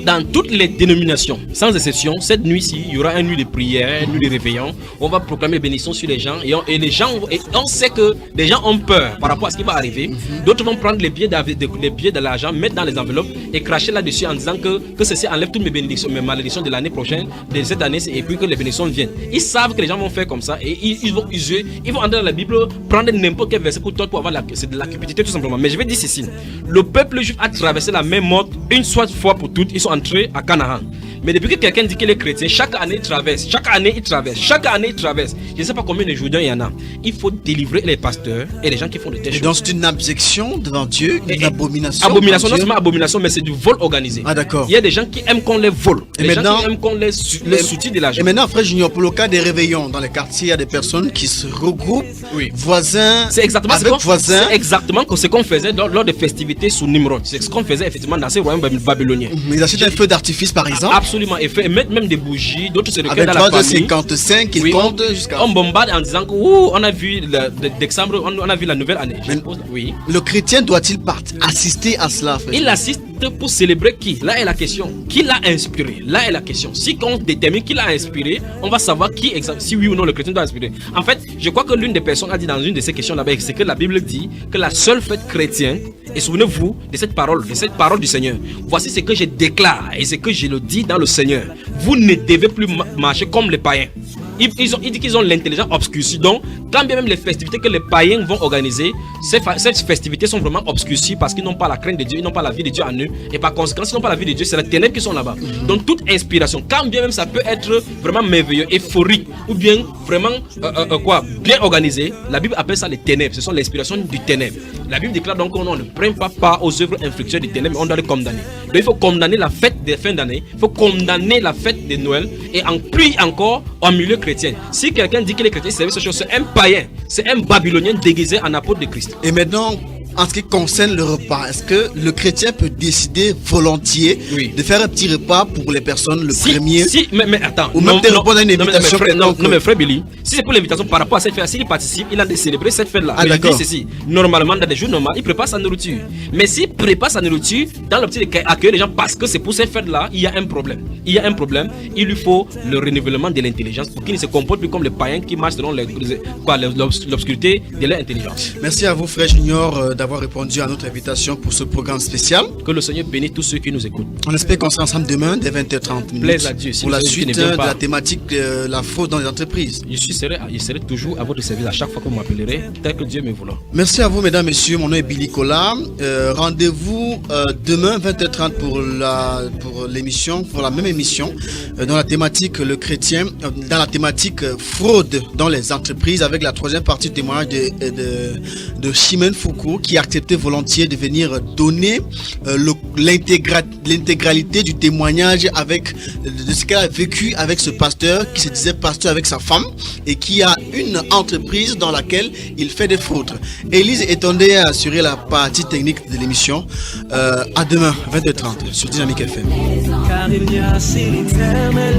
dans toutes les dénominations, sans exception, cette nuit-ci, il y aura une nuit de prière, une nuit de réveillon. On va proclamer bénédiction sur les gens et les gens, et on sait que les gens ont peur par rapport à ce qui va arriver. D'autres vont prendre les billets de l'argent, mettre dans les enveloppes et cracher là-dessus en disant que ceci enlève toutes mes bénédictions, mes malédictions de l'année prochaine, de cette année, et puis que les bénédictions viennent. Ils savent que les gens vont faire comme ça et ils vont user, ils vont entrer dans la Bible, prendre n'importe quel verset pour toi pour avoir c'est de la cupidité tout simplement. Mais je vais dire ceci, le peuple juif a traversé la même mort une fois pour toutes, ils sont entrés à Canaan. Mais depuis que quelqu'un dit qu'il est chrétien, chaque année il traverse. Je ne sais pas combien de jours il y en a. Il faut délivrer les pasteurs et les gens qui font de telles choses. Donc c'est une abjection devant Dieu, une abomination. Abomination, non seulement abomination, mais c'est du vol organisé. Ah d'accord. Il y a des gens qui aiment qu'on les vole. Et les maintenant, gens qui aiment qu'on les soutient de l'argent. Et maintenant, frère Junior, pour le cas des réveillons dans les quartiers, il y a des personnes qui se regroupent, voisins, c'est exactement avec voisins. C'est exactement ce qu'on faisait lors des festivités sous Nimrod. C'est ce qu'on faisait effectivement dans ces royaumes babyloniens. Mais ils achètent un feu d'artifice par exemple. Absolument, et mettent même des bougies, d'autres se recueillent avec dans la famille. 3h55 qui comptent jusqu'à... On bombarde en disant que on a vu décembre, on a vu la nouvelle année. Oui. Le chrétien doit-il assister à cela, frère? Il assiste pour célébrer qui? Là est la question. Qui l'a inspiré? Là est la question. Si on détermine qui l'a inspiré, on va savoir si oui ou non le chrétien doit inspirer. En fait, je crois que l'une des personnes a dit dans une de ces questions là-bas, c'est que la Bible dit que la seule fête chrétienne, et souvenez-vous de cette parole du Seigneur. Voici ce que je déclare et ce que je le dis dans le Seigneur. Vous ne devez plus marcher comme les païens. Ils disent qu'ils ont l'intelligence obscurcie. Donc, quand bien même les festivités que les païens vont organiser, ces festivités sont vraiment obscurcies parce qu'ils n'ont pas la crainte de Dieu, ils n'ont pas la vie de Dieu en eux. Et par conséquent, s'ils n'ont pas la vie de Dieu, c'est les ténèbres qui sont là-bas. Donc, toute inspiration, quand bien même ça peut être vraiment merveilleux, euphorique, ou bien vraiment bien organisé, la Bible appelle ça les ténèbres. Ce sont l'inspiration du ténèbre. La Bible déclare donc qu'on ne prend pas part aux œuvres infructueuses des ténèbres, mais on doit les condamner. Donc, il faut condamner la fête des fins d'année, il faut condamner la fête de Noël, et en plus encore en milieu chrétien. Si quelqu'un dit qu'il est chrétien, c'est un païen, c'est un babylonien déguisé en apôtre de Christ. Et maintenant, en ce qui concerne le repas, est-ce que le chrétien peut décider volontiers de faire un petit repas pour les personnes le premier? Mais attends. Ou même de répondre à une invitation? Non, mais frère Billy, si c'est pour l'invitation par rapport à cette fête, s'il participe, il a de célébrer cette fête-là. Ah, mais je dis ceci, normalement, dans des jours normaux, il prépare sa nourriture. Mais s'il prépare sa nourriture dans l'optique d'accueillir les gens parce que c'est pour cette fête-là, il y a un problème. Il lui faut le renouvellement de l'intelligence pour qu'il ne se comporte plus comme les païens qui marchent selon l'obscurité de leur intelligence. Merci à vous, frère Junior, d'avoir répondu à notre invitation pour ce programme spécial. Que le Seigneur bénisse tous ceux qui nous écoutent. On espère qu'on sera ensemble demain dès 20h30 Plaise à Dieu. pour la suite de la thématique de la fraude dans les entreprises. Je serai toujours à votre service à chaque fois que vous m'appellerez, tel que Dieu me voudra. Merci à vous, mesdames, messieurs. Mon nom est Billy Kola. Rendez-vous demain 20h30 pour l'émission, pour la même émission, dans la thématique le chrétien, dans la thématique fraude dans les entreprises, avec la troisième partie du témoignage de Chimène Foucault, qui a accepté volontiers de venir donner l'intégralité du témoignage de ce qu'elle a vécu avec ce pasteur qui se disait pasteur avec sa femme et qui a une entreprise dans laquelle il fait des fraudes. Élise Etondé a assuré la partie technique de l'émission. À demain 20h30 sur Dynamique FM. Car il y a si l'éternel